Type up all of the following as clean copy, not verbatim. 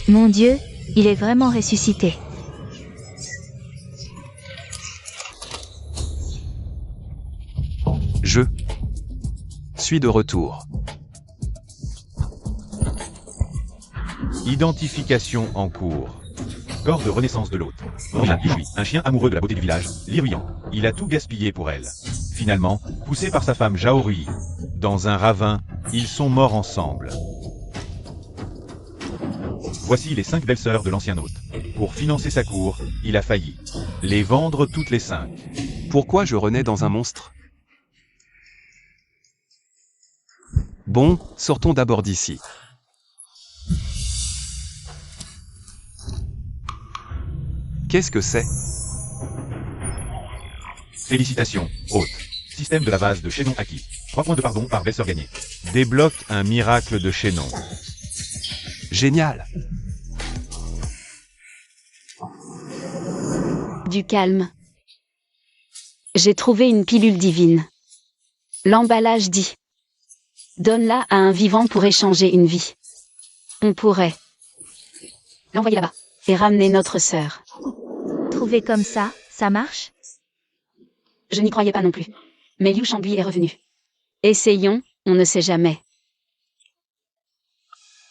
Mon Dieu, il est vraiment ressuscité. Je suis de retour. Identification en cours. Corps de renaissance de l'hôte. Romain Ijui, un chien amoureux de la beauté du village, l'Iruyant. Il a tout gaspillé pour elle. Finalement, poussé par sa femme Jaorui, dans un ravin, ils sont morts ensemble. Voici les 5 belles-sœurs de l'ancien hôte. Pour financer sa cour, il a failli les vendre toutes les 5. Pourquoi je renais dans un monstre? Bon, sortons d'abord d'ici. Qu'est-ce que c'est? Félicitations, hôte. Système de la vase de chaînon acquis. 3 points de pardon par belle-sœur gagnée. Débloque un miracle de chaînon. Génial! Du calme. J'ai trouvé une pilule divine. L'emballage dit: donne-la à un vivant pour échanger une vie. On pourrait l'envoyer là-bas et ramener notre sœur. Trouvé comme ça marche? Je n'y croyais pas non plus. Mais Liu Shangui est revenu. Essayons, on ne sait jamais.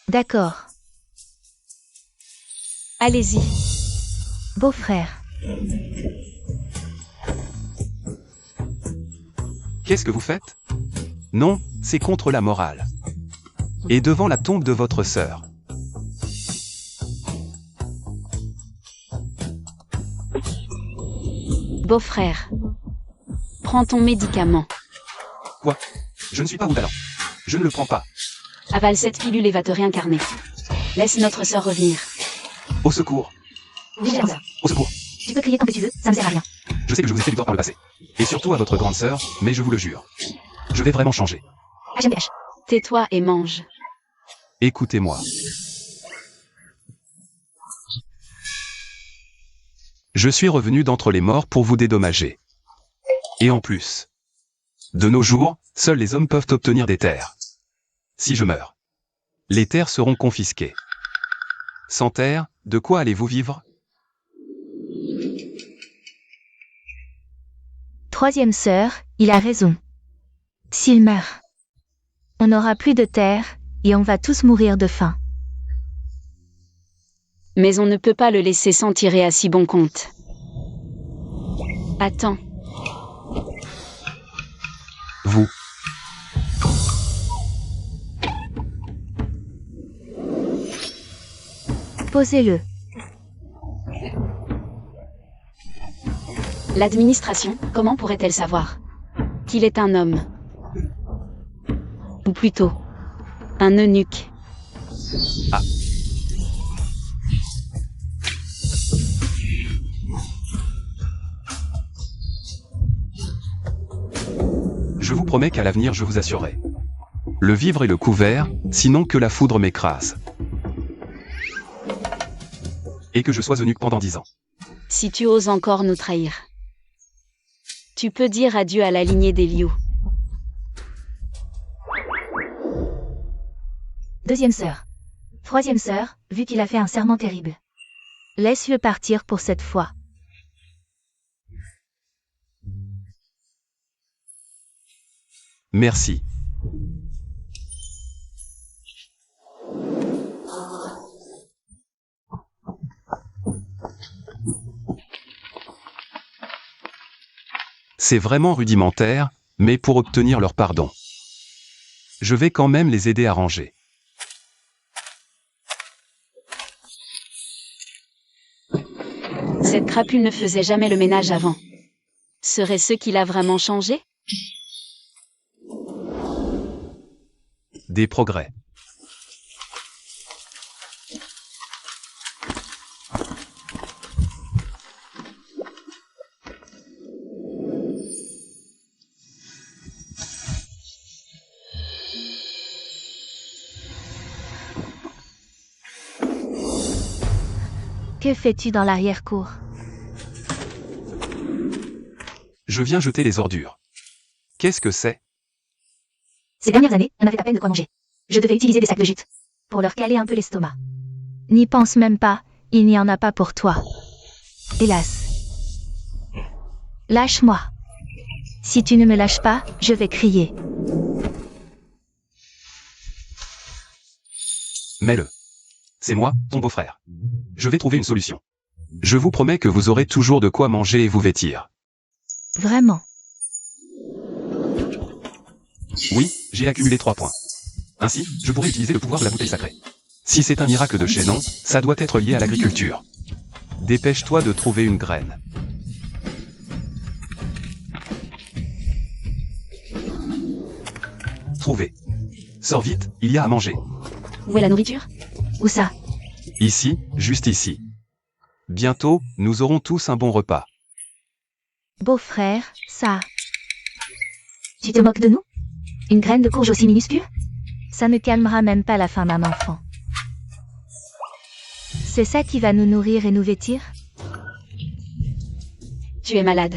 D'accord. Allez-y. Beau-frère. Qu'est-ce que vous faites? Non, c'est contre la morale. Et devant la tombe de votre sœur. Beau-frère. Prends ton médicament. Quoi? Je ne suis pas Roudalan. Je ne le prends pas. Avale cette pilule et va te réincarner. Laisse notre sœur revenir. Au secours! Vigilance. Au secours! Tu peux crier tant que tu veux, ça ne sert à rien. Je sais que je vous ai fait du tort par le passé. Et surtout à votre grande sœur, mais je vous le jure. Je vais vraiment changer. HMDH. Tais-toi et mange. Écoutez-moi. Je suis revenu d'entre les morts pour vous dédommager. Et en plus, de nos jours, seuls les hommes peuvent obtenir des terres. Si je meurs, les terres seront confisquées. Sans terre, de quoi allez-vous vivre? Troisième sœur, il a raison. S'il meurt, on n'aura plus de terre, et on va tous mourir de faim. Mais on ne peut pas le laisser s'en tirer à si bon compte. Attends. Vous. Posez-le. L'administration, comment pourrait-elle savoir qu'il est un homme? Ou plutôt, un eunuque. Ah. Je vous promets qu'à l'avenir je vous assurerai. Le vivre et le couvert, sinon que la foudre m'écrase. Et que je sois eunuque pendant 10 ans. Si tu oses encore nous trahir, tu peux dire adieu à la lignée des Liu. Deuxième sœur. Troisième sœur, vu qu'il a fait un serment terrible. Laisse-le partir pour cette fois. Merci. C'est vraiment rudimentaire, mais pour obtenir leur pardon, je vais quand même les aider à ranger. Cette crapule ne faisait jamais le ménage avant. Serait-ce qui l'a vraiment changé? Des progrès. Que fais-tu dans l'arrière-cour? Je viens jeter les ordures. Qu'est-ce que c'est? Ces dernières années, on avait à peine de quoi manger. Je devais utiliser des sacs de jute pour leur caler un peu l'estomac. N'y pense même pas, il n'y en a pas pour toi. Hélas. Lâche-moi. Si tu ne me lâches pas, je vais crier. Mets-le. C'est moi, ton beau-frère. Je vais trouver une solution. Je vous promets que vous aurez toujours de quoi manger et vous vêtir. Vraiment. Oui, j'ai accumulé 3 points. Ainsi, je pourrais utiliser le pouvoir de la bouteille sacrée. Si c'est un miracle de chez non, ça doit être lié à l'agriculture. Dépêche-toi de trouver une graine. Trouvé. Sors vite, il y a à manger. Où est la nourriture? Où ça? Ici, juste ici. Bientôt, nous aurons tous un bon repas. Beau-frère, ça. Tu te moques de nous? Une graine de courge aussi minuscule? Ça ne calmera même pas la faim d'un enfant. C'est ça qui va nous nourrir et nous vêtir? Tu es malade.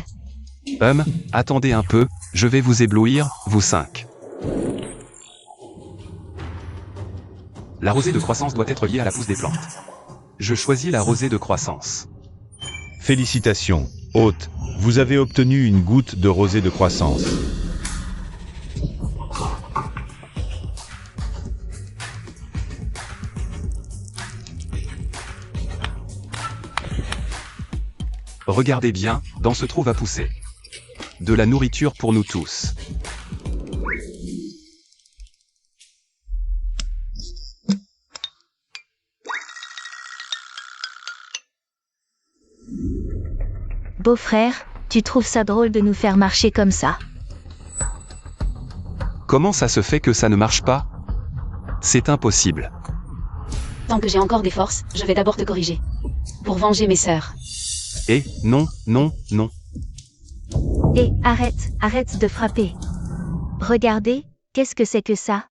Attendez un peu, je vais vous éblouir, vous 5. La rosée de croissance doit être liée à la pousse des plantes. Je choisis la rosée de croissance. Félicitations, hôte, vous avez obtenu une goutte de rosée de croissance. Regardez bien, dans ce trou va pousser. De la nourriture pour nous tous. Beau-frère, tu trouves ça drôle de nous faire marcher comme ça? Comment ça se fait que ça ne marche pas? C'est impossible. Tant que j'ai encore des forces, je vais d'abord te corriger. Pour venger mes sœurs. Et non, non, non. Hé, arrête de frapper. Regardez, qu'est-ce que c'est que ça?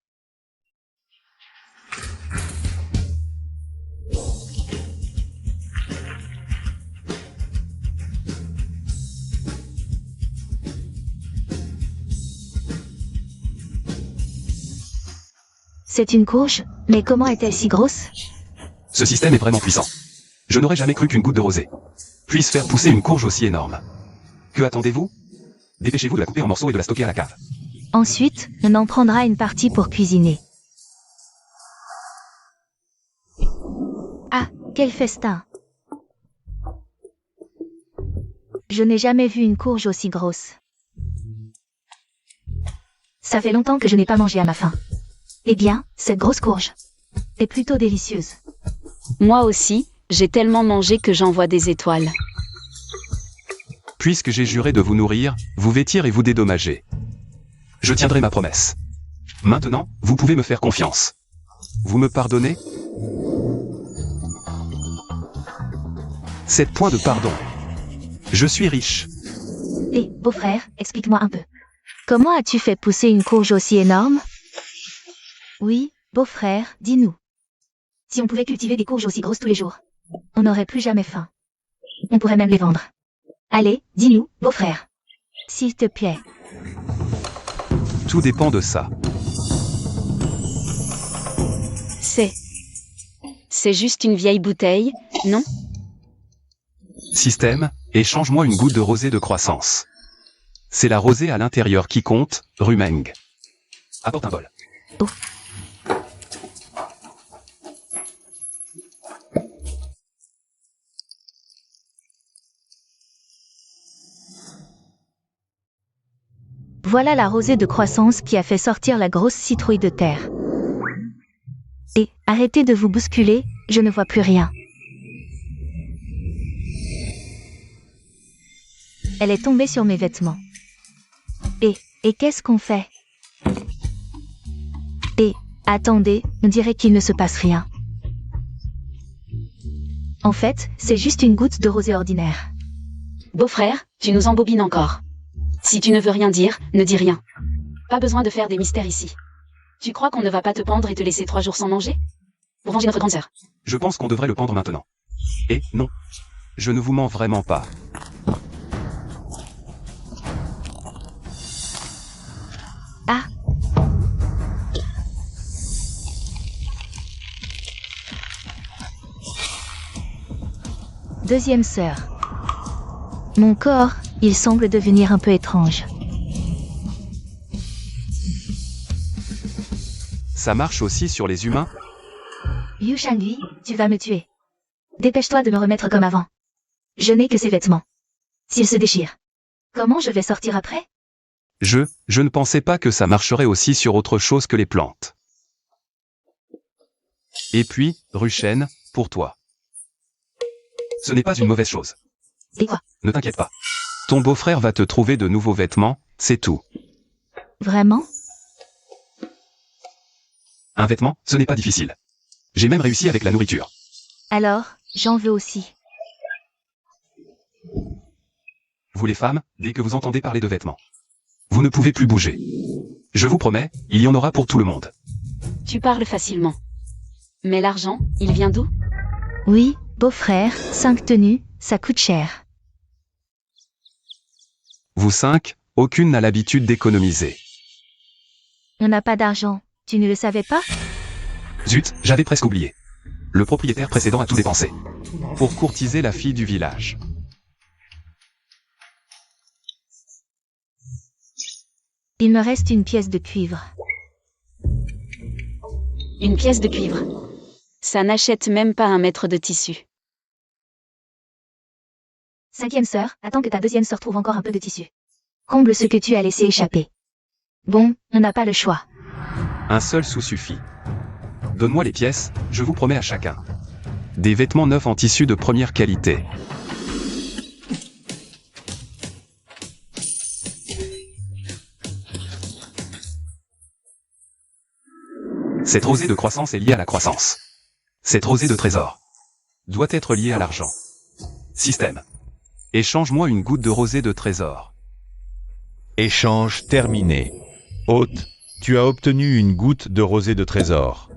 C'est une courge, mais comment est-elle si grosse? Ce système est vraiment puissant. Je n'aurais jamais cru qu'une goutte de rosée puisse faire pousser une courge aussi énorme. Que attendez-vous? Dépêchez-vous de la couper en morceaux et de la stocker à la cave. Ensuite, on en prendra une partie pour cuisiner. Ah, quel festin! Je n'ai jamais vu une courge aussi grosse. Ça fait longtemps que je n'ai pas mangé à ma faim. Eh bien, cette grosse courge est plutôt délicieuse. Moi aussi, j'ai tellement mangé que j'en vois des étoiles. Puisque j'ai juré de vous nourrir, vous vêtir et vous dédommager. Je tiendrai ma promesse. Maintenant, vous pouvez me faire confiance. Vous me pardonnez? 7 points de pardon. Je suis riche. Hé, beau-frère, explique-moi un peu. Comment as-tu fait pousser une courge aussi énorme? Oui, beau-frère, dis-nous. Si on pouvait cultiver des courges aussi grosses tous les jours, on n'aurait plus jamais faim. On pourrait même les vendre. Allez, dis-nous, beau-frère. S'il te plaît. Tout dépend de ça. C'est juste une vieille bouteille, non? Système, échange-moi une goutte de rosée de croissance. C'est la rosée à l'intérieur qui compte, Rumeng. Apporte un bol. Oh. Voilà la rosée de croissance qui a fait sortir la grosse citrouille de terre. Et, arrêtez de vous bousculer, je ne vois plus rien. Elle est tombée sur mes vêtements. Et qu'est-ce qu'on fait? Et, attendez, on dirait qu'il ne se passe rien. En fait, c'est juste une goutte de rosée ordinaire. Beau-frère, tu nous embobines encore. Si tu ne veux rien dire, ne dis rien. Pas besoin de faire des mystères ici. Tu crois qu'on ne va pas te pendre et te laisser 3 jours sans manger? Pour venger notre grande sœur. Je pense qu'on devrait le pendre maintenant. Et non. Je ne vous mens vraiment pas. Ah! Deuxième sœur. Mon corps, il semble devenir un peu étrange. Ça marche aussi sur les humains? Yu Shangui, tu vas me tuer. Dépêche-toi de me remettre comme avant. Je n'ai que ces vêtements. S'ils se déchirent, comment je vais sortir après? Je ne pensais pas que ça marcherait aussi sur autre chose que les plantes. Et puis, Ruchen, pour toi. Ce n'est pas une mauvaise chose. Et quoi? Ne t'inquiète pas. Ton beau-frère va te trouver de nouveaux vêtements, c'est tout. Vraiment? Un vêtement, ce n'est pas difficile. J'ai même réussi avec la nourriture. Alors, j'en veux aussi. Vous les femmes, dès que vous entendez parler de vêtements, vous ne pouvez plus bouger. Je vous promets, il y en aura pour tout le monde. Tu parles facilement. Mais l'argent, il vient d'où? Oui, beau-frère, 5 tenues, ça coûte cher. Vous 5, aucune n'a l'habitude d'économiser. On n'a pas d'argent, tu ne le savais pas? Zut, j'avais presque oublié. Le propriétaire précédent a tout dépensé. Pour courtiser la fille du village. Il me reste une pièce de cuivre. Une pièce de cuivre. Ça n'achète même pas un mètre de tissu. Cinquième sœur, attends que ta deuxième sœur trouve encore un peu de tissu. Comble ce que tu as laissé échapper. Bon, on n'a pas le choix. Un seul sou suffit. Donne-moi les pièces, je vous promets à chacun. Des vêtements neufs en tissu de première qualité. Cette rosée de croissance est liée à la croissance. Cette rosée de trésor doit être liée à l'argent. Système. Échange-moi une goutte de rosée de trésor. Échange terminé. Hôte, tu as obtenu une goutte de rosée de trésor.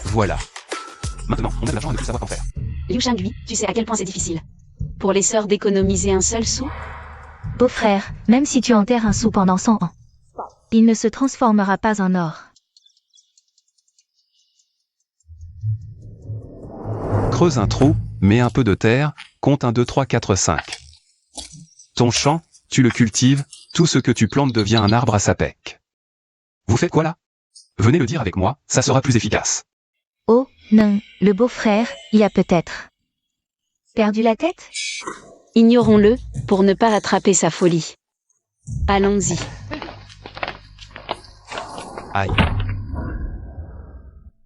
Voilà. Maintenant, on a de l'argent à ne plus savoir qu'en faire. Liu Shangui, tu sais à quel point c'est difficile. Pour les sœurs d'économiser un seul sou? Beau-frère, même si tu enterres un sou pendant 100 ans, il ne se transformera pas en or. Creuse un trou, mets un peu de terre, compte 1, 2, 3, 4, 5. Ton champ, tu le cultives, tout ce que tu plantes devient un arbre à sapec. Vous faites quoi là? Venez le dire avec moi, ça sera plus efficace. Oh, non, le beau-frère, y a peut-être perdu la tête? Ignorons-le, pour ne pas attraper sa folie. Allons-y. Aïe.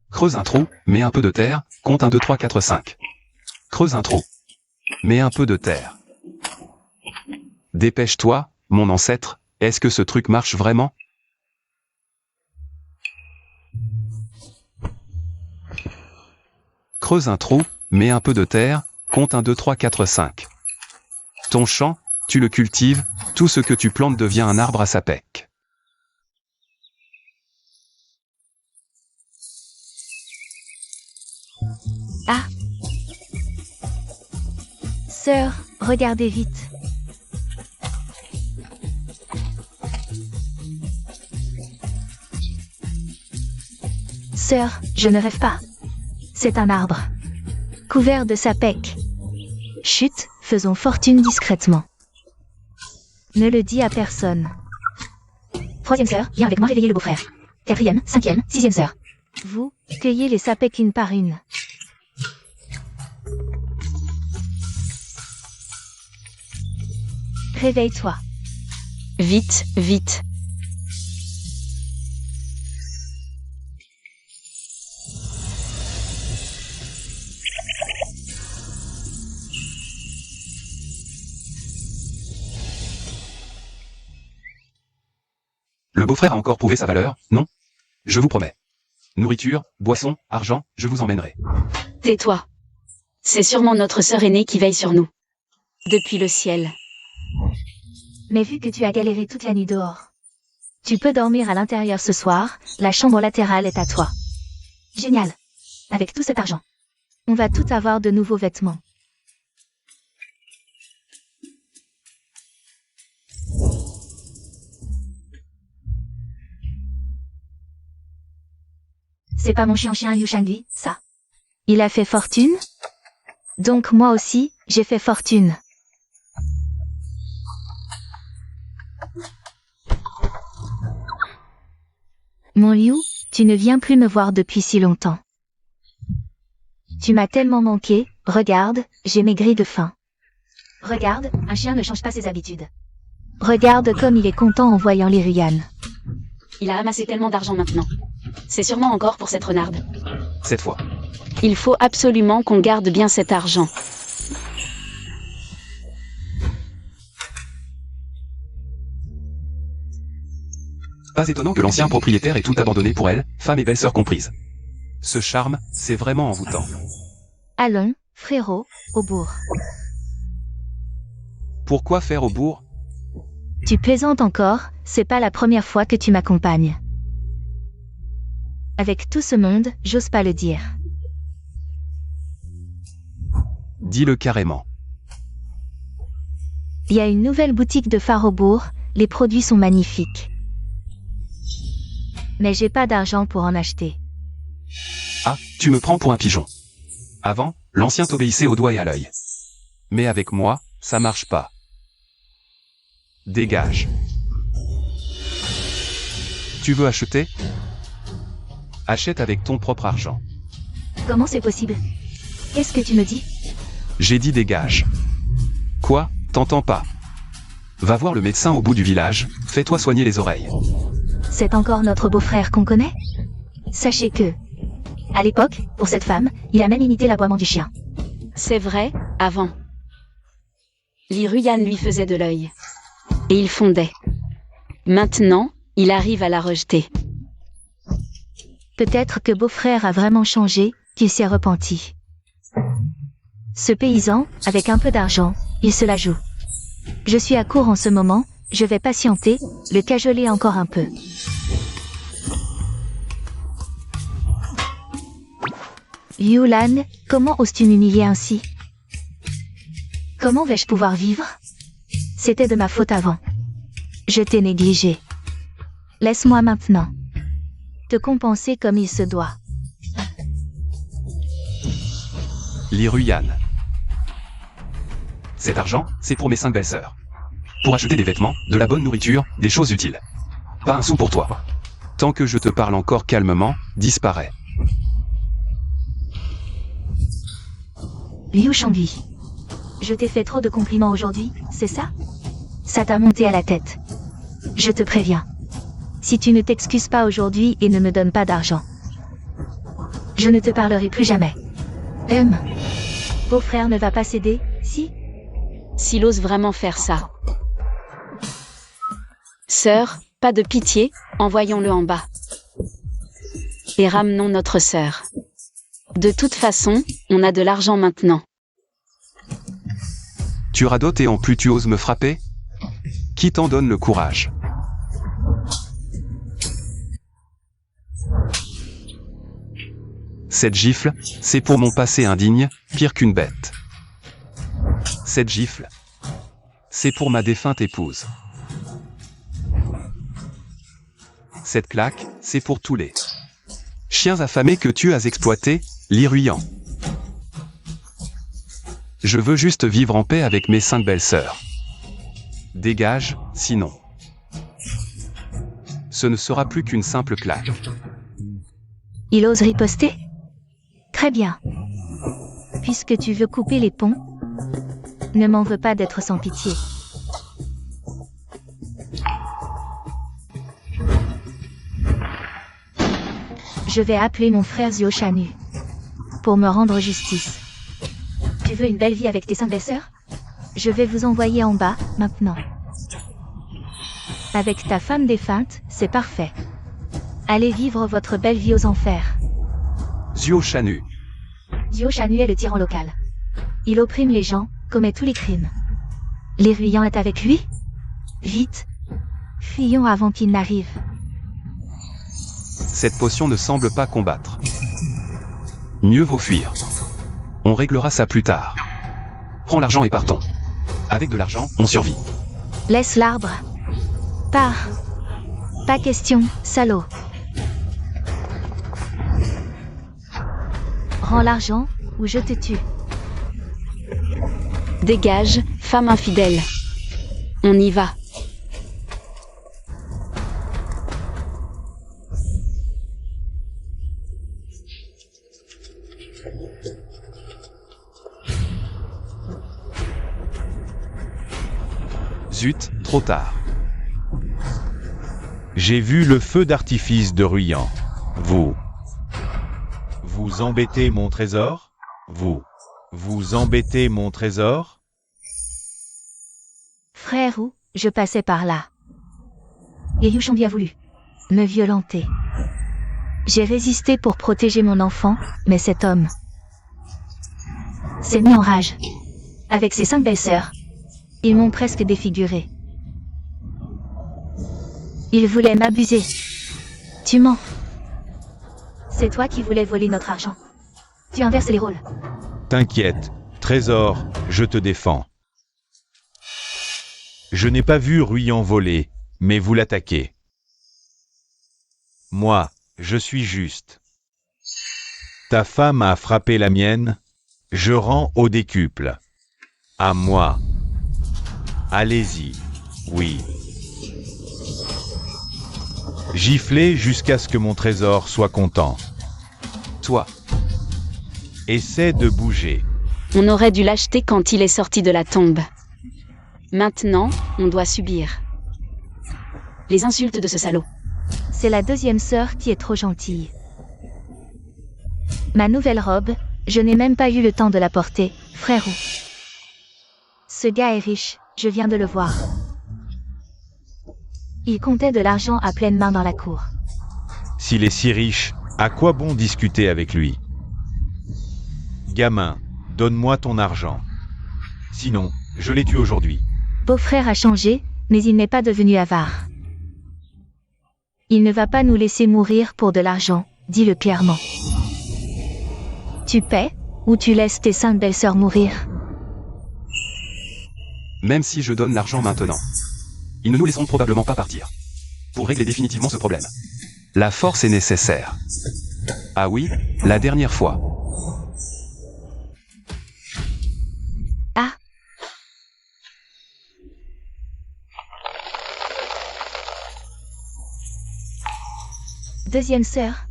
Creuse un trou, mets un peu de terre, compte 1, 2, 3, 4, 5. Creuse un trou. Mets un peu de terre. Dépêche-toi, mon ancêtre, est-ce que ce truc marche vraiment? Creuse un trou, mets un peu de terre, compte 1, 2, 3, 4, 5. Ton champ, tu le cultives, tout ce que tu plantes devient un arbre à sapec. Ah! Sœur, regardez vite. Sœur, je ne rêve pas. C'est un arbre. Couvert de sapec. Chut, faisons fortune discrètement. Ne le dis à personne. Troisième sœur, viens avec moi réveiller le beau-frère. Quatrième, cinquième, sixième sœur. Vous, cueillez les sapèques une par une. Réveille-toi. Vite, vite. Le beau-frère a encore prouvé sa valeur, non? Je vous promets. Nourriture, boisson, argent, je vous emmènerai. Tais-toi. C'est sûrement notre sœur aînée qui veille sur nous. Depuis le ciel. Mais vu que tu as galéré toute la nuit dehors, tu peux dormir à l'intérieur ce soir, la chambre latérale est à toi. Génial. Avec tout cet argent, on va tout avoir de nouveaux vêtements. C'est pas mon chien Liu Shangui, ça. Il a fait fortune? Donc moi aussi, j'ai fait fortune. Mon Liu, tu ne viens plus me voir depuis si longtemps. Tu m'as tellement manqué, regarde, j'ai maigri de faim. Regarde, un chien ne change pas ses habitudes. Regarde comme il est content en voyant les Ruyan. Il a amassé tellement d'argent maintenant. C'est sûrement encore pour cette renarde. Cette fois. Il faut absolument qu'on garde bien cet argent. Pas étonnant que l'ancien propriétaire ait tout abandonné pour elle, femme et belle-sœur comprises. Ce charme, c'est vraiment envoûtant. Allons, frérot, au bourg. Pourquoi faire au bourg? Tu plaisantes encore, c'est pas la première fois que tu m'accompagnes. Avec tout ce monde, j'ose pas le dire. Dis-le carrément. Il y a une nouvelle boutique de phare au bourg, les produits sont magnifiques. Mais j'ai pas d'argent pour en acheter. Ah, tu me prends pour un pigeon. Avant, l'ancien t'obéissait au doigt et à l'œil. Mais avec moi, ça marche pas. Dégage. Tu veux acheter? Achète avec ton propre argent. Comment c'est possible? Qu'est-ce que tu me dis? J'ai dit dégage. Quoi? T'entends pas? Va voir le médecin au bout du village, fais-toi soigner les oreilles. C'est encore notre beau-frère qu'on connaît? Sachez que, à l'époque, pour cette femme, il a même imité l'aboiement du chien. C'est vrai, avant. Les Ruyan lui faisaient de l'œil. Et il fondait. Maintenant, il arrive à la rejeter. Peut-être que beau-frère a vraiment changé, qu'il s'est repenti. Ce paysan, avec un peu d'argent, il se la joue. Je suis à court en ce moment, je vais patienter, le cajoler encore un peu. Yulan, comment oses-tu m'humilier ainsi? Comment vais-je pouvoir vivre? C'était de ma faute avant. Je t'ai négligé. Laisse-moi maintenant te compenser comme il se doit. Les Ruyan. Cet argent, c'est pour mes 5 belles-sœurs. Pour acheter des vêtements, de la bonne nourriture, des choses utiles. Pas un sou pour toi. Tant que je te parle encore calmement, disparais. Liu Shangui. Je t'ai fait trop de compliments aujourd'hui, c'est ça? Ça t'a monté à la tête. Je te préviens. Si tu ne t'excuses pas aujourd'hui et ne me donnes pas d'argent, je ne te parlerai plus jamais. Beau-frère ne va pas céder, si? S'il ose vraiment faire ça. Sœur, pas de pitié, envoyons-le en bas. Et ramenons notre sœur. De toute façon, on a de l'argent maintenant. Tu radotes et en plus tu oses me frapper? Qui t'en donne le courage? Cette gifle, c'est pour mon passé indigne, pire qu'une bête. Cette gifle, c'est pour ma défunte épouse. Cette claque, c'est pour tous les chiens affamés que tu as exploités, les Ruyan. Je veux juste vivre en paix avec mes 5 belles-sœurs. Dégage, sinon. Ce ne sera plus qu'une simple claque. Il ose riposter? Très bien. Puisque tu veux couper les ponts, ne m'en veux pas d'être sans pitié. Je vais appeler mon frère Xiao Shanu pour me rendre justice. Tu veux une belle vie avec tes 5 belles-sœurs? Je vais vous envoyer en bas, maintenant. Avec ta femme défunte, c'est parfait. Allez vivre votre belle vie aux enfers. Xiao Shanu. Xiao Shanu est le tyran local. Il opprime les gens, commet tous les crimes. Les Ruyan est avec lui? Vite. Fuyons avant qu'il n'arrive. Cette potion ne semble pas combattre. Mieux vaut fuir. On réglera ça plus tard. Prends l'argent et partons. Avec de l'argent, on survit. Laisse l'arbre. Pars. Pas question, salaud. Rends l'argent, ou je te tue. Dégage, femme infidèle. On y va. Zut, trop tard. J'ai vu le feu d'artifice de Ruyant. Vous embêtez mon trésor? Vous embêtez mon trésor? Frère ou, je passais par là. Et Yushandi a voulu me violenter. J'ai résisté pour protéger mon enfant, mais cet homme s'est mis en rage. Avec ses 5 belles-sœurs, ils m'ont presque défiguré. Il voulait m'abuser. Tu mens. C'est toi qui voulais voler notre argent. Tu inverses les rôles. T'inquiète, trésor, je te défends. Je n'ai pas vu Ruyant voler, mais vous l'attaquez. Moi, je suis juste. Ta femme a frappé la mienne, je rends au décuple. À moi. Allez-y, oui. Giflez jusqu'à ce que mon trésor soit content. Toi, Essaie de bouger. On aurait dû l'acheter quand il est sorti de la tombe. Maintenant, on doit subir les insultes de ce salaud. C'est la 2e sœur qui est trop gentille. Ma nouvelle robe, je n'ai même pas eu le temps de la porter, frère ou. Ce gars est riche, je viens de le voir. Il comptait de l'argent à pleine main dans la cour. S'il est si riche, à quoi bon discuter avec lui? Gamin, donne-moi ton argent. Sinon, je les tue aujourd'hui. Beau-frère a changé, mais il n'est pas devenu avare. Il ne va pas nous laisser mourir pour de l'argent, dis-le clairement. Tu paies, ou tu laisses tes 5 belles-sœurs mourir? même si je donne l'argent maintenant, ils ne nous laisseront probablement pas partir. Pour régler définitivement ce problème, la force est nécessaire. Ah oui, la dernière fois. Ah. Deuxième sœur.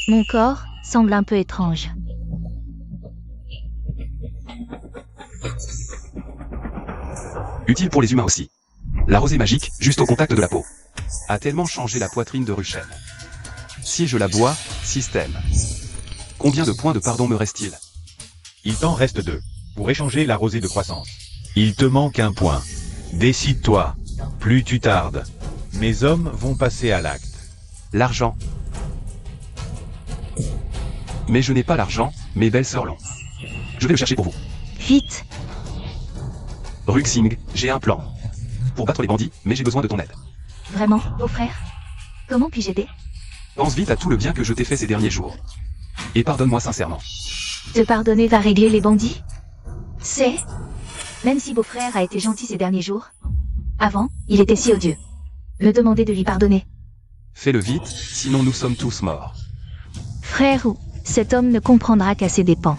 Mon corps semble un peu étrange. Utile pour les humains aussi. La rosée magique, juste au contact de la peau, a tellement changé la poitrine de Ruchen. Si je la bois, système. Combien de points de pardon me reste-t-il? Il t'en reste 2. Pour échanger la rosée de croissance. Il te manque 1 point. Décide-toi. Plus tu tardes. Mes hommes vont passer à l'acte. L'argent. Mais je n'ai pas l'argent, mes belles sœurs l'ont. Je vais le chercher pour vous. Vite. Ruxing, j'ai un plan. Pour battre les bandits, mais j'ai besoin de ton aide. Vraiment, beau-frère? Comment puis-je aider? Pense vite à tout le bien que je t'ai fait ces derniers jours. Et pardonne-moi sincèrement. Te pardonner va régler les bandits? C'est... Même si beau-frère a été gentil ces derniers jours, avant, il était si odieux. Me demander de lui pardonner. Fais-le vite, sinon nous sommes tous morts. Frère ou, cet homme ne comprendra qu'à ses dépens.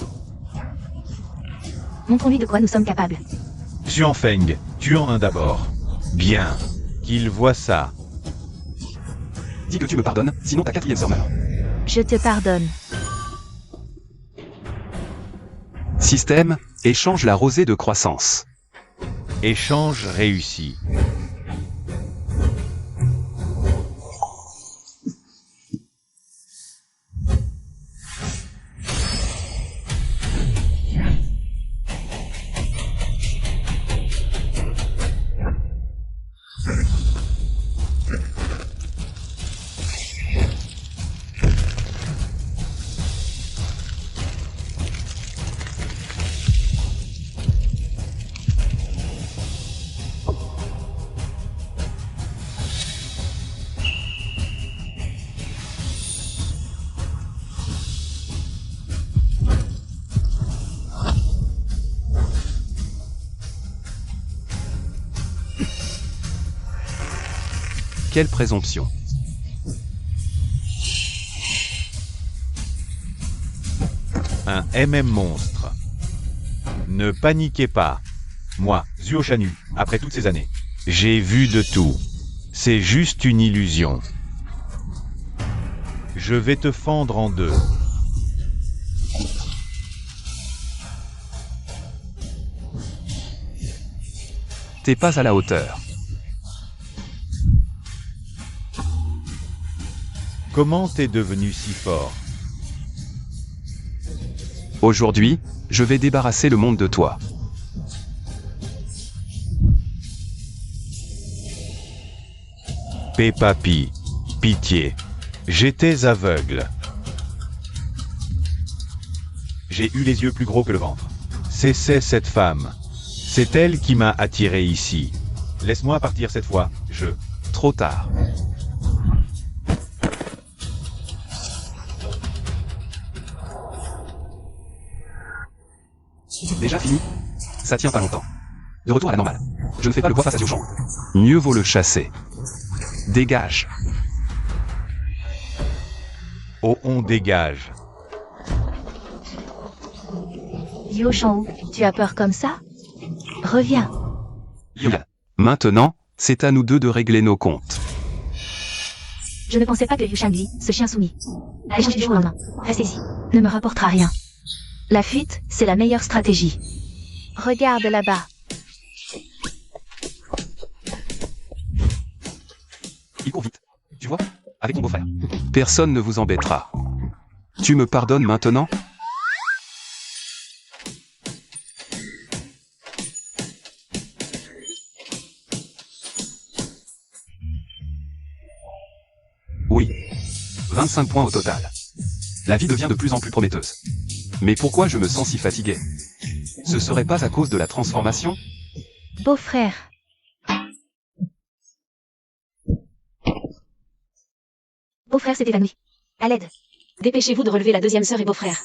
Montrons-lui de quoi nous sommes capables. Xuan Feng, tuant un d'abord. Bien. Qu'il voit ça. Dis que tu me pardonnes, sinon ta 4e sœur meurt. Je te pardonne. Système, échange la rosée de croissance. Échange réussi. Quelle présomption. un MM monstre. Ne paniquez pas. Moi, Zuo Shanu, après toutes ces années, j'ai vu de tout. C'est juste une illusion. Je vais te fendre en deux. T'es pas à la hauteur. Comment t'es devenu si fort? Aujourd'hui, je vais débarrasser le monde de toi. Peppa Pig, pitié. J'étais aveugle. J'ai eu les yeux plus gros que le ventre. C'est cette femme. C'est elle qui m'a attiré ici. Laisse-moi partir cette fois, Trop tard. Déjà fini? Ça tient pas longtemps. De retour à la normale. Je ne fais pas le poids face à Xiao. Mieux vaut le chasser. Dégage. Oh, on dégage. Liu Shang, tu as peur comme ça? Reviens. Yuan. Maintenant, c'est à nous deux de régler nos comptes. Je ne pensais pas que Liu Shangli, ce chien soumis, allait changer du jour au lendemain. Rester ici ne me rapportera rien. La fuite, c'est la meilleure stratégie. Regarde là-bas. Il court vite. Tu vois? Avec ton beau-frère. Personne ne vous embêtera. Tu me pardonnes maintenant? Oui. 25 points au total. La vie devient de plus en plus prometteuse. Mais pourquoi je me sens si fatigué? Ce serait pas à cause de la transformation? Beau-frère. Beau-frère s'est évanoui. À l'aide. Dépêchez-vous de relever la deuxième sœur et beau-frère.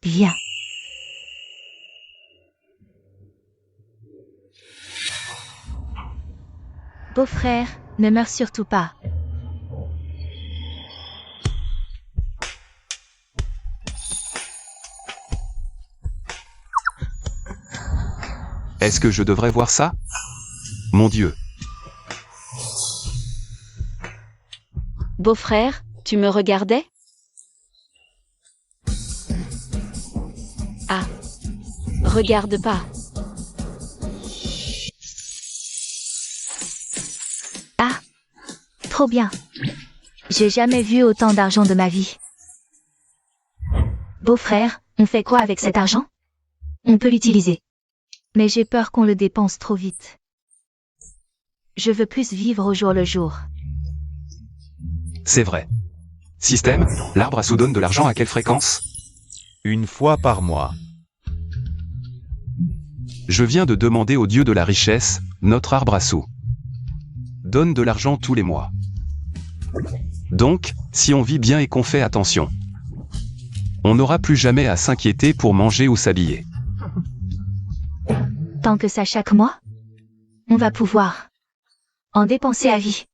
Viens. Beau-frère, ne meurs surtout pas. Est-ce que je devrais voir ça? Mon Dieu. Beau-frère, tu me regardais? Ah. Regarde pas. Ah. Trop bien. J'ai jamais vu autant d'argent de ma vie. Beau-frère, on fait quoi avec cet argent? On peut l'utiliser. Mais j'ai peur qu'on le dépense trop vite. Je veux plus vivre au jour le jour. C'est vrai. Système, l'arbre à sous donne de l'argent à quelle fréquence? Une fois par mois. Je viens de demander au dieu de la richesse, notre arbre à sous. Donne de l'argent tous les mois. Donc, si on vit bien et qu'on fait attention, on n'aura plus jamais à s'inquiéter pour manger ou s'habiller. Tant que ça chaque mois, on va pouvoir en dépenser à vie.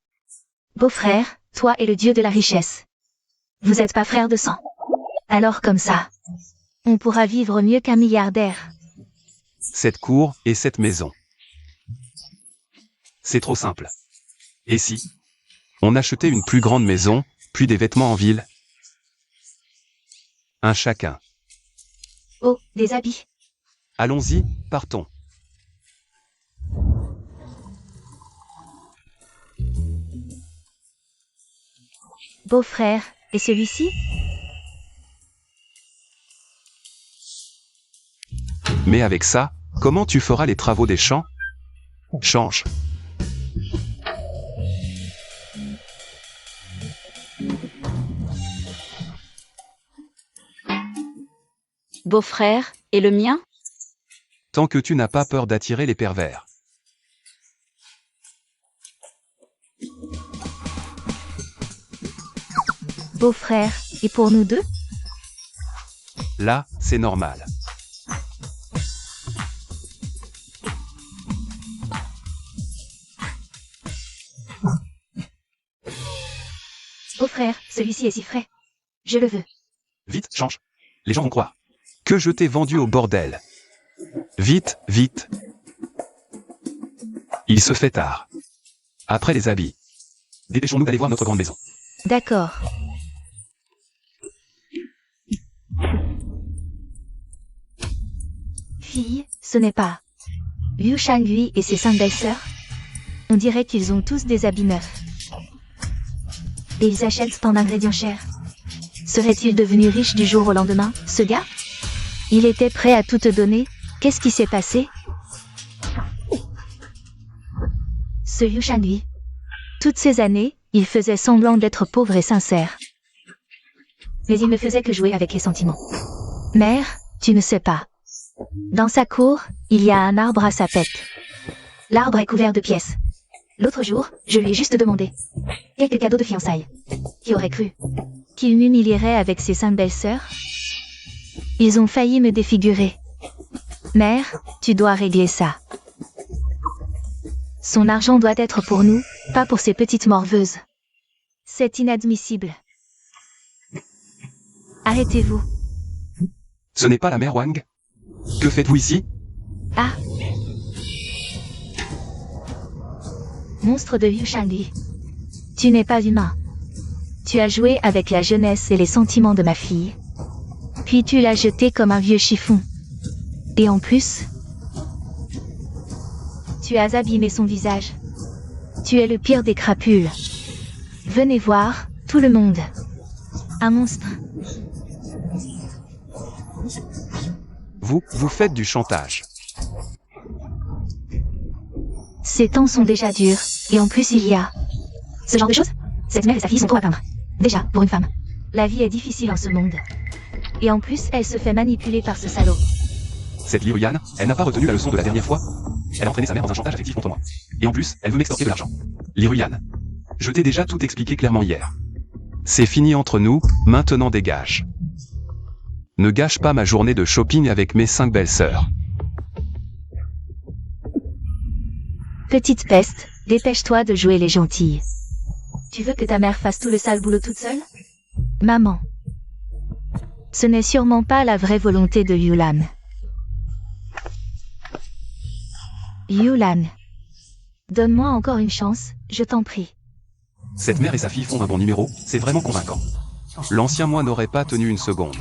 Beau-frère, toi et le dieu de la richesse. Vous n'êtes pas frères de sang. Alors comme ça, on pourra vivre mieux qu'un milliardaire. Cette cour et cette maison. C'est trop simple. Et si on achetait une plus grande maison, puis des vêtements en ville? Un chacun. Oh, des habits. Allons-y, partons. Beau-frère, et celui-ci? Mais avec ça, comment tu feras les travaux des champs? Change. Beau-frère, et le mien? Tant que tu n'as pas peur d'attirer les pervers. Beau-frère, et pour nous deux? Là, c'est normal. Beau-frère, celui-ci est si frais. Je le veux. Vite, change. Les gens vont croire que je t'ai vendu au bordel. Vite, vite. Il se fait tard. Après les habits. Dépêchons-nous d'aller voir notre grande maison. D'accord. Fille, ce n'est pas Liu Shangui et ses 5 belles-sœurs. On dirait qu'ils ont tous des habits neufs. Et ils achètent tant d'ingrédients chers. Serait-il devenu riche du jour au lendemain, ce gars? Il était prêt à tout te donner. Qu'est-ce qui s'est passé? Ce Liu Shangui. Toutes ces années, il faisait semblant d'être pauvre et sincère. Mais il ne faisait que jouer avec les sentiments. Mère, tu ne sais pas. Dans sa cour, il y a un arbre à sa tête. L'arbre est couvert de pièces. L'autre jour, je lui ai juste demandé quelques cadeaux de fiançailles. Qui aurait cru qu'il m'humilierait avec ses 5 belles-sœurs? Ils ont failli me défigurer. Mère, tu dois régler ça. Son argent doit être pour nous, pas pour ces petites morveuses. C'est inadmissible. Arrêtez-vous. Ce n'est pas la mère Wang? Que faites-vous ici? Ah. Monstre de Liu Shangui. Tu n'es pas humain. Tu as joué avec la jeunesse et les sentiments de ma fille. Puis tu l'as jeté comme un vieux chiffon. Et en plus, tu as abîmé son visage. Tu es le pire des crapules. Venez voir, tout le monde. Un monstre. Vous faites du chantage. Ces temps sont déjà durs, et en plus il y a ce genre de choses. Cette mère et sa fille sont trop à plaindre. Déjà, pour une femme. La vie est difficile en ce monde. Et en plus, elle se fait manipuler par ce salaud. Cette Liu Yan, elle n'a pas retenu la leçon de la dernière fois. Elle a entraîné sa mère dans un chantage affectif contre moi. Et en plus, elle veut m'extorquer de l'argent. Liu Yan, je t'ai déjà tout expliqué clairement hier. C'est fini entre nous, maintenant dégage. Ne gâche pas ma journée de shopping avec mes 5 belles-sœurs. Petite peste, dépêche-toi de jouer les gentilles. Tu veux que ta mère fasse tout le sale boulot toute seule? Maman. Ce n'est sûrement pas la vraie volonté de Yulan. Yulan. Donne-moi encore une chance, je t'en prie. Cette mère et sa fille font un bon numéro, c'est vraiment convaincant. L'ancien moi n'aurait pas tenu une seconde.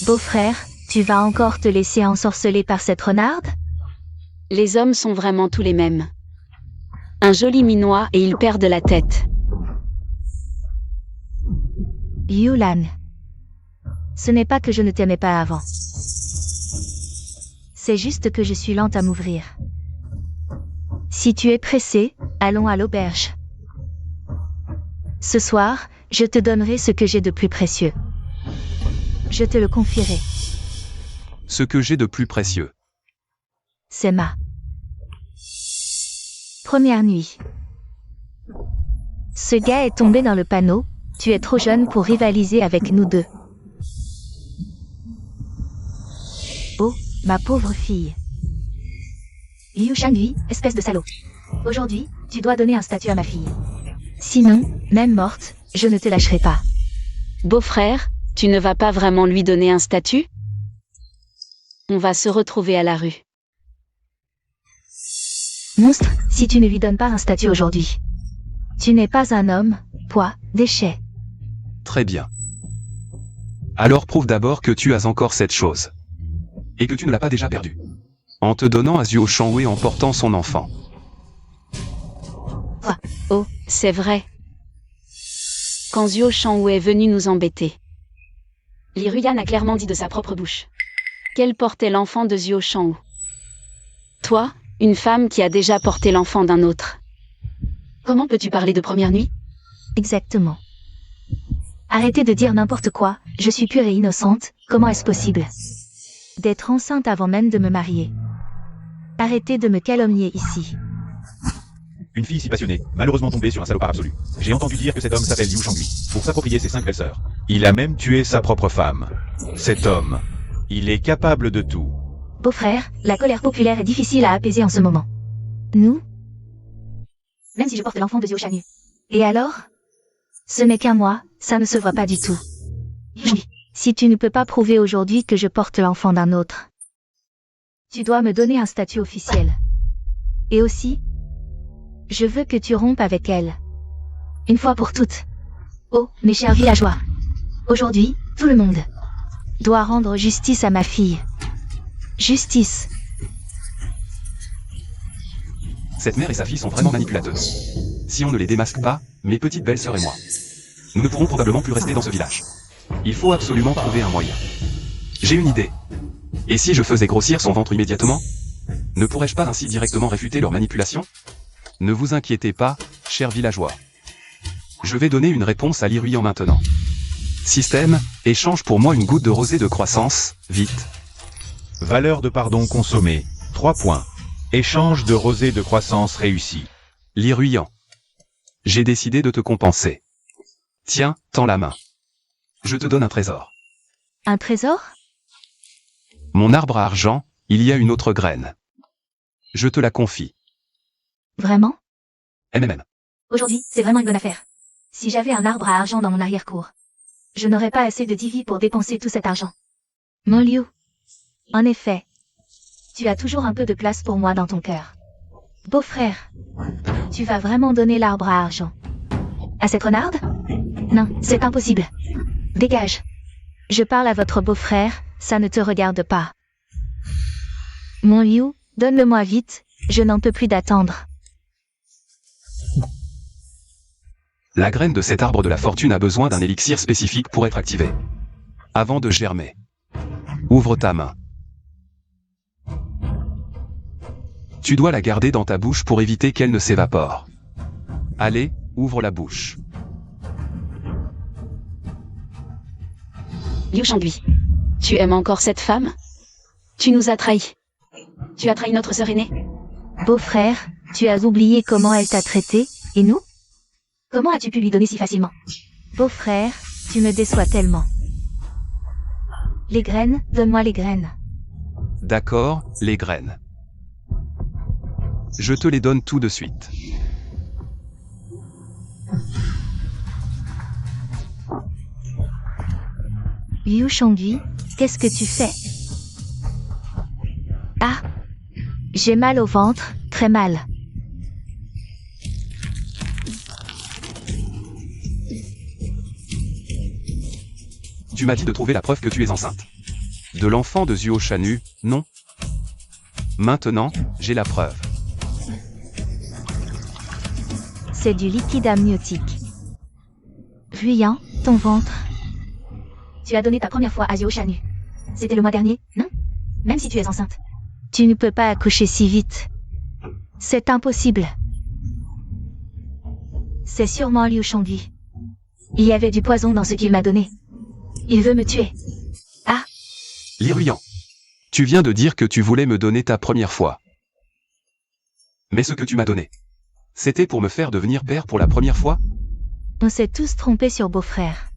Beau-frère, tu vas encore te laisser ensorceler par cette renarde? Les hommes sont vraiment tous les mêmes. Un joli minois et ils perdent la tête. Yulan. Ce n'est pas que je ne t'aimais pas avant. C'est juste que je suis lente à m'ouvrir. Si tu es pressé, allons à l'auberge. Ce soir, je te donnerai ce que j'ai de plus précieux. Je te le confierai. Ce que j'ai de plus précieux. C'est ma première nuit. Ce gars est tombé dans le panneau. Tu es trop jeune pour rivaliser avec nous deux. Oh, ma pauvre fille. Liu Shangui, espèce de salaud. Aujourd'hui, tu dois donner un statut à ma fille. Sinon, même morte, je ne te lâcherai pas. Beau-frère, tu ne vas pas vraiment lui donner un statut? On va se retrouver à la rue. Monstre, si tu ne lui donnes pas un statut aujourd'hui. Tu n'es pas un homme, poids, déchet. Très bien. Alors prouve d'abord que tu as encore cette chose. Et que tu ne l'as pas déjà perdue. En te donnant à Zhuo Shangwei en portant son enfant. Oh, c'est vrai. Quand Zhuo Shangwei est venu nous embêter, Li Ruyan a clairement dit de sa propre bouche qu'elle portait l'enfant de Zhuo Shangwei. Toi, une femme qui a déjà porté l'enfant d'un autre. Comment peux-tu parler de première nuit? Exactement. Arrêtez de dire n'importe quoi, je suis pure et innocente, comment est-ce possible? D'être enceinte avant même de me marier. Arrêtez de me calomnier ici. Une fille si passionnée, malheureusement tombée sur un salopard absolu. J'ai entendu dire que cet homme s'appelle Liu Shangui, pour s'approprier ses 5 belles-sœurs. Il a même tué sa propre femme. Cet homme, il est capable de tout. Beau-frère, la colère populaire est difficile à apaiser en ce moment. Nous? Même si je porte l'enfant de Zhuo Shangwei. Et alors? Ce n'est qu'un mois, ça ne se voit pas du tout. Oui. Si tu ne peux pas prouver aujourd'hui que je porte l'enfant d'un autre, tu dois me donner un statut officiel. Et aussi, je veux que tu rompes avec elle. Une fois pour toutes. Oh, mes chers villageois. Aujourd'hui, tout le monde doit rendre justice à ma fille. Justice. Cette mère et sa fille sont vraiment manipulateuses. Si on ne les démasque pas, mes petites belles-sœurs et moi, nous ne pourrons probablement plus rester dans ce village. Il faut absolument trouver un moyen. J'ai une idée. Et si je faisais grossir son ventre immédiatement? Ne pourrais-je pas ainsi directement réfuter leur manipulation? Ne vous inquiétez pas, chers villageois. Je vais donner une réponse à l'Iruyant maintenant. Système, échange pour moi une goutte de rosée de croissance, vite. Valeur de pardon consommée, 3 points. Échange de rosée de croissance réussi. L'Iruyant. J'ai décidé de te compenser. Tiens, tends la main. Je te donne un trésor. Un trésor? Mon arbre à argent, il y a une autre graine. Je te la confie. Vraiment? MMM. Aujourd'hui, c'est vraiment une bonne affaire. Si j'avais un arbre à argent dans mon arrière-cour, je n'aurais pas assez de divi pour dépenser tout cet argent. Mon Liu. En effet, tu as toujours un peu de place pour moi dans ton cœur. Beau-frère, tu vas vraiment donner l'arbre à argent à cette renarde? Non, c'est impossible. Dégage. Je parle à votre beau-frère, ça ne te regarde pas. Mon Liu, donne-le-moi vite, je n'en peux plus d'attendre. La graine de cet arbre de la fortune a besoin d'un élixir spécifique pour être activée. Avant de germer. Ouvre ta main. Tu dois la garder dans ta bouche pour éviter qu'elle ne s'évapore. Allez, ouvre la bouche. Liu Shangui, tu aimes encore cette femme? Tu nous as trahis. Tu as trahi notre sœur aînée. Beau-frère, tu as oublié comment elle t'a traité, et nous? Comment as-tu pu lui donner si facilement? Beau-frère, tu me déçois tellement. Les graines, donne-moi les graines. D'accord, les graines. Je te les donne tout de suite. Liu Shangui, qu'est-ce que tu fais? Ah! J'ai mal au ventre, très mal. Tu m'as dit de trouver la preuve que tu es enceinte. De l'enfant de Zuo Shanu, non? Maintenant, j'ai la preuve. C'est du liquide amniotique. Ruyan, ton ventre. Tu as donné ta première fois à Zuo Shanu. C'était le mois dernier, non? Même si tu es enceinte. Tu ne peux pas accoucher si vite. C'est impossible. C'est sûrement Liu Shangui. Il y avait du poison dans ce qu'il m'a donné. Il veut me tuer. Ah! L'Iruyant. Tu viens de dire que tu voulais me donner ta première fois. Mais ce que tu m'as donné, c'était pour me faire devenir père pour la première fois? On s'est tous trompés sur beau-frère.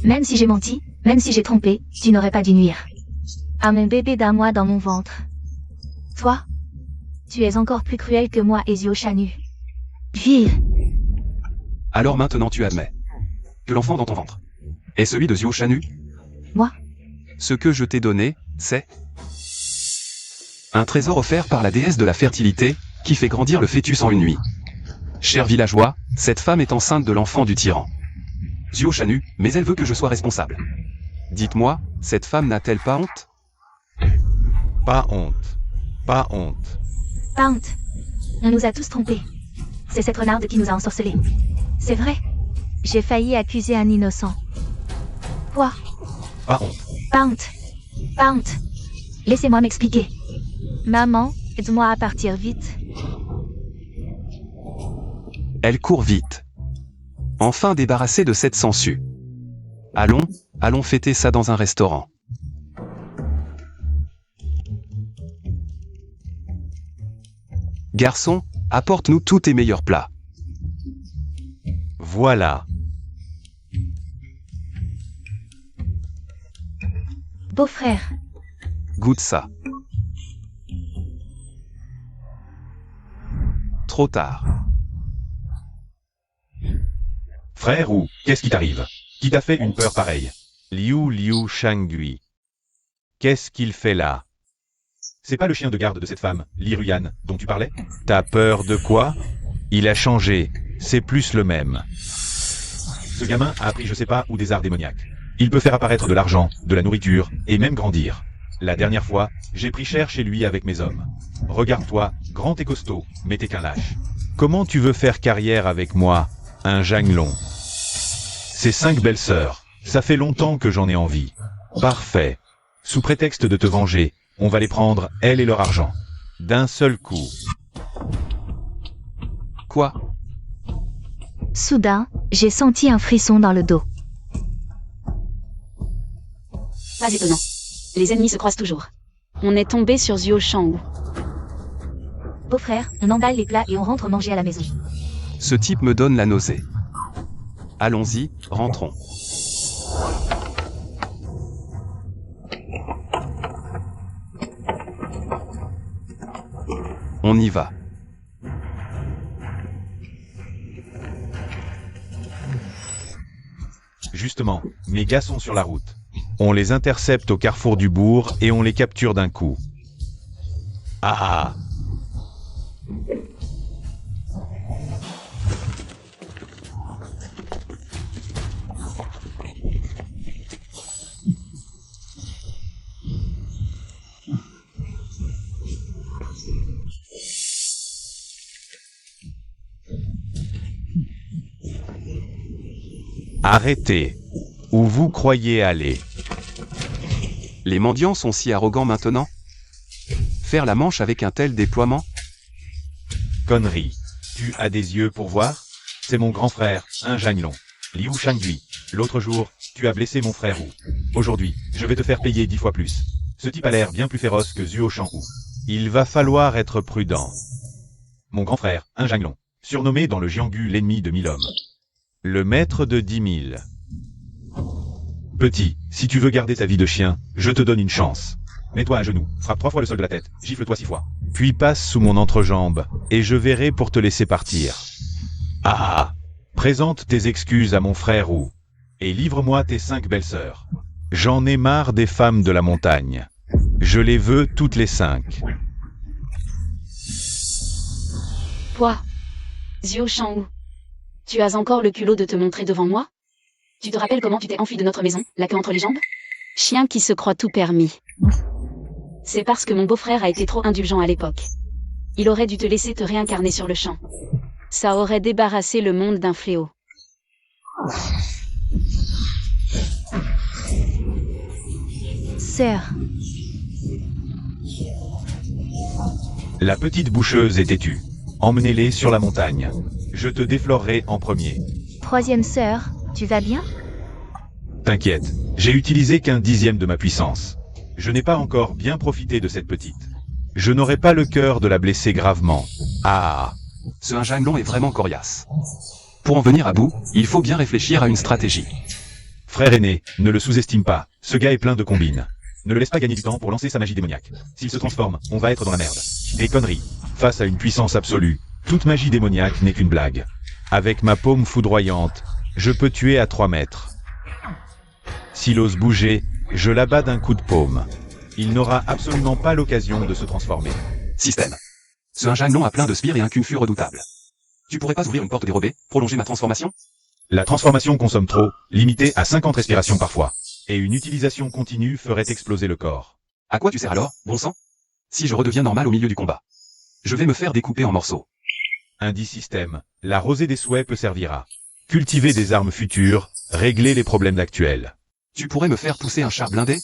Même si j'ai menti, même si j'ai trompé, tu n'aurais pas dû nuire à mon bébé d'un mois dans mon ventre. Toi, tu es encore plus cruel que moi et Zuo Shanu. Vire. Alors maintenant tu admets que l'enfant dans ton ventre est celui de Zuo Shanu? Moi? Ce que je t'ai donné, c'est un trésor offert par la déesse de la fertilité, qui fait grandir le fœtus en une nuit. Chers villageois, cette femme est enceinte de l'enfant du tyran Zuo Shanu, mais elle veut que je sois responsable. Dites-moi, cette femme n'a-t-elle pas honte? Pas honte. Pas honte. Pas honte. On nous a tous trompés. C'est cette renarde qui nous a ensorcelés. C'est vrai. J'ai failli accuser un innocent. Quoi? Pas honte. Pas honte. Pas honte. Laissez-moi m'expliquer. Maman, aide-moi à partir vite. Elle court vite. Enfin débarrassée de cette sangsue. Allons fêter ça dans un restaurant. Garçon, apporte-nous tous tes meilleurs plats. Voilà. Beau-frère, Goûte ça. Trop tard. Frère ou, qu'est-ce qui t'arrive? Qui t'a fait une peur pareille? Liu Shangui. Qu'est-ce qu'il fait là? C'est pas le chien de garde de cette femme, Li Ruyan, dont tu parlais? T'as peur de quoi? Il a changé, c'est plus le même. Ce gamin a appris je sais pas où des arts démoniaques. Il peut faire apparaître de l'argent, de la nourriture, et même grandir. La dernière fois, j'ai pris cher chez lui avec mes hommes. Regarde-toi, grand et costaud, mais t'es qu'un lâche. Comment tu veux faire carrière avec moi, un Janglong? Ces 5 belles sœurs, ça fait longtemps que j'en ai envie. Parfait. Sous prétexte de te venger, on va les prendre, elles et leur argent. D'un seul coup. Quoi? Soudain, j'ai senti un frisson dans le dos. Pas étonnant. Les ennemis se croisent toujours. On est tombé sur Zhuo Shangwu. Beau-frère, on emballe les plats et on rentre manger à la maison. Ce type me donne la nausée. Allons-y, rentrons. On y va. Justement, mes gars sont sur la route. On les intercepte au carrefour du bourg et on les capture d'un coup. Ah ah. Arrêtez. Où vous croyez aller? Les mendiants sont si arrogants maintenant? Faire la manche avec un tel déploiement? Connerie. Tu as des yeux pour voir? C'est mon grand frère, un Janglong. Liu Shangui. L'autre jour, tu as blessé mon frère Wu. Aujourd'hui, je vais te faire payer 10 fois plus. Ce type a l'air bien plus féroce que Zhuo Shangwu. Il va falloir être prudent. Mon grand frère, un Janglong. Surnommé dans le Jianghu l'ennemi de 1000 hommes. Le maître de 10 000. Petit, si tu veux garder ta vie de chien, je te donne une chance. Mets-toi à genoux, frappe 3 fois le sol de la tête, gifle-toi 6 fois. Puis passe sous mon entrejambe, et je verrai pour te laisser partir. Ah! Présente tes excuses à mon frère Wu, et livre-moi tes 5 belles sœurs. J'en ai marre des femmes de la montagne. Je les veux toutes les 5. Quoi? Zhuo Shangwu. Tu as encore le culot de te montrer devant moi? Tu te rappelles comment tu t'es enfui de notre maison, la queue entre les jambes? Chien qui se croit tout permis. C'est parce que mon beau-frère a été trop indulgent à l'époque. Il aurait dû te laisser te réincarner sur le champ. Ça aurait débarrassé le monde d'un fléau. Sœur, La petite boucheuse est têtue. Emmenez-les sur la montagne. Je te déflorerai en premier. troisième sœur, tu vas bien? T'inquiète, j'ai utilisé qu'un dixième de ma puissance. Je n'ai pas encore bien profité de cette petite. Je n'aurai pas le cœur de la blesser gravement. Ah! Ce Janglong est vraiment coriace. Pour en venir à bout, il faut bien réfléchir à une stratégie. Frère aîné, ne le sous-estime pas, ce gars est plein de combines. Ne le laisse pas gagner du temps pour lancer sa magie démoniaque. S'il se transforme, on va être dans la merde. Des conneries. Face à une puissance absolue, toute magie démoniaque n'est qu'une blague. Avec ma paume foudroyante, je peux tuer à 3 mètres. S'il ose bouger, je l'abats d'un coup de paume. Il n'aura absolument pas l'occasion de se transformer. Système. Ce Janglong a plein de spires et un Kung-Fu redoutable. Tu pourrais pas ouvrir une porte dérobée, prolonger ma transformation? La transformation consomme trop, limitée à 50 respirations par fois. Et une utilisation continue ferait exploser le corps. À quoi tu sers alors, bon sang? Si je redeviens normal au milieu du combat, je vais me faire découper en morceaux. Indice système, la rosée des souhaits peut servir à cultiver des armes futures, régler les problèmes actuels. Tu pourrais me faire pousser un char blindé?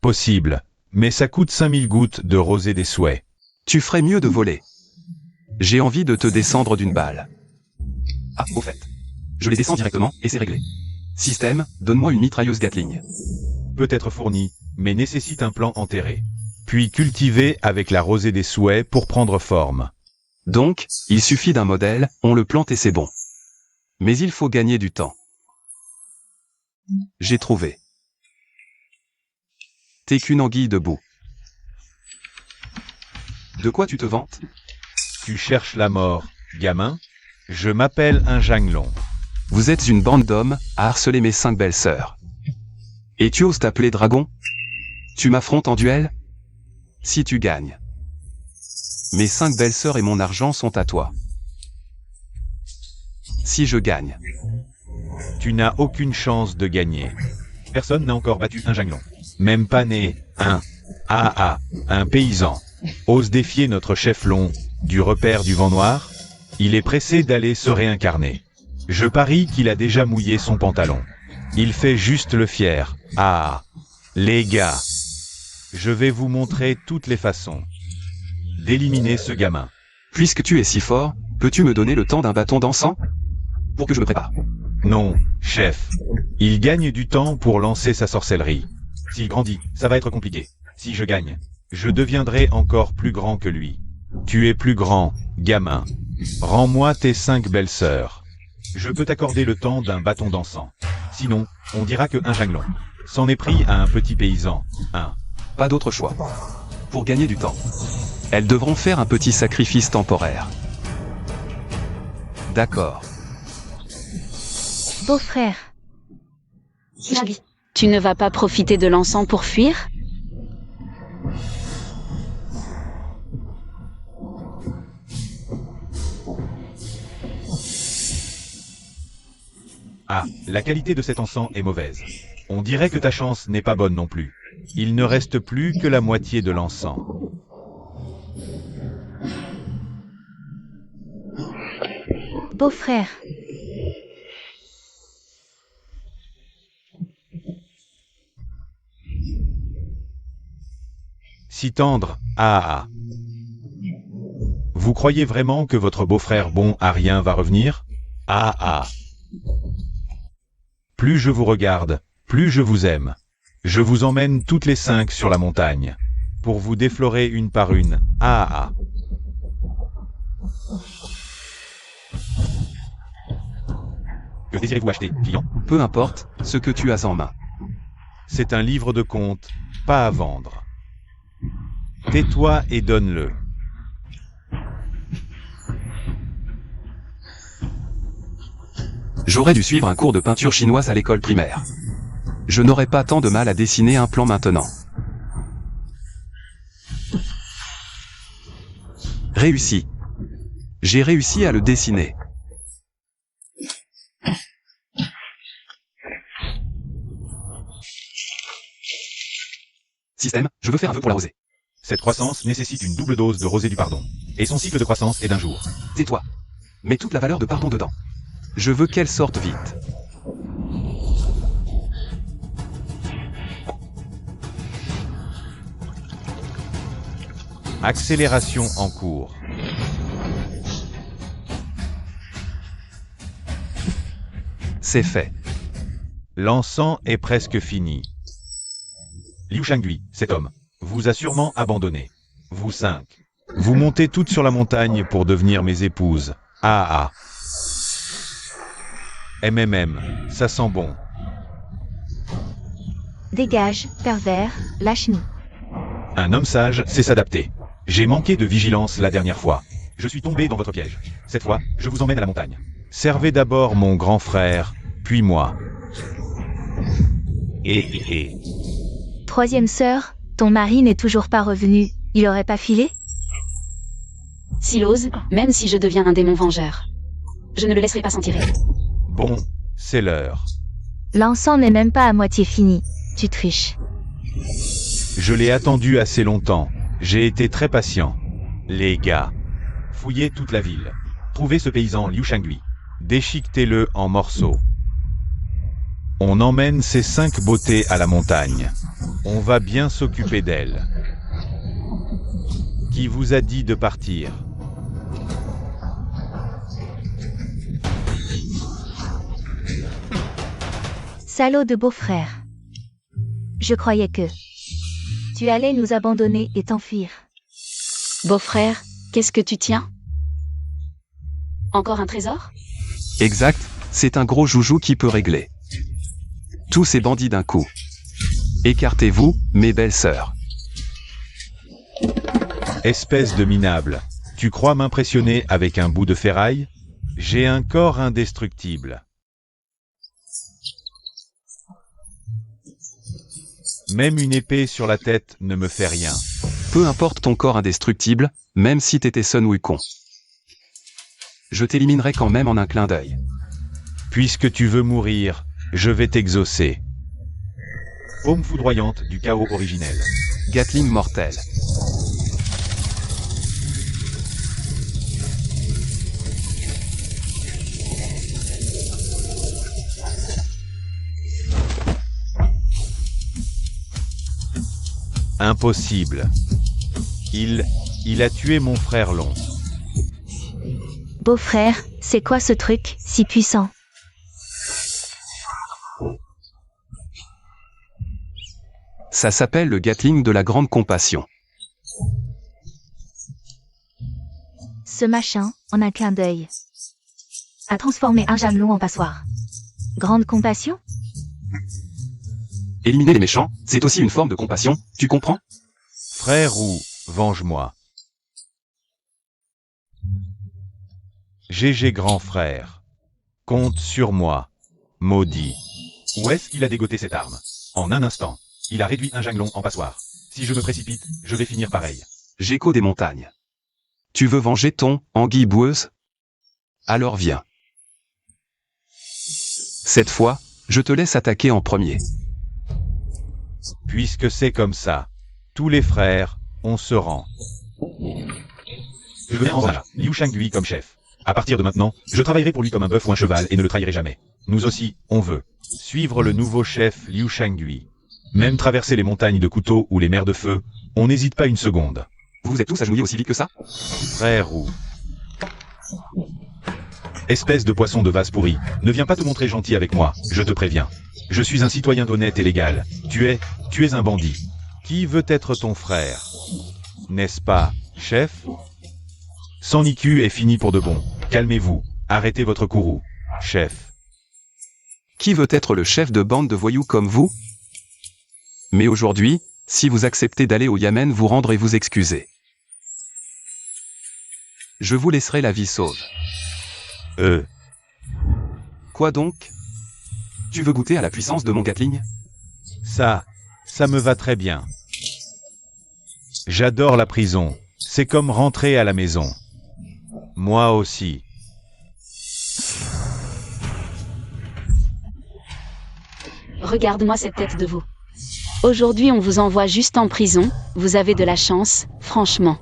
Possible, mais ça coûte 5000 gouttes de rosée des souhaits. Tu ferais mieux de voler. J'ai envie de te descendre d'une balle. Ah, au fait. Je les descends directement, et c'est réglé. Système, donne-moi une mitrailleuse Gatling. Peut être fourni, mais nécessite un plan enterré. Puis cultivé avec la rosée des souhaits pour prendre forme. Donc, il suffit d'un modèle, on le plante et c'est bon. Mais il faut gagner du temps. J'ai trouvé. T'es qu'une anguille debout. De quoi tu te vantes? Tu cherches la mort, gamin? Je m'appelle un Janglong. Vous êtes une bande d'hommes à harceler mes 5 belles sœurs. Et tu oses t'appeler dragon? Tu m'affrontes en duel? Si tu gagnes, mes 5 belles sœurs et mon argent sont à toi. Si je gagne, Tu n'as aucune chance de gagner. Personne n'a encore battu un Janglon. Même pas né, un paysan, ose défier notre chef long, du repère du vent noir. Il est pressé d'aller se réincarner. Je parie qu'il a déjà mouillé son pantalon. Il fait juste le fier. Ah, les gars, je vais vous montrer toutes les façons d'éliminer ce gamin. puisque tu es si fort, peux-tu me donner le temps d'un bâton d'encens? Pour que je me prépare. Non, chef. Il gagne du temps pour lancer sa sorcellerie. S'il grandit, ça va être compliqué. Si je gagne, je deviendrai encore plus grand que lui. Tu es plus grand, gamin. Rends-moi tes 5 belles sœurs. Je peux t'accorder le temps d'un bâton d'encens. Sinon, on dira que un Janglon s'en est pris à un petit paysan. Pas d'autre choix. Pour gagner du temps, elles devront faire un petit sacrifice temporaire. D'accord. Beau-frère. Tu ne vas pas profiter de l'encens pour fuir? Ah, la qualité de cet encens est mauvaise. On dirait que ta chance n'est pas bonne non plus. Il ne reste plus que la moitié de l'encens. Beau-frère. Si tendre, Vous croyez vraiment que votre beau-frère bon à rien va revenir? Plus je vous regarde, plus je vous aime. Je vous emmène toutes les 5 sur la montagne, pour vous déflorer une par une. Que désirez-vous acheter, client? Peu importe ce que tu as en main. C'est un livre de contes, pas à vendre. Tais-toi et donne-le. J'aurais dû suivre un cours de peinture chinoise à l'école primaire. Je n'aurais pas tant de mal à dessiner un plan maintenant. Réussi. J'ai réussi à le dessiner. Système, je veux faire un vœu pour la rosée. Cette croissance nécessite une double dose de rosée du pardon. Et son cycle de croissance est d'1 jour. Tais-toi. Mets toute la valeur de pardon dedans. Je veux qu'elle sorte vite. Accélération en cours. C'est fait. L'encens est presque fini. Liu Shangui, cet homme, vous a sûrement abandonné. Vous 5. Vous montez toutes sur la montagne pour devenir mes épouses. Ça sent bon. Dégage, pervers, lâche-nous. Un homme sage sait s'adapter. J'ai manqué de vigilance la dernière fois. Je suis tombé dans votre piège. Cette fois, je vous emmène à la montagne. Servez d'abord mon grand frère, puis moi. Troisième sœur, ton mari n'est toujours pas revenu, il aurait pas filé? S'il ose, même si je deviens un démon vengeur, je ne le laisserai pas s'en tirer. Bon, c'est l'heure. L'encens n'est même pas à moitié fini, tu triches. Je l'ai attendu assez longtemps. J'ai été très patient. Les gars, fouillez toute la ville. Trouvez ce paysan Liu Shangui. Déchiquetez-le en morceaux. On emmène ces 5 beautés à la montagne. On va bien s'occuper d'elles. Qui vous a dit de partir? Salaud de beau-frère. Je croyais que tu allais nous abandonner et t'enfuir. Beau-frère, qu'est-ce que tu tiens? Encore un trésor? Exact, c'est un gros joujou qui peut régler tous ces bandits d'un coup. Écartez-vous, mes belles sœurs. Espèce de minable. Tu crois m'impressionner avec un bout de ferraille? J'ai un corps indestructible. Même une épée sur la tête ne me fait rien. Peu importe ton corps indestructible, même si t'étais Sun Wukong. Je t'éliminerai quand même en un clin d'œil. Puisque tu veux mourir, je vais t'exaucer. Paume foudroyante du chaos originel. Gatling mortel. Impossible. Il a tué mon frère Long. Beau-frère, c'est quoi ce truc, si puissant? Ça s'appelle le Gatling de la Grande Compassion. Ce machin, en un clin d'œil, a transformé un jamelot en passoire. Grande compassion? Éliminer les méchants, c'est aussi une forme de compassion, tu comprends? Frère Roux, venge-moi. GG grand frère. Compte sur moi. Maudit. Où est-ce qu'il a dégoté cette arme? En un instant. Il a réduit un janglon en passoire. Si je me précipite, je vais finir pareil. Géco des montagnes. Tu veux venger ton anguille boueuse? Alors viens. Cette fois, je te laisse attaquer en premier. Puisque c'est comme ça. Tous les frères, on se rend. Je veux en voilà, Liu Shangui comme chef. À partir de maintenant, je travaillerai pour lui comme un bœuf ou un cheval et ne le trahirai jamais. Nous aussi, on veut suivre le nouveau chef Liu Shangui. Même traverser les montagnes de couteaux ou les mers de feu, on n'hésite pas une seconde. Vous êtes tous agenouillés aussi vite que ça? Frère Roux. Espèce de poisson de vase pourri, ne viens pas te montrer gentil avec moi, je te préviens. Je suis un citoyen honnête et légal. Tu es un bandit. Qui veut être ton frère? N'est-ce pas, chef? Son IQ est fini pour de bon. Calmez-vous. Arrêtez votre courroux. Chef. Qui veut être le chef de bande de voyous comme vous? Mais aujourd'hui, si vous acceptez d'aller au Yamen vous rendre et vous excuser, je vous laisserai la vie sauve. Quoi donc? Tu veux goûter à la puissance de mon Gatling? Ça me va très bien. J'adore la prison. C'est comme rentrer à la maison. Moi aussi. Regarde-moi cette tête de veau. Aujourd'hui on vous envoie juste en prison, vous avez de la chance, franchement.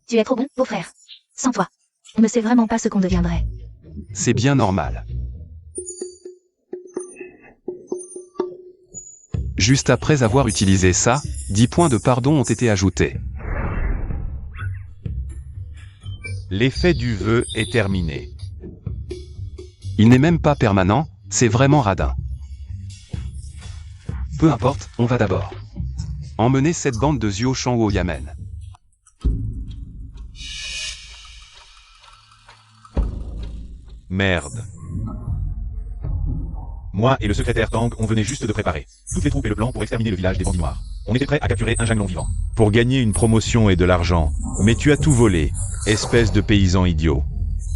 Tu es trop bon, beau-frère. Sans toi, on ne sait vraiment pas ce qu'on deviendrait. C'est bien normal. Juste après avoir utilisé ça, 10 points de pardon ont été ajoutés. L'effet du vœu est terminé. Il n'est même pas permanent, c'est vraiment radin. Peu importe, on va d'abord emmener cette bande de Zuo Shang au Yamen. Merde. Moi et le secrétaire Tang, on venait juste de préparer toutes les troupes et le plan pour exterminer le village des bandits noirs. On était prêt à capturer un janglon vivant. Pour gagner une promotion et de l'argent. Mais tu as tout volé, espèce de paysan idiot.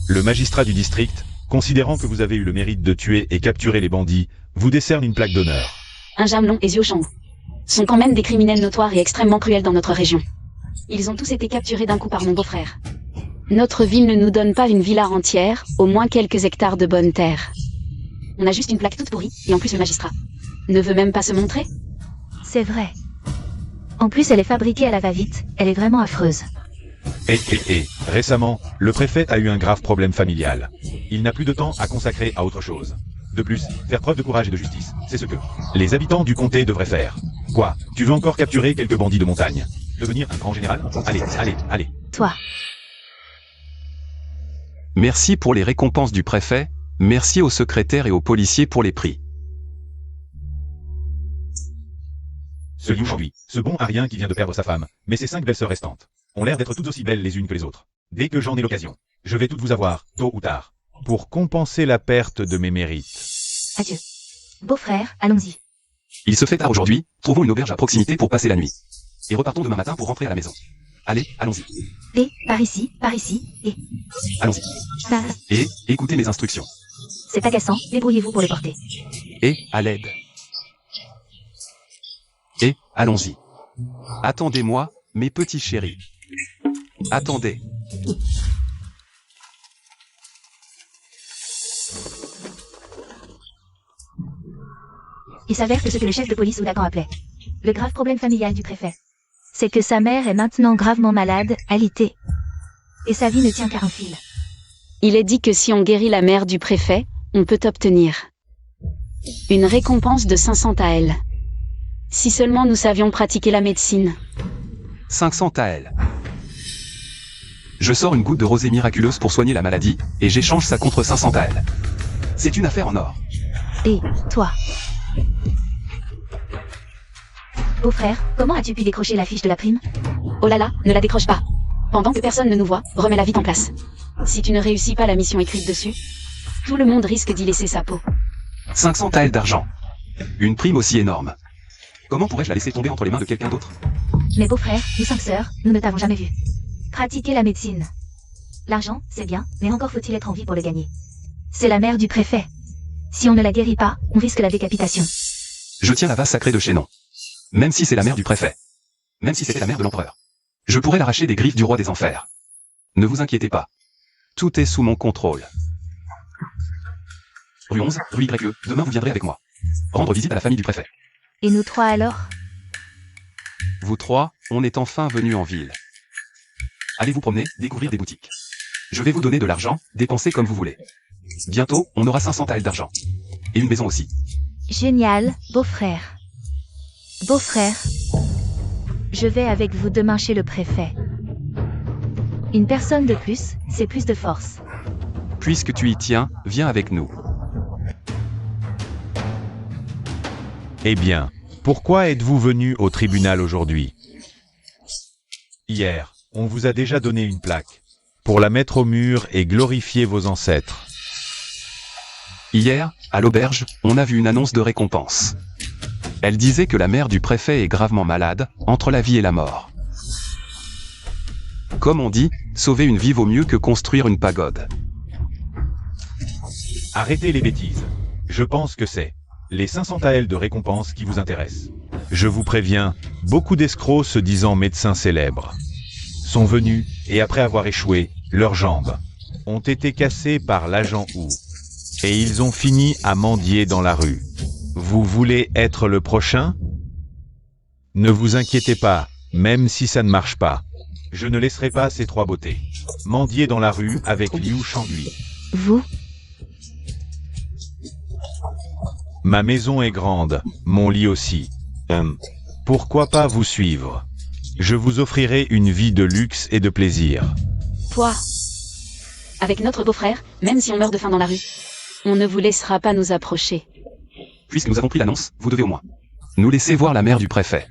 Le magistrat du district, considérant que vous avez eu le mérite de tuer et capturer les bandits, vous décerne une plaque d'honneur. Un jamelon et Zuo Shang sont quand même des criminels notoires et extrêmement cruels dans notre région. Ils ont tous été capturés d'un coup par mon beau-frère. Notre ville ne nous donne pas une villa entière, au moins quelques hectares de bonne terre. On a juste une plaque toute pourrie, et en plus le magistrat ne veut même pas se montrer. C'est vrai. En plus, elle est fabriquée à la va-vite, elle est vraiment affreuse. Récemment, le préfet a eu un grave problème familial. Il n'a plus de temps à consacrer à autre chose. De plus, faire preuve de courage et de justice, c'est ce que les habitants du comté devraient faire. Quoi? Tu veux encore capturer quelques bandits de montagne? Devenir un grand général? Allez. Toi. Merci pour les récompenses du préfet, merci aux secrétaires et aux policiers pour les prix. Ce Liu Shangui, ce bon arien qui vient de perdre sa femme, mais ses 5 belles-sœurs restantes, ont l'air d'être toutes aussi belles les unes que les autres. Dès que j'en ai l'occasion, je vais toutes vous avoir, tôt ou tard, pour compenser la perte de mes mérites. Adieu. Beau-frère, allons-y. Il se fait tard aujourd'hui, trouvons une auberge à proximité pour passer la nuit. Et repartons demain matin pour rentrer à la maison. Allez, allons-y. Et, par ici, et... Allons-y. Par... Et, écoutez mes instructions. C'est agaçant, débrouillez-vous pour le porter. Et, à l'aide. Et, allons-y. Attendez-moi, mes petits chéris. Attendez. Il s'avère que ce que le chef de police Oulagan appelait le grave problème familial du préfet, c'est que sa mère est maintenant gravement malade, alitée. Et sa vie ne tient qu'à un fil. Il est dit que si on guérit la mère du préfet, on peut obtenir une récompense de 500 taels. Si seulement nous savions pratiquer la médecine. 500 taels. Je sors une goutte de rosée miraculeuse pour soigner la maladie, et j'échange ça contre 500 taels. C'est une affaire en or. Et, toi? Beau-frère, comment as-tu pu décrocher la fiche de la prime? Oh là là, ne la décroche pas. Pendant que personne ne nous voit, remets-la vite en place. Si tu ne réussis pas la mission écrite dessus, tout le monde risque d'y laisser sa peau. 500 taels d'argent. Une prime aussi énorme. Comment pourrais-je la laisser tomber entre les mains de quelqu'un d'autre? Mais beau-frère, nous 5 sœurs, nous ne t'avons jamais vu pratiquer la médecine. L'argent, c'est bien, mais encore faut-il être en vie pour le gagner. C'est la mère du préfet. Si on ne la guérit pas, on risque la décapitation. Je tiens la vase sacrée de Chénon. Même si c'est la mère du préfet. Même si c'était la mère de l'empereur. Je pourrais l'arracher des griffes du roi des enfers. Ne vous inquiétez pas. Tout est sous mon contrôle. Rue 11, rue YE, demain vous viendrez avec moi. Rendre visite à la famille du préfet. Et nous 3 alors? Vous 3, on est enfin venus en ville. Allez vous promener, découvrir des boutiques. Je vais vous donner de l'argent, dépensez comme vous voulez. Bientôt, on aura 500 taels d'argent. Et une maison aussi. Génial, beau-frère. Beau-frère, je vais avec vous demain chez le préfet. Une personne de plus, c'est plus de force. Puisque tu y tiens, viens avec nous. Eh bien, pourquoi êtes-vous venu au tribunal aujourd'hui? Hier, on vous a déjà donné une plaque, pour la mettre au mur et glorifier vos ancêtres. Hier, à l'auberge, on a vu une annonce de récompense. Elle disait que la mère du préfet est gravement malade, entre la vie et la mort. Comme on dit, sauver une vie vaut mieux que construire une pagode. Arrêtez les bêtises. Je pense que c'est les 500 taels de récompense qui vous intéressent. Je vous préviens, beaucoup d'escrocs se disant médecins célèbres sont venus, et après avoir échoué, leurs jambes ont été cassées par l'agent Wu. Et ils ont fini à mendier dans la rue. Vous voulez être le prochain? Ne vous inquiétez pas, même si ça ne marche pas. Je ne laisserai pas ces 3 beautés mendier dans la rue avec Liu Shangui. Vous? Ma maison est grande, mon lit aussi. Pourquoi pas vous suivre? Je vous offrirai une vie de luxe et de plaisir. Toi, avec notre beau-frère, même si on meurt de faim dans la rue, on ne vous laissera pas nous approcher. Puisque nous avons pris l'annonce, vous devez au moins nous laisser voir la mère du préfet.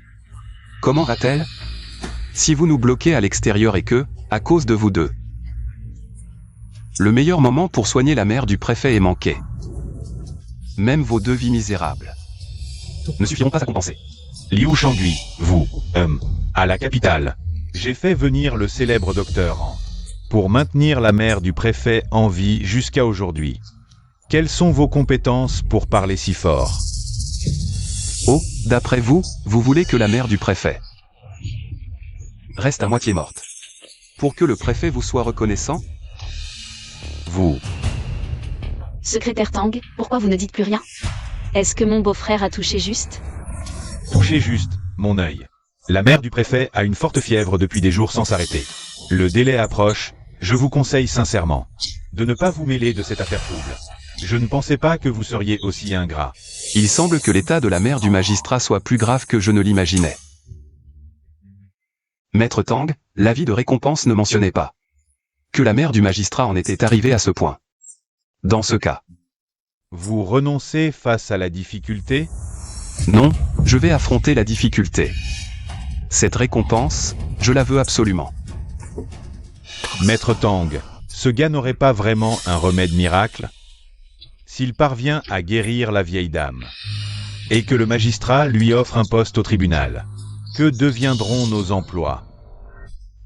Comment va-t-elle? Si vous nous bloquez à l'extérieur et que, à cause de vous deux, le meilleur moment pour soigner la mère du préfet est manqué. Même vos 2 vies misérables ne suffiront pas à compenser. Liu Shangui, vous, à la capitale. J'ai fait venir le célèbre docteur Han pour maintenir la mère du préfet en vie jusqu'à aujourd'hui. Quelles sont vos compétences pour parler si fort? Oh, d'après vous, vous voulez que la mère du préfet reste à moitié morte. Pour que le préfet vous soit reconnaissant? Vous. Secrétaire Tang, pourquoi vous ne dites plus rien? Est-ce que mon beau-frère a touché juste? Touchez juste, mon œil. La mère du préfet a une forte fièvre depuis des jours sans s'arrêter. Le délai approche, je vous conseille sincèrement de ne pas vous mêler de cette affaire trouble. Je ne pensais pas que vous seriez aussi ingrat. Il semble que l'état de la mère du magistrat soit plus grave que je ne l'imaginais. Maître Tang, l'avis de récompense ne mentionnait pas que la mère du magistrat en était arrivée à ce point. Dans ce cas, vous renoncez face à la difficulté? Non, je vais affronter la difficulté. Cette récompense, je la veux absolument. Maître Tang, ce gars n'aurait pas vraiment un remède miracle? S'il parvient à guérir la vieille dame, et que le magistrat lui offre un poste au tribunal, que deviendront nos emplois?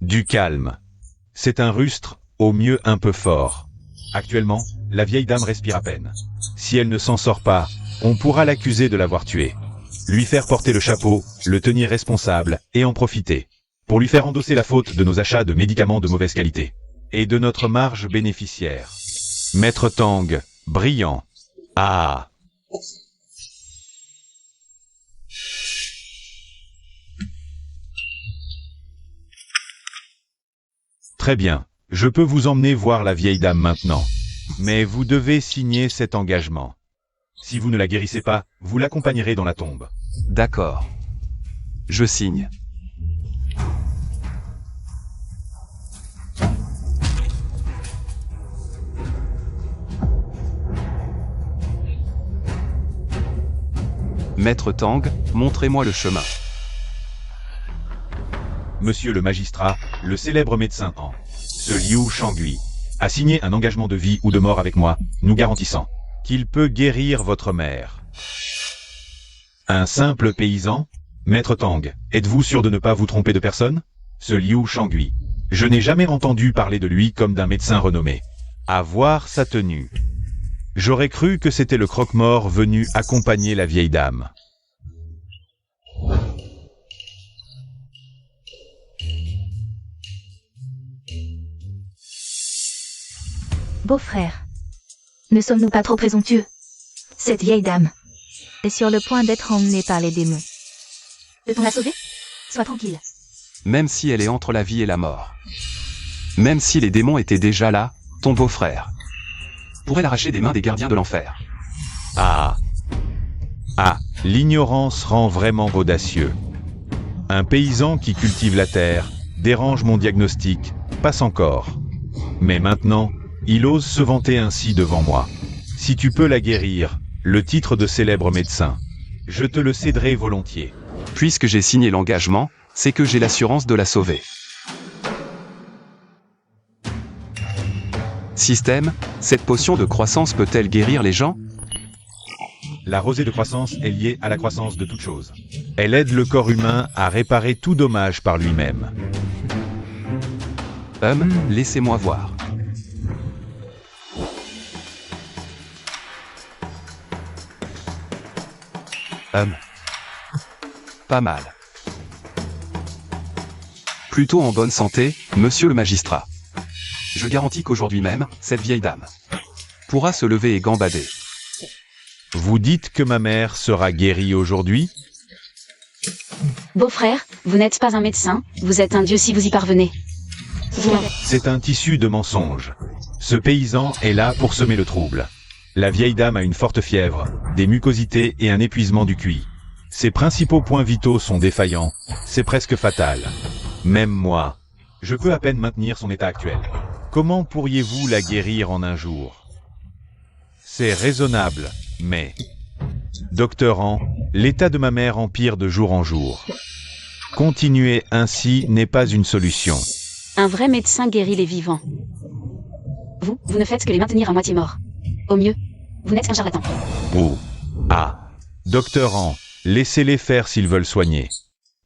Du calme. C'est un rustre, au mieux un peu fort. Actuellement, la vieille dame respire à peine. Si elle ne s'en sort pas, on pourra l'accuser de l'avoir tuée. lui faire porter le chapeau, le tenir responsable, et en profiter. Pour lui faire endosser la faute de nos achats de médicaments de mauvaise qualité. Et de notre marge bénéficiaire. Maître Tang, brillant. Ah. Très bien, je peux vous emmener voir la vieille dame maintenant. Mais vous devez signer cet engagement. Si vous ne la guérissez pas, vous l'accompagnerez dans la tombe. D'accord. Je signe. Maître Tang, montrez-moi le chemin. Monsieur le magistrat, le célèbre médecin Han, ce Liu Shangui, a signé un engagement de vie ou de mort avec moi, nous garantissant qu'il peut guérir votre mère. Un simple paysan? Maître Tang, êtes-vous sûr de ne pas vous tromper de personne? Ce Liu Shangui, je n'ai jamais entendu parler de lui comme d'un médecin renommé. À voir sa tenue. J'aurais cru que c'était le croque-mort venu accompagner la vieille dame. Beau-frère. Ne sommes-nous pas trop présomptueux? Cette vieille dame est sur le point d'être emmenée par les démons. Peut-on la sauver? Sois tranquille. Même si elle est entre la vie et la mort. Même si les démons étaient déjà là, ton beau-frère pourrait l'arracher des mains des gardiens de l'enfer. Ah. Ah, l'ignorance rend vraiment audacieux. Un paysan qui cultive la terre dérange mon diagnostic, passe encore. Mais maintenant, il ose se vanter ainsi devant moi. Si tu peux la guérir, le titre de célèbre médecin, je te le céderai volontiers. Puisque j'ai signé l'engagement, c'est que j'ai l'assurance de la sauver. Système, cette potion de croissance peut-elle guérir les gens? La rosée de croissance est liée à la croissance de toute chose. Elle aide le corps humain à réparer tout dommage par lui-même. Laissez-moi voir. Pas mal. Plutôt en bonne santé, monsieur le magistrat. Je garantis qu'aujourd'hui même, cette vieille dame pourra se lever et gambader. Vous dites que ma mère sera guérie aujourd'hui? Beau-frère, vous n'êtes pas un médecin, vous êtes un dieu si vous y parvenez. C'est un tissu de mensonges. Ce paysan est là pour semer le trouble. La vieille dame a une forte fièvre, des mucosités et un épuisement du QI. Ses principaux points vitaux sont défaillants, c'est presque fatal. Même moi, je peux à peine maintenir son état actuel. Comment pourriez-vous la guérir en un jour? C'est raisonnable, mais... Docteur Han, l'état de ma mère empire de jour en jour. Continuer ainsi n'est pas une solution. Un vrai médecin guérit les vivants. Vous ne faites que les maintenir à moitié morts. Au mieux, vous n'êtes qu'un charlatan. Oh. Ah. Docteur Han, laissez-les faire s'ils veulent soigner.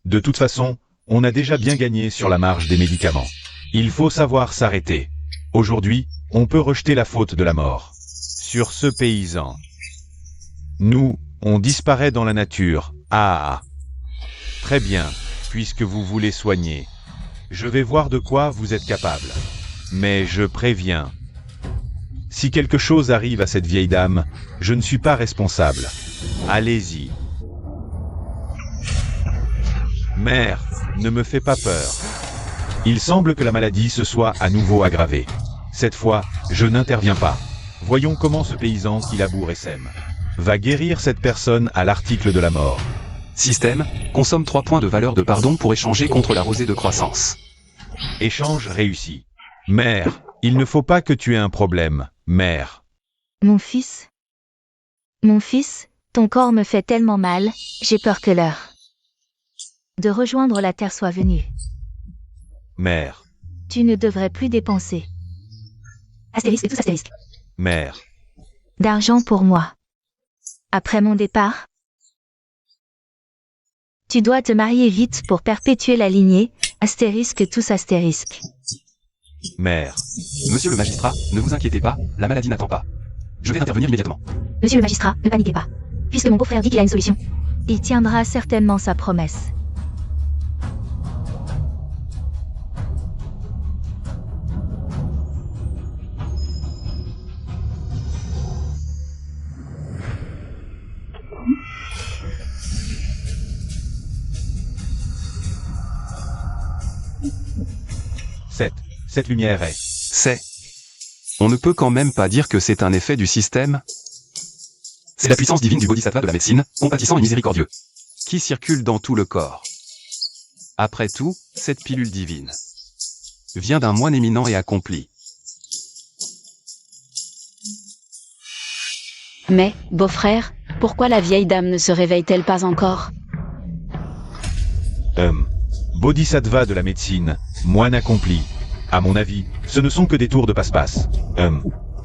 De toute façon, on a déjà bien gagné sur la marge des médicaments. Il faut savoir s'arrêter. Aujourd'hui, on peut rejeter la faute de la mort sur ce paysan. Nous, on disparaît dans la nature. Ah. Très bien, puisque vous voulez soigner. Je vais voir de quoi vous êtes capable. Mais je préviens. Si quelque chose arrive à cette vieille dame, je ne suis pas responsable. Allez-y. Mère, ne me fais pas peur. Il semble que la maladie se soit à nouveau aggravée. Cette fois, je n'interviens pas. Voyons comment ce paysan qui laboure et sème va guérir cette personne à l'article de la mort. Système, consomme 3 points de valeur de pardon pour échanger contre la rosée de croissance. Échange réussi. Mère, il ne faut pas que tu aies un problème, mère. Mon fils, ton corps me fait tellement mal, j'ai peur que l'heure de rejoindre la terre soit venue. Mère. Tu ne devrais plus dépenser. Astérisque et tous astérisque. Mère. D'argent pour moi. Après mon départ, tu dois te marier vite pour perpétuer la lignée, astérisque tous astérisque. Mère. Monsieur le magistrat, ne vous inquiétez pas, la maladie n'attend pas. Je vais intervenir immédiatement. Monsieur le magistrat, ne paniquez pas. Puisque mon beau-frère dit qu'il a une solution. Il tiendra certainement sa promesse. Cette lumière est... C'est... On ne peut quand même pas dire que c'est un effet du système. C'est la puissance divine du bodhisattva de la médecine, compatissant et miséricordieux, qui circule dans tout le corps. Après tout, cette pilule divine vient d'un moine éminent et accompli. Mais, beau-frère, pourquoi la vieille dame ne se réveille-t-elle pas encore? Bodhisattva de la médecine, moine accompli. À mon avis, ce ne sont que des tours de passe-passe.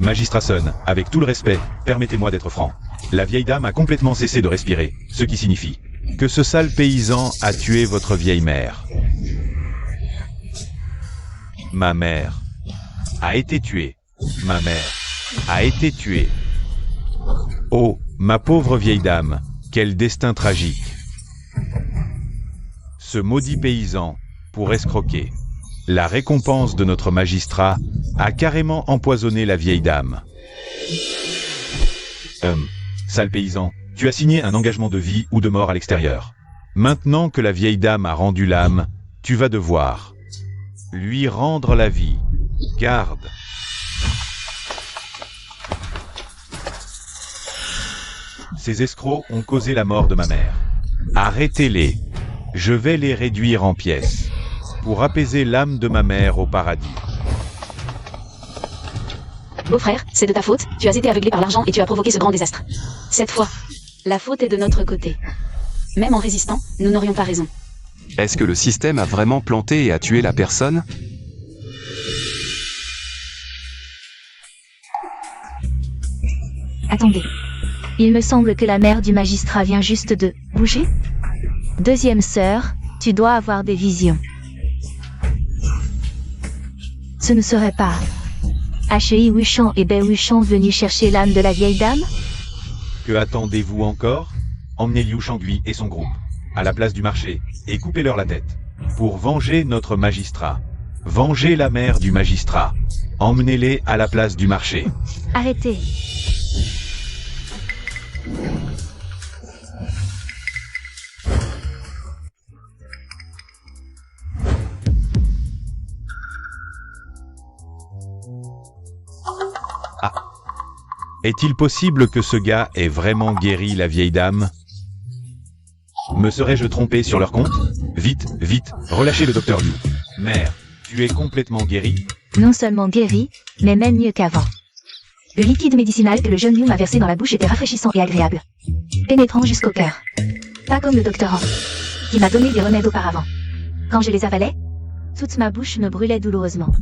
Magistrat Sun, avec tout le respect, permettez-moi d'être franc. La vieille dame a complètement cessé de respirer, ce qui signifie que ce sale paysan a tué votre vieille mère. Ma mère a été tuée. Ma mère a été tuée. Oh, ma pauvre vieille dame, quel destin tragique. Ce maudit paysan, pour escroquer la récompense de notre magistrat, a carrément empoisonné la vieille dame. Sale paysan, tu as signé un engagement de vie ou de mort à l'extérieur. Maintenant que la vieille dame a rendu l'âme, tu vas devoir lui rendre la vie. Garde. Ces escrocs ont causé la mort de ma mère. Arrêtez-les. Je vais les réduire en pièces pour apaiser l'âme de ma mère au paradis. Beau-frère, c'est de ta faute, tu as été aveuglé par l'argent et tu as provoqué ce grand désastre. Cette fois, la faute est de notre côté. Même en résistant, nous n'aurions pas raison. Est-ce que le système a vraiment planté et a tué la personne? Attendez. Il me semble que la mère du magistrat vient juste de bouger. Deuxième sœur, tu dois avoir des visions. Ce ne serait pas H.I. Wuchang et Bai Wuchang venus chercher l'âme de la vieille dame? Que attendez-vous encore? Emmenez Liu Shangui et son groupe à la place du marché et coupez-leur la tête. Pour venger notre magistrat. Vengez la mère du magistrat. Emmenez-les à la place du marché. Arrêtez. Est-il possible que ce gars ait vraiment guéri la vieille dame? Me serais-je trompé sur leur compte? Vite, vite, relâchez le docteur Liu. Mère, tu es complètement guérie? Non seulement guéri, mais même mieux qu'avant. Le liquide médicinal que le jeune Liu m'a versé dans la bouche était rafraîchissant et agréable. Pénétrant jusqu'au cœur. Pas comme le docteur Han, qui m'a donné des remèdes auparavant. Quand je les avalais, toute ma bouche me brûlait douloureusement.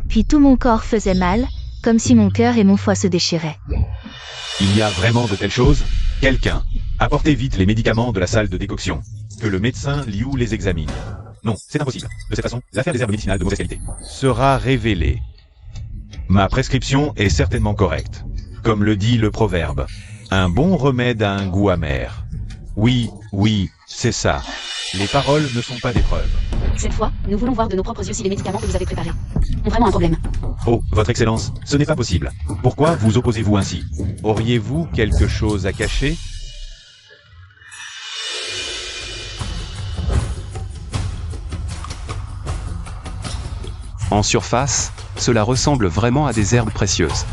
Puis tout mon corps faisait mal, comme si mon cœur et mon foie se déchiraient. Il y a vraiment de telles choses? Quelqu'un, apportez vite les médicaments de la salle de décoction. Que le médecin Liu les examine. Non, c'est impossible. De cette façon, l'affaire des herbes médicinales de mauvaise qualité sera révélée. Ma prescription est certainement correcte. Comme le dit le proverbe. Un bon remède a un goût amer. Oui, oui, c'est ça. Les paroles ne sont pas des preuves. Cette fois, nous voulons voir de nos propres yeux si les médicaments que vous avez préparés ont vraiment un problème. Oh, votre excellence, ce n'est pas possible. Pourquoi vous opposez-vous ainsi? Auriez-vous quelque chose à cacher? En surface, cela ressemble vraiment à des herbes précieuses.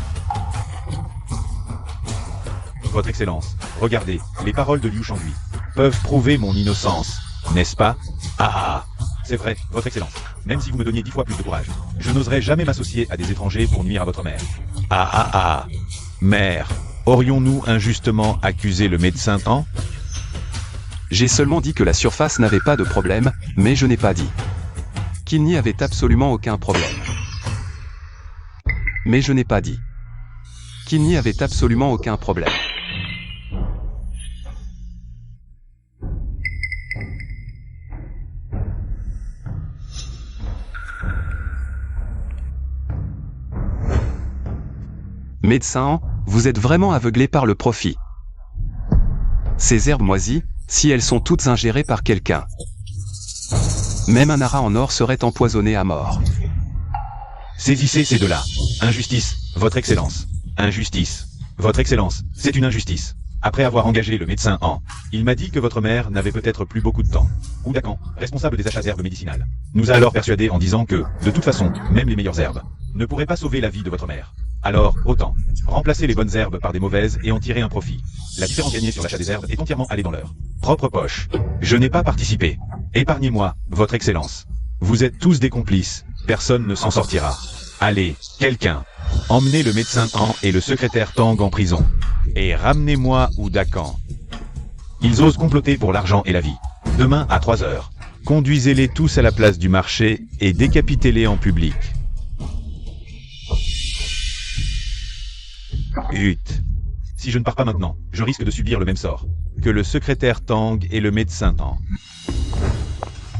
Votre excellence, regardez, les paroles de Liu Shangui peuvent prouver mon innocence, n'est-ce pas? Ah, c'est vrai, votre excellence. Même si vous me donniez 10 fois plus de courage, je n'oserais jamais m'associer à des étrangers pour nuire à votre mère. Ah. Mère, aurions-nous injustement accusé le médecin Han? J'ai seulement dit que la surface n'avait pas de problème, mais je n'ai pas dit qu'il n'y avait absolument aucun problème. Mais je n'ai pas dit qu'il n'y avait absolument aucun problème. Médecin, vous êtes vraiment aveuglé par le profit. Ces herbes moisies, Si elles sont toutes ingérées par quelqu'un. Même un ara en or serait empoisonné à mort. Saisissez ces deux-là. Injustice, votre excellence. Injustice. Votre excellence, c'est une injustice. Après avoir engagé le médecin en, il m'a dit que votre mère n'avait peut-être plus beaucoup de temps. Oudakan, responsable des achats d'herbes médicinales, nous a alors persuadé en disant que, de toute façon, même les meilleures herbes ne pourraient pas sauver la vie de votre mère. Alors, autant remplacer les bonnes herbes par des mauvaises et en tirer un profit. La différence gagnée sur l'achat des herbes est entièrement allée dans leur propre poche. Je n'ai pas participé. Épargnez-moi, votre excellence. Vous êtes tous des complices, personne ne s'en sortira. Allez, quelqu'un, emmenez le médecin Tang et le secrétaire Tang en prison. Et ramenez-moi Oudakan. Ils osent comploter pour l'argent et la vie. Demain à 3 heures. Conduisez-les tous à la place du marché et décapitez-les en public. Hut. Si je ne pars pas maintenant, je risque de subir le même sort que le secrétaire Tang et le médecin Tang.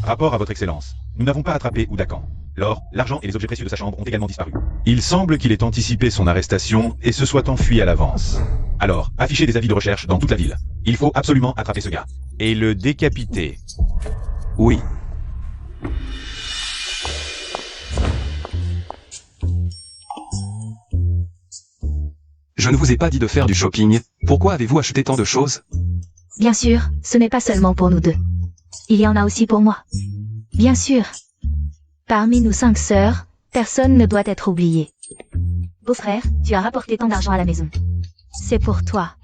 Rapport à votre excellence. Nous n'avons pas attrapé Oudakan. L'or, l'argent et les objets précieux de sa chambre ont également disparu. Il semble qu'il ait anticipé son arrestation et se soit enfui à l'avance. Alors, affichez des avis de recherche dans toute la ville. Il faut absolument attraper ce gars. Et le décapiter. Oui. Je ne vous ai pas dit de faire du shopping. Pourquoi avez-vous acheté tant de choses? Bien sûr, ce n'est pas seulement pour nous deux. Il y en a aussi pour moi. Bien sûr. Parmi nous 5 sœurs, personne ne doit être oublié. Beau-frère, tu as rapporté tant d'argent à la maison. C'est pour toi.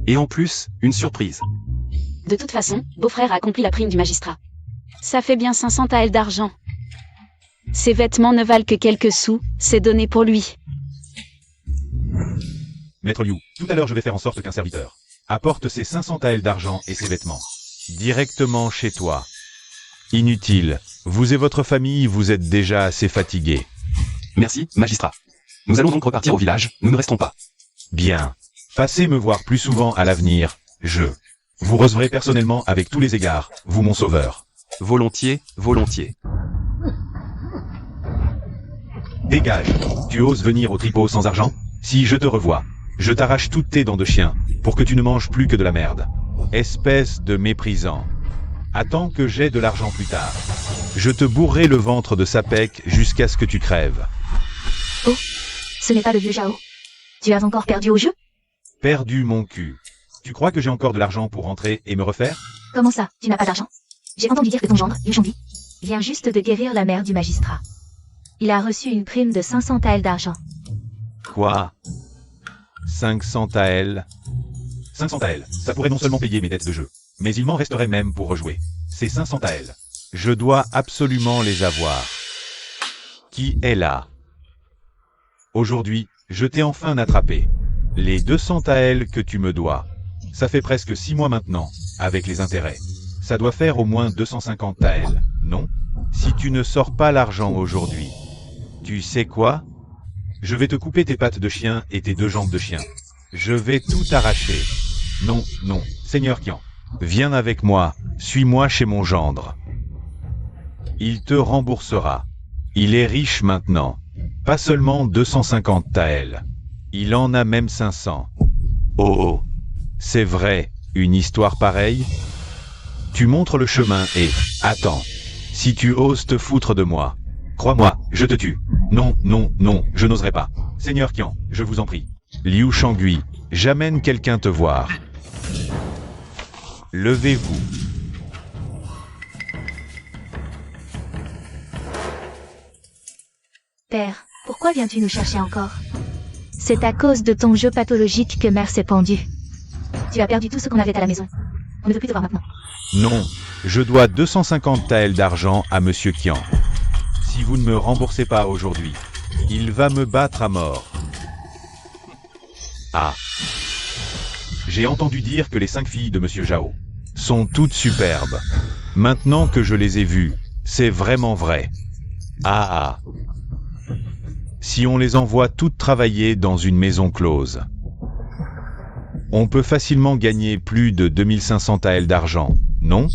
Et en plus, une surprise. De toute façon, beau-frère a accompli la prime du magistrat. Ça fait bien 500 taels d'argent. Ces vêtements ne valent que quelques sous, c'est donné pour lui. Maître Liu, tout à l'heure je vais faire en sorte qu'un serviteur apporte ces 500 taels d'argent et ses vêtements directement chez toi. Inutile, vous et votre famille vous êtes déjà assez fatigués. Merci, magistrat. Nous allons donc repartir au village, nous ne restons pas. Bien. Passez me voir plus souvent à l'avenir, je vous recevrez personnellement avec tous les égards, vous mon sauveur. Volontiers, volontiers. Dégage. Tu oses venir au tripot sans argent? Si je te revois, je t'arrache toutes tes dents de chien, pour que tu ne manges plus que de la merde. Espèce de méprisant. Attends que j'aie de l'argent plus tard. Je te bourrerai le ventre de sapec jusqu'à ce que tu crèves. Oh, ce n'est pas le vieux Zhao. Tu as encore perdu au jeu? Perdu mon cul. Tu crois que j'ai encore de l'argent pour rentrer et me refaire? Comment ça, tu n'as pas d'argent? J'ai entendu dire que ton gendre, Yu Shangbi, vient juste de guérir la mère du magistrat. Il a reçu une prime de 500 taels d'argent. Quoi? 500 taels? 500 taels, ça pourrait non seulement payer mes dettes de jeu, mais il m'en resterait même pour rejouer. Ces 500 taels. Je dois absolument les avoir. Qui est là? Aujourd'hui, je t'ai enfin attrapé. Les 200 taels que tu me dois. Ça fait presque 6 mois maintenant, avec les intérêts. Ça doit faire au moins 250 taels, non? Si tu ne sors pas l'argent aujourd'hui. Tu sais quoi? Je vais te couper tes pattes de chien et tes 2 jambes de chien. Je vais tout arracher. Non, non, Seigneur Qian. Viens avec moi, suis-moi chez mon gendre. Il te remboursera. Il est riche maintenant. Pas seulement 250 taels. Il en a même 500. Oh oh. C'est vrai, une histoire pareille? Tu montres le chemin et... Attends. Si tu oses te foutre de moi, crois-moi, je te tue. Non, non, non, je n'oserais pas. Seigneur Qian, je vous en prie. Liu Shangui, j'amène quelqu'un te voir. Levez-vous. Père, pourquoi viens-tu nous chercher encore? C'est à cause de ton jeu pathologique que mère s'est pendue. Tu as perdu tout ce qu'on avait à la maison. On ne veut plus te voir maintenant. Non, je dois 250 taels d'argent à Monsieur Qian. Si vous ne me remboursez pas aujourd'hui, il va me battre à mort. Ah. J'ai entendu dire que les 5 filles de Monsieur Zhao sont toutes superbes. Maintenant que je les ai vues, c'est vraiment vrai. Ah ah. Si on les envoie toutes travailler dans une maison close, on peut facilement gagner plus de 2500 taels d'argent, non?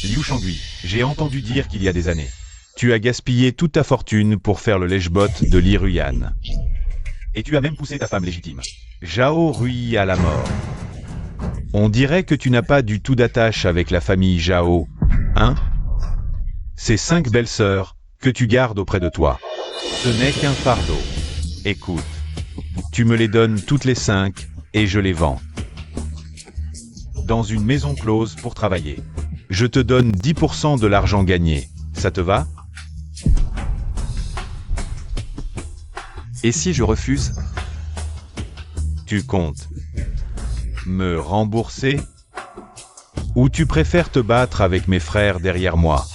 Liu Shangui, j'ai entendu dire qu'il y a des années Tu as gaspillé toute ta fortune pour faire le lèche-botte de Li Ruyan. Et tu as même poussé ta femme légitime, Zhao Rui, à la mort. On dirait que tu n'as pas du tout d'attache avec la famille Zhao, hein? Ces 5 belles-sœurs que tu gardes auprès de toi, ce n'est qu'un fardeau. Écoute, tu me les donnes toutes les 5 et je les vends. Dans une maison close pour travailler. Je te donne 10% de l'argent gagné. Ça te va? Et si je refuse? Tu comptes me rembourser? Ou tu préfères te battre avec mes frères derrière moi?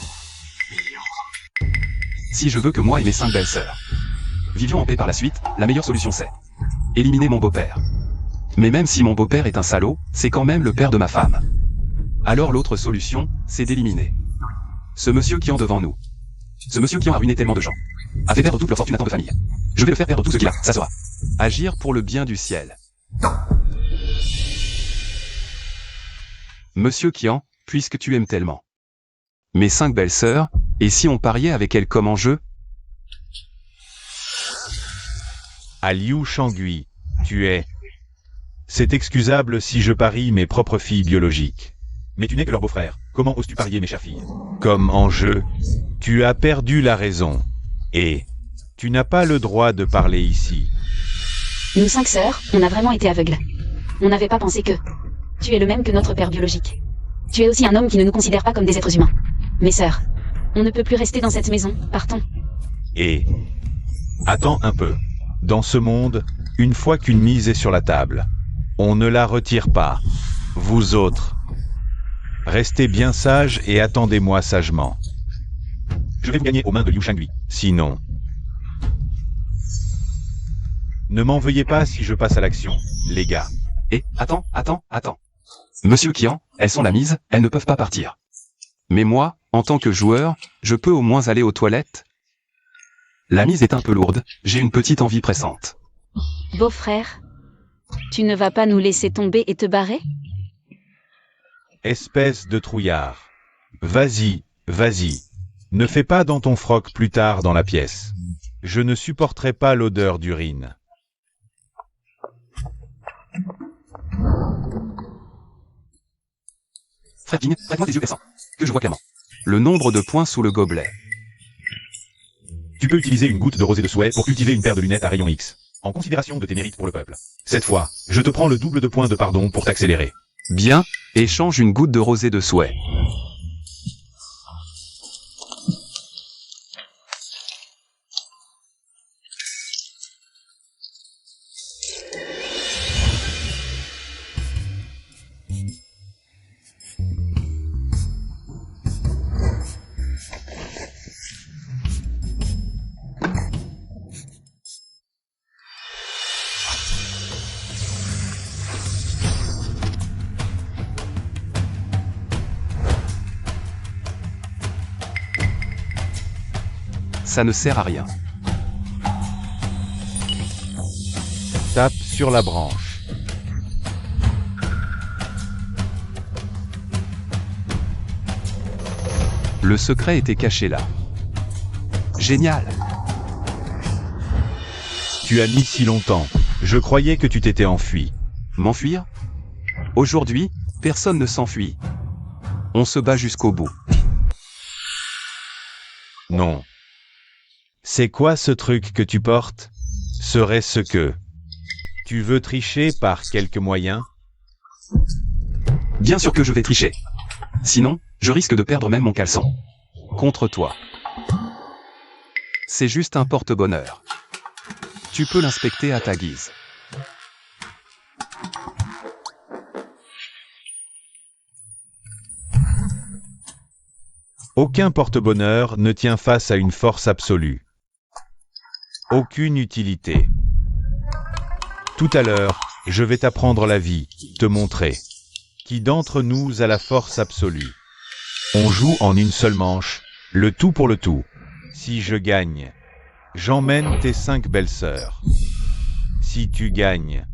Si je veux que moi et mes 5 belles-sœurs vivions en paix par la suite, la meilleure solution c'est éliminer mon beau-père. Mais même si mon beau-père est un salaud, c'est quand même le père de ma femme. Alors l'autre solution, c'est d'éliminer ce monsieur qui est devant nous. Ce monsieur qui a ruiné tellement de gens, a fait perdre toute leur fortune à tant de familles. Je vais le faire perdre tout ce qu'il a, ça sera agir pour le bien du ciel. Monsieur Qian, puisque tu aimes tellement mes 5 belles-sœurs, et si on pariait avec elles comme en jeu? À Liu Shangui, tu es... C'est excusable si je parie mes propres filles biologiques. Mais tu n'es que leur beau-frère. Comment oses-tu parier mes chères filles? Comme en jeu, tu as perdu la raison. Et tu n'as pas le droit de parler ici. Nous 5 sœurs, on a vraiment été aveugles. On n'avait pas pensé que... Tu es le même que notre père biologique. Tu es aussi un homme qui ne nous considère pas comme des êtres humains. Mes sœurs, on ne peut plus rester dans cette maison, partons. Et... Attends un peu. Dans ce monde, une fois qu'une mise est sur la table, on ne la retire pas. Vous autres, restez bien sages et attendez-moi sagement. Je vais vous gagner aux mains de Liu Shangui. Sinon... Ne m'en veuillez pas si je passe à l'action, les gars. Et, attends. Monsieur Qian, elles sont la mise, elles ne peuvent pas partir. Mais moi, en tant que joueur, je peux au moins aller aux toilettes? La mise est un peu lourde, j'ai une petite envie pressante. Beau-frère, tu ne vas pas nous laisser tomber et te barrer? Espèce de trouillard. Vas-y. Ne fais pas dans ton froc plus tard dans la pièce. Je ne supporterai pas l'odeur d'urine. Fredkin, prête-moi tes yeux perçants, que je vois clairement le nombre de points sous le gobelet. Tu peux utiliser une goutte de rosée de souhait pour cultiver une paire de lunettes à rayon X, en considération de tes mérites pour le peuple. Cette fois, je te prends le double de points de pardon pour t'accélérer. Bien, échange une goutte de rosée de souhait. Ça ne sert à rien. Tape sur la branche. Le secret était caché là. Génial. Tu as mis si longtemps. Je croyais que tu t'étais enfui. M'enfuir? Aujourd'hui, personne ne s'enfuit. On se bat jusqu'au bout. Non. C'est quoi ce truc que tu portes? Serait-ce que... Tu veux tricher par quelque moyen? Bien sûr que je vais tricher. Sinon, je risque de perdre même mon caleçon. Contre toi. C'est juste un porte-bonheur. Tu peux l'inspecter à ta guise. Aucun porte-bonheur ne tient face à une force absolue. Aucune utilité. Tout à l'heure, je vais t'apprendre la vie, te montrer. Qui d'entre nous a la force absolue? On joue en une seule manche, le tout pour le tout. Si je gagne, j'emmène tes 5 belles-sœurs. Si tu gagnes,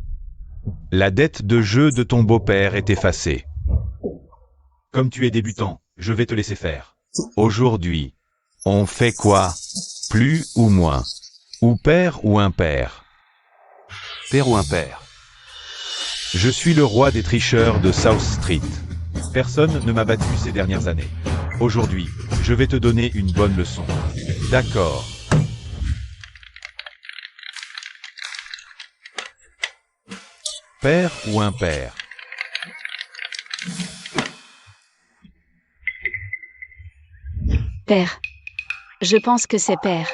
la dette de jeu de ton beau-père est effacée. Comme tu es débutant, je vais te laisser faire. Aujourd'hui, On fait quoi? Plus ou moins? Ou père ou impair? Père ou impair? Je suis le roi des tricheurs de South Street. Personne ne m'a battu ces dernières années. Aujourd'hui, je vais te donner une bonne leçon. D'accord. Père ou impair? Père. Je pense que c'est père.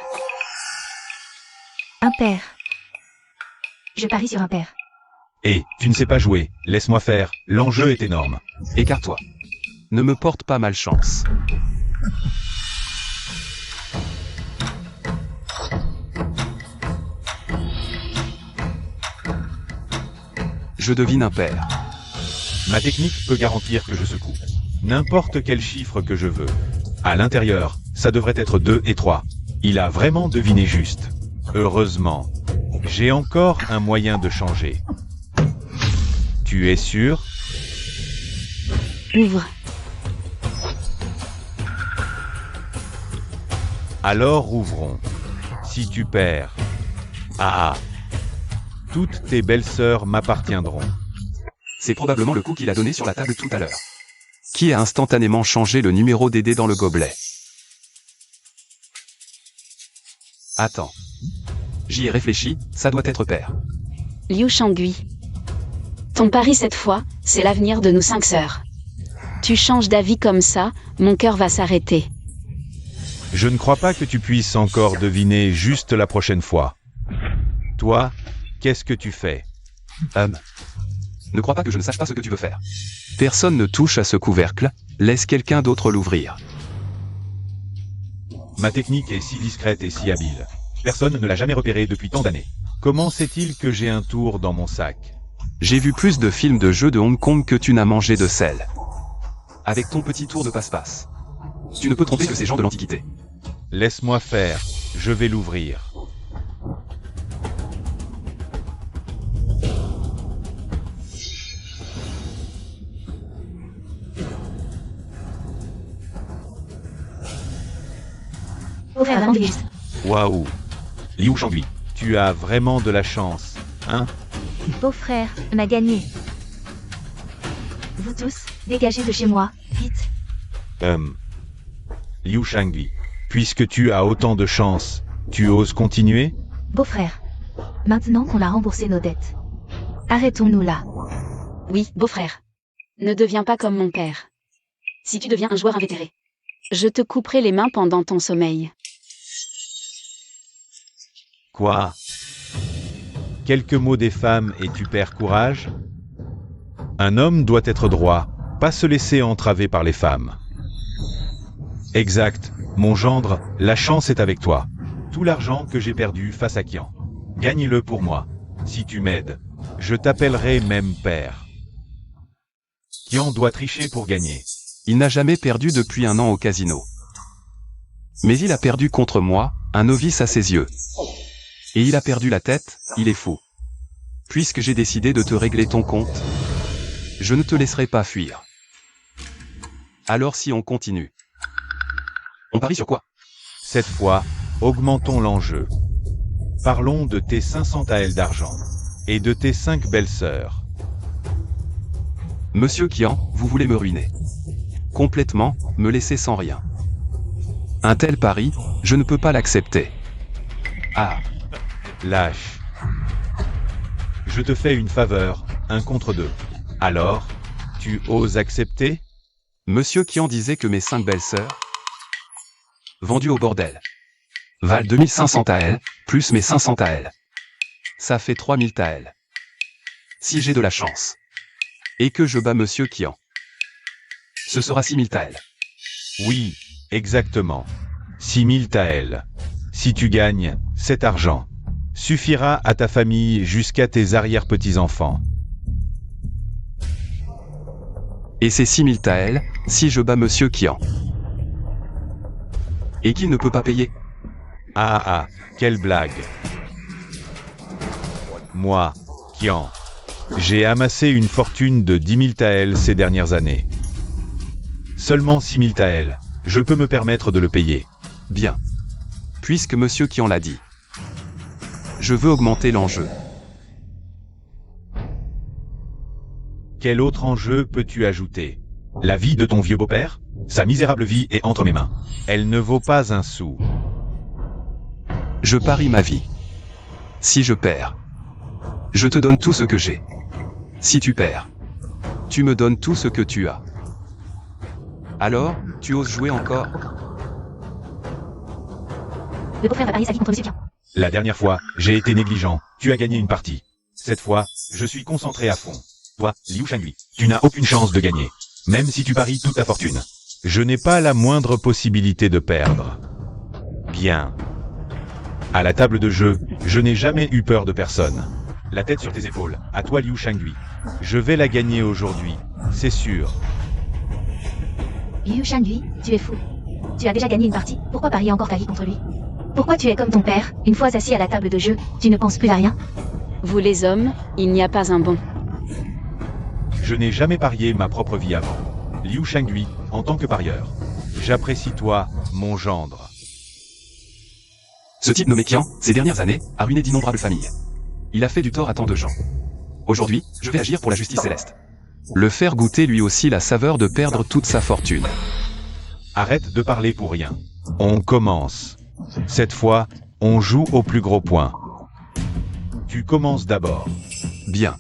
Impair. Je parie sur impair. Et, tu ne sais pas jouer, laisse-moi faire, l'enjeu est énorme. Écarte-toi. Ne me porte pas malchance. Je devine impair. Ma technique peut garantir que je secoue n'importe quel chiffre que je veux. À l'intérieur, ça devrait être 2 et 3. Il a vraiment deviné juste. Heureusement. J'ai encore un moyen de changer. Tu es sûr? Ouvre. Alors ouvrons. Si tu perds. Ah ah. Toutes tes belles-sœurs m'appartiendront. C'est probablement le coup qu'il a donné sur la table tout à l'heure. Qui a instantanément changé le numéro des dés dans le gobelet? Attends. J'y ai réfléchi, ça doit être père. Liu Shangui. Ton pari cette fois, c'est l'avenir de nous 5 sœurs. Tu changes d'avis comme ça, mon cœur va s'arrêter. Je ne crois pas que tu puisses encore deviner juste la prochaine fois. Toi, qu'est-ce que tu fais? Ne crois pas que je ne sache pas ce que tu veux faire. Personne ne touche à ce couvercle, laisse quelqu'un d'autre l'ouvrir. Ma technique est si discrète et si habile. Personne ne l'a jamais repérée depuis tant d'années. Comment sait-il que j'ai un tour dans mon sac? J'ai vu plus de films de jeux de Hong Kong que tu n'as mangé de sel. Avec ton petit tour de passe-passe. Tu ne peux tromper que ces gens de l'Antiquité. Laisse-moi faire, je vais l'ouvrir. Beau-frère vraiment juste. Waouh! Liu Shangui, tu as vraiment de la chance, hein? Beau-frère, on a gagné. Vous tous, dégagez de chez moi, vite. Liu Shangui, puisque tu as autant de chance, tu oses continuer? Beau-frère. Maintenant qu'on a remboursé nos dettes. Arrêtons-nous là. Oui, beau-frère. Ne deviens pas comme mon père. Si tu deviens un joueur invétéré, je te couperai les mains pendant ton sommeil. Quoi? Quelques mots des femmes et tu perds courage? Un homme doit être droit, pas se laisser entraver par les femmes. Exact, mon gendre, la chance est avec toi. Tout l'argent que j'ai perdu face à Qian. Gagne-le pour moi. Si tu m'aides, je t'appellerai même père. Qian doit tricher pour gagner. Il n'a jamais perdu depuis 1 an au casino. Mais il a perdu contre moi, un novice à ses yeux. Et il a perdu la tête, il est fou. Puisque j'ai décidé de te régler ton compte, je ne te laisserai pas fuir. Alors si on continue. On parie sur quoi? Cette fois, augmentons l'enjeu. Parlons de tes 500 taels d'argent. Et de tes 5 belles-sœurs. Monsieur Qian, vous voulez me ruiner. Complètement, me laisser sans rien. Un tel pari, je ne peux pas l'accepter. Ah. Lâche. Je te fais une faveur, 1 contre 2. Alors, tu oses accepter? Monsieur Qian disait que mes 5 belles-sœurs, vendues au bordel, valent 2500 taels, plus mes 500 taels. Ça fait 3000 taels. Si j'ai de la chance, et que je bats Monsieur Qian, ce sera 6000 taels. Oui, exactement. 6000 taels. Si tu gagnes, cet argent suffira à ta famille jusqu'à tes arrière-petits-enfants. Et c'est 6000 taels, si je bats Monsieur Qian. Et qui ne peut pas payer? Ah ah, quelle blague. Moi, Qian, j'ai amassé une fortune de 10 000 taels ces dernières années. Seulement 6 000 taels, je peux me permettre de le payer. Bien. Puisque Monsieur Qian l'a dit. Je veux augmenter l'enjeu. Quel autre enjeu peux-tu ajouter? La vie de ton vieux beau-père? Sa misérable vie est entre mes mains. Elle ne vaut pas un sou. Je parie ma vie. Si je perds, je te donne tout ce que j'ai. Si tu perds, tu me donnes tout ce que tu as. Alors, tu oses jouer encore? Le beau-frère va parier sa vie contre Monsieur Qian. La dernière fois, j'ai été négligent. Tu as gagné une partie. Cette fois, je suis concentré à fond. Toi, Liu Shangui, tu n'as aucune chance de gagner. Même si tu paries toute ta fortune. Je n'ai pas la moindre possibilité de perdre. Bien. À la table de jeu, je n'ai jamais eu peur de personne. La tête sur tes épaules, à toi Liu Shangui. Je vais la gagner aujourd'hui, c'est sûr. Liu Shangui, tu es fou. Tu as déjà gagné une partie, pourquoi parier encore ta vie contre lui? Pourquoi tu es comme ton père, une fois assis à la table de jeu, tu ne penses plus à rien? Vous les hommes, il n'y a pas un bon. Je n'ai jamais parié ma propre vie avant. Liu Shangui, en tant que parieur. J'apprécie toi, mon gendre. Ce type nommé Qian, ces dernières années, a ruiné d'innombrables familles. Il a fait du tort à tant de gens. Aujourd'hui, je vais agir pour la justice céleste. Le faire goûter lui aussi la saveur de perdre toute sa fortune. Arrête de parler pour rien. On commence. Cette fois, on joue au plus gros point. Tu commences d'abord. Bien.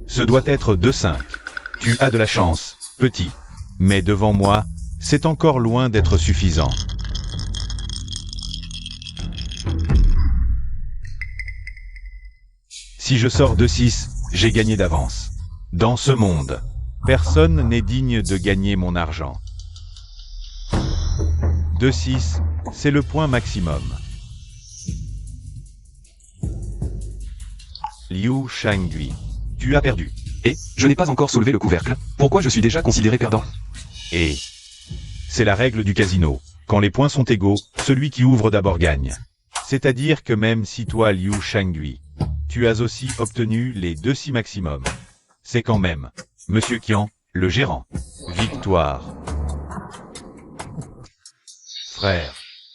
Ce doit être 2-5. Tu as de la chance, petit. Mais devant moi, c'est encore loin d'être suffisant. Si je sors 2-6, j'ai gagné d'avance. Dans ce monde, personne n'est digne de gagner mon argent. 2-6, c'est le point maximum. Liu Shangui, tu as perdu. Et, je n'ai pas encore soulevé le couvercle. Pourquoi je suis déjà considéré perdant? Et c'est la règle du casino. Quand les points sont égaux, celui qui ouvre d'abord gagne. C'est-à-dire que même si toi, Liu Shangui, tu as aussi obtenu les 2-6 maximum. C'est quand même Monsieur Qian, le gérant. Victoire. Frère,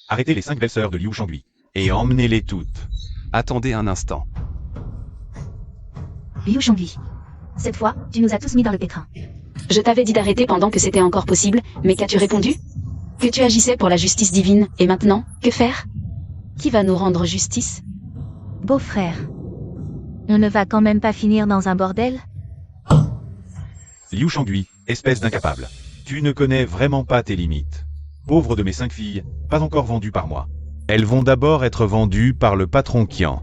arrêtez les 5 belles-sœurs de Liu Shangui et emmenez-les toutes. Attendez un instant. Liu Shangui. Cette fois, tu nous as tous mis dans le pétrin. Je t'avais dit d'arrêter pendant que c'était encore possible, mais qu'as-tu répondu? Que tu agissais pour la justice divine, et maintenant, que faire? Qui va nous rendre justice? Beau-frère. On ne va quand même pas finir dans un bordel? Liu Shangui, espèce d'incapable. Tu ne connais vraiment pas tes limites. Pauvre de mes 5 filles, pas encore vendues par moi. Elles vont d'abord être vendues par le patron Qian.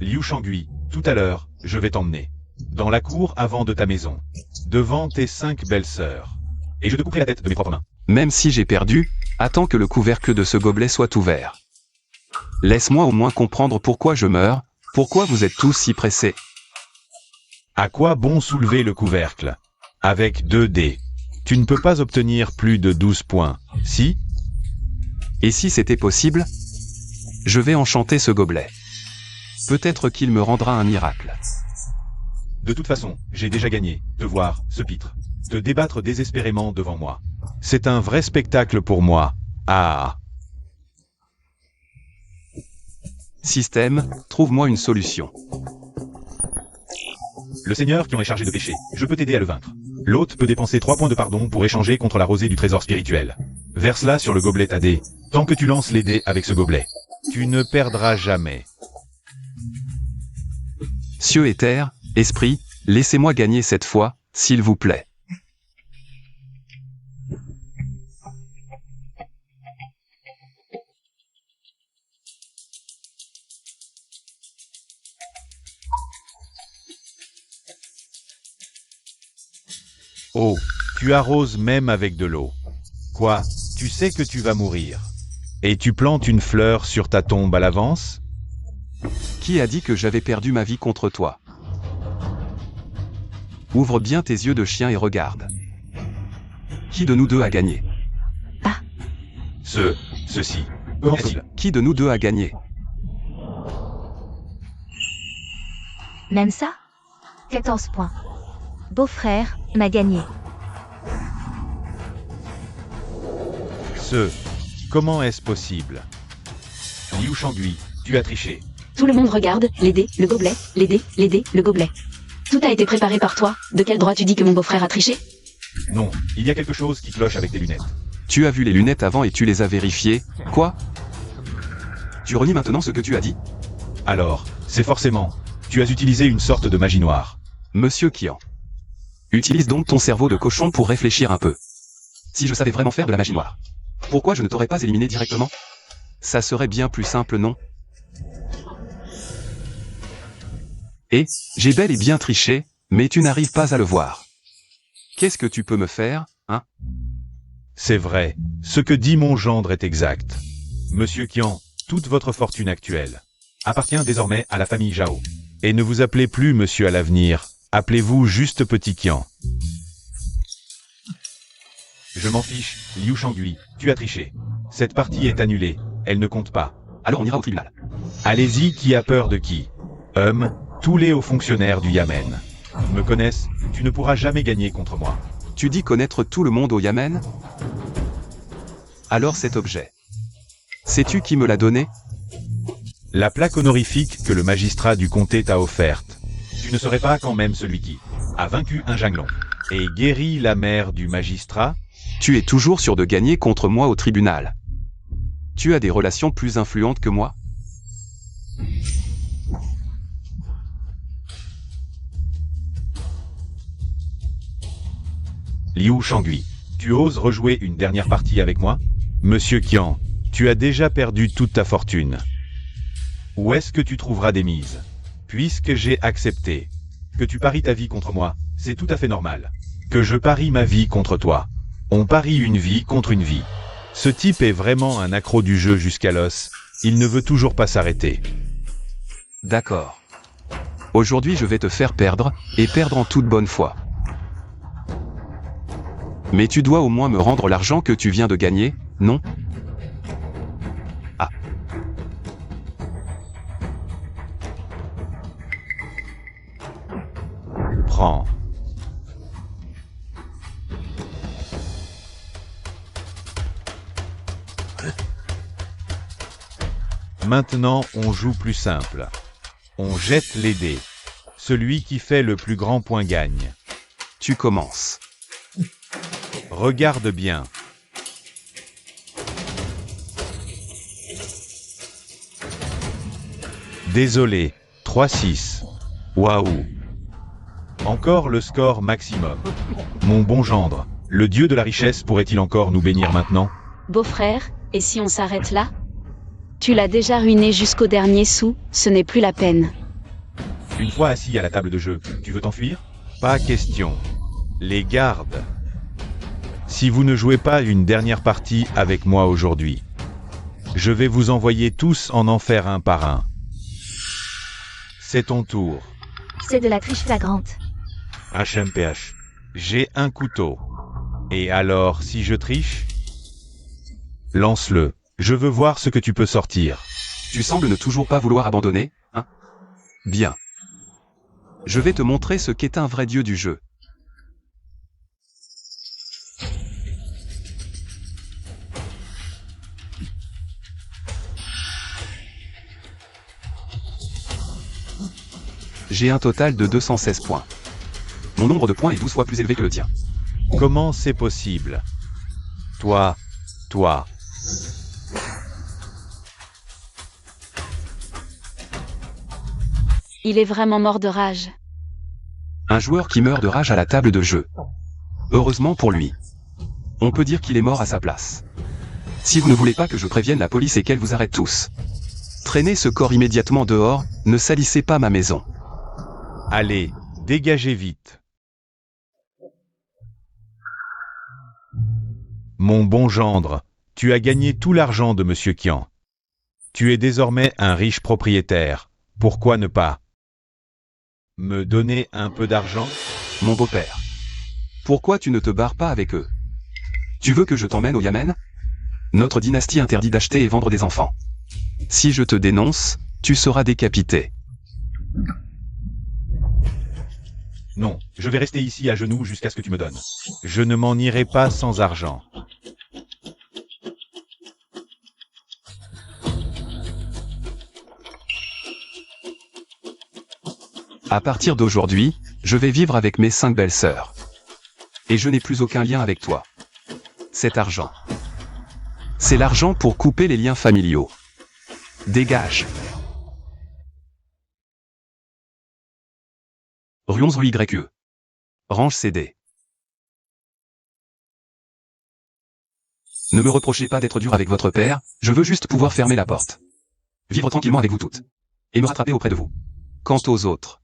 Liu Shangui, tout à l'heure, je vais t'emmener. Dans la cour avant de ta maison. Devant tes 5 belles-sœurs. Et je te couperai la tête de mes propres mains. Même si j'ai perdu, attends que le couvercle de ce gobelet soit ouvert. Laisse-moi au moins comprendre pourquoi je meurs, pourquoi vous êtes tous si pressés. À quoi bon soulever le couvercle? Avec 2 dés. Tu ne peux pas obtenir plus de 12 points, si? Et si c'était possible? Je vais enchanter ce gobelet. Peut-être qu'il me rendra un miracle. De toute façon, j'ai déjà gagné, te voir, ce pitre. Te débattre désespérément devant moi. C'est un vrai spectacle pour moi. Ah! Système, trouve-moi une solution. Le Seigneur qui en est chargé de péché, je peux t'aider à le vaincre. L'hôte peut dépenser 3 points de pardon pour échanger contre la rosée du trésor spirituel. Verse-la sur le gobelet à dés. Tant que tu lances les dés avec ce gobelet, tu ne perdras jamais. Cieux et terre, esprit, laissez-moi gagner cette fois, s'il vous plaît. Oh, tu arroses même avec de l'eau. Quoi, tu sais que tu vas mourir. Et tu plantes une fleur sur ta tombe à l'avance? Qui a dit que j'avais perdu ma vie contre toi? Ouvre bien tes yeux de chien et regarde. Qui de nous deux a gagné? Ceci. Comment est-il? Qui de nous deux a gagné? Même ça 14 points. Beau-frère m'a gagné. Comment est-ce possible? Liu Shangui, tu as triché. Tout le monde regarde, les dés, le gobelet, les dés, le gobelet. Tout a été préparé par toi. De quel droit tu dis que mon beau-frère a triché? Non, il y a quelque chose qui cloche avec tes lunettes. Tu as vu les lunettes avant et tu les as vérifiées, quoi? Tu renies maintenant ce que tu as dit? Alors, c'est forcément. Tu as utilisé une sorte de magie noire. Monsieur Qian. Utilise donc ton cerveau de cochon pour réfléchir un peu. Si je savais vraiment faire de la magie noire, pourquoi je ne t'aurais pas éliminé directement? Ça serait bien plus simple, non? Et, j'ai bel et bien triché, mais tu n'arrives pas à le voir. Qu'est-ce que tu peux me faire, hein? C'est vrai, ce que dit mon gendre est exact. Monsieur Qian, toute votre fortune actuelle appartient désormais à la famille Zhao. Et ne vous appelez plus monsieur à l'avenir, appelez-vous juste petit Qian. Je m'en fiche, Liu Shangui, tu as triché. Cette partie est annulée, elle ne compte pas. Alors on ira au tribunal. Allez-y, qui a peur de qui? Tous les hauts fonctionnaires du Yamen me connaissent, tu ne pourras jamais gagner contre moi. Tu dis connaître tout le monde au Yamen? Alors cet objet. Sais-tu qui me l'a donné? La plaque honorifique que le magistrat du comté t'a offerte. Tu ne serais pas quand même celui qui a vaincu un Janglong et guéri la mère du magistrat? Tu es toujours sûr de gagner contre moi au tribunal. Tu as des relations plus influentes que moi? Liu Shangui, tu oses rejouer une dernière partie avec moi? Monsieur Qian, tu as déjà perdu toute ta fortune. Où est-ce que tu trouveras des mises? Puisque j'ai accepté que tu paries ta vie contre moi, c'est tout à fait normal. Que je parie ma vie contre toi. On parie une vie contre une vie. Ce type est vraiment un accro du jeu jusqu'à l'os. Il ne veut toujours pas s'arrêter. D'accord. Aujourd'hui je vais te faire perdre, et perdre en toute bonne foi. Mais tu dois au moins me rendre l'argent que tu viens de gagner, non? Ah. Prends. Maintenant, on joue plus simple. On jette les dés. Celui qui fait le plus grand point gagne. Tu commences. Regarde bien. Désolé, 3-6. Waouh. Encore le score maximum. Mon bon gendre, le dieu de la richesse pourrait-il encore nous bénir maintenant? Beau-frère, et si on s'arrête là? Tu l'as déjà ruiné jusqu'au dernier sou, ce n'est plus la peine. Une fois assis à la table de jeu, tu veux t'enfuir? Pas question. Les gardes. Si vous ne jouez pas une dernière partie avec moi aujourd'hui, je vais vous envoyer tous en enfer un par un. C'est ton tour. C'est de la triche flagrante. HMPH. J'ai un couteau. Et alors, si je triche? Lance-le. Je veux voir ce que tu peux sortir. Tu sembles ne toujours pas vouloir abandonner, hein? Bien. Je vais te montrer ce qu'est un vrai dieu du jeu. J'ai un total de 216 points. Mon nombre de points est 12 fois plus élevé que le tien. Comment c'est possible? Toi. Il est vraiment mort de rage. Un joueur qui meurt de rage à la table de jeu. Heureusement pour lui. On peut dire qu'il est mort à sa place. Si vous ne voulez pas que je prévienne la police et qu'elle vous arrête tous, traînez ce corps immédiatement dehors, ne salissez pas ma maison. Allez, dégagez vite. Mon bon gendre, tu as gagné tout l'argent de Monsieur Qian. Tu es désormais un riche propriétaire. Pourquoi ne pas me donner un peu d'argent? Mon beau-père. Pourquoi tu ne te barres pas avec eux? Tu veux que je t'emmène au Yamen? Notre dynastie interdit d'acheter et vendre des enfants. Si je te dénonce, tu seras décapité. Non, je vais rester ici à genoux jusqu'à ce que tu me donnes. Je ne m'en irai pas sans argent. À partir d'aujourd'hui, je vais vivre avec mes 5 belles sœurs. Et je n'ai plus aucun lien avec toi. Cet argent. C'est l'argent pour couper les liens familiaux. Dégage. Ruons YE. Range CD. Ne me reprochez pas d'être dur avec votre père, je veux juste pouvoir fermer la porte. Vivre tranquillement avec vous toutes. Et me rattraper auprès de vous. Quant aux autres,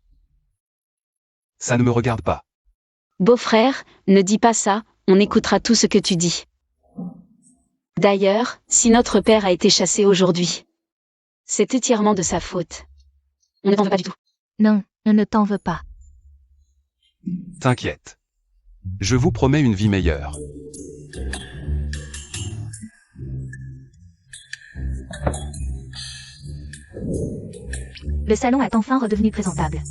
ça ne me regarde pas. Beau-frère, ne dis pas ça, on écoutera tout ce que tu dis. D'ailleurs, si notre père a été chassé aujourd'hui, c'est entièrement de sa faute. On ne t'en veut pas du tout. Non, on ne t'en veut pas. T'inquiète. Je vous promets une vie meilleure. Le salon est enfin redevenu présentable.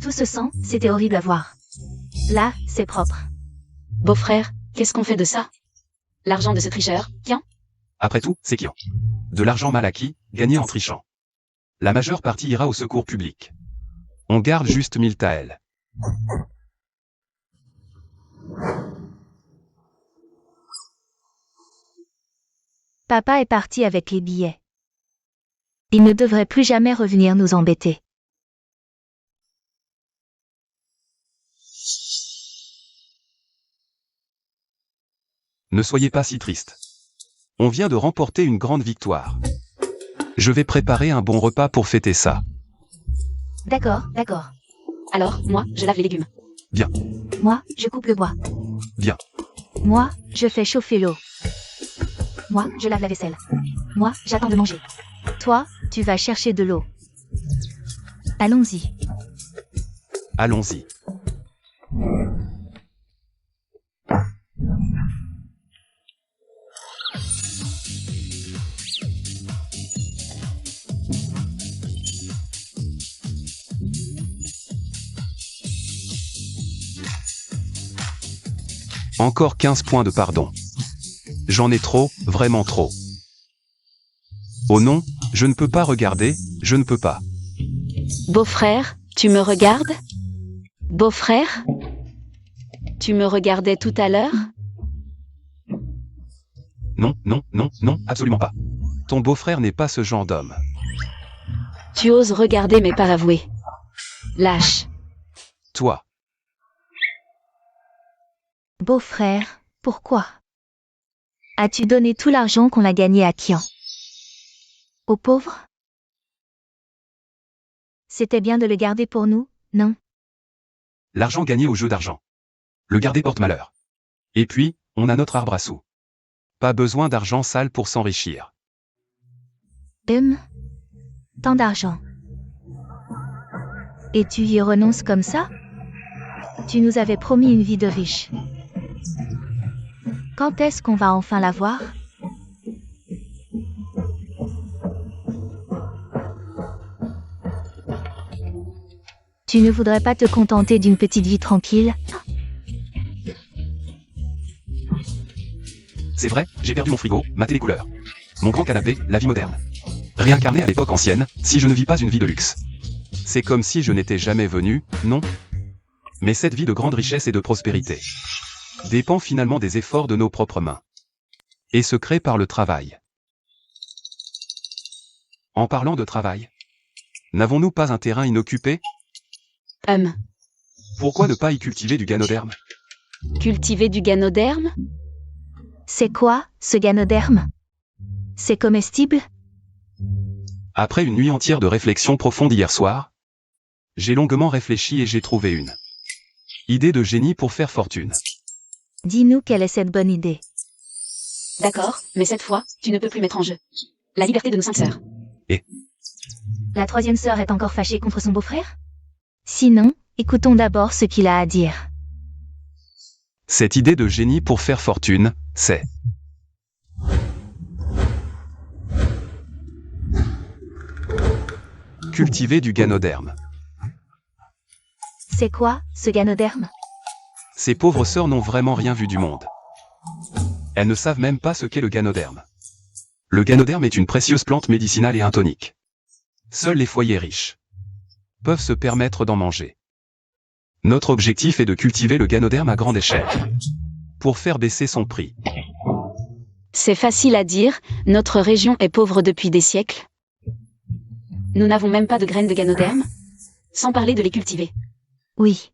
Tout ce sang, c'était horrible à voir. Là, c'est propre. Beau-frère, qu'est-ce qu'on fait de ça? L'argent de ce tricheur, tiens. Après tout, c'est Kian. De l'argent mal acquis, gagné en trichant. La majeure partie ira au secours public. On garde juste 1000 taels. Papa est parti avec les billets. Il ne devrait plus jamais revenir nous embêter. Ne soyez pas si triste. On vient de remporter une grande victoire. Je vais préparer un bon repas pour fêter ça. D'accord, d'accord. Alors, moi, je lave les légumes. Bien. Moi, je coupe le bois. Bien. Moi, je fais chauffer l'eau. Moi, je lave la vaisselle. Moi, j'attends de manger. Toi, tu vas chercher de l'eau. Allons-y. Allons-y. Encore 15 points de pardon. J'en ai trop, vraiment trop. Oh non, je ne peux pas regarder, je ne peux pas. Beau-frère, tu me regardes? Beau-frère? Tu me regardais tout à l'heure? Non, non, non, non, absolument pas. Ton beau-frère n'est pas ce genre d'homme. Tu oses regarder mais pas avouer. Lâche. Toi, Beau-frère, pourquoi? As-tu donné tout l'argent qu'on a gagné à Kian? Aux pauvres? C'était bien de le garder pour nous, non? l'argent gagné au jeu d'argent. Le garder porte malheur. Et puis, on a notre arbre à sous. Pas besoin d'argent sale pour s'enrichir. Tant d'argent. Et tu y renonces comme ça? Tu nous avais promis une vie de riche. Quand est-ce qu'on va enfin la voir? Tu ne voudrais pas te contenter d'une petite vie tranquille? C'est vrai, j'ai perdu mon frigo, ma télécouleur. Mon grand canapé, la vie moderne. Réincarné à l'époque ancienne, si je ne vis pas une vie de luxe. C'est comme si je n'étais jamais venu, non? Mais cette vie de grande richesse et de prospérité dépend finalement des efforts de nos propres mains. Et se crée par le travail. En parlant de travail, n'avons-nous pas un terrain inoccupé? Pourquoi ne pas y cultiver du ganoderme? Cultiver du ganoderme? C'est quoi, ce ganoderme? C'est comestible? Après une nuit entière de réflexion profonde hier soir, j'ai longuement réfléchi et j'ai trouvé une idée de génie pour faire fortune. Dis-nous quelle est cette bonne idée. D'accord, mais cette fois, tu ne peux plus mettre en jeu la liberté de nos 5 sœurs. La troisième sœur est encore fâchée contre son beau-frère? Sinon, écoutons d'abord ce qu'il a à dire. Cette idée de génie pour faire fortune, c'est cultiver du ganoderme. C'est quoi, ce ganoderme? Ces pauvres sœurs n'ont vraiment rien vu du monde. Elles ne savent même pas ce qu'est le ganoderme. Le ganoderme est une précieuse plante médicinale et un tonique. Seuls les foyers riches peuvent se permettre d'en manger. Notre objectif est de cultiver le ganoderme à grande échelle, pour faire baisser son prix. C'est facile à dire, notre région est pauvre depuis des siècles. Nous n'avons même pas de graines de ganoderme, sans parler de les cultiver. Oui.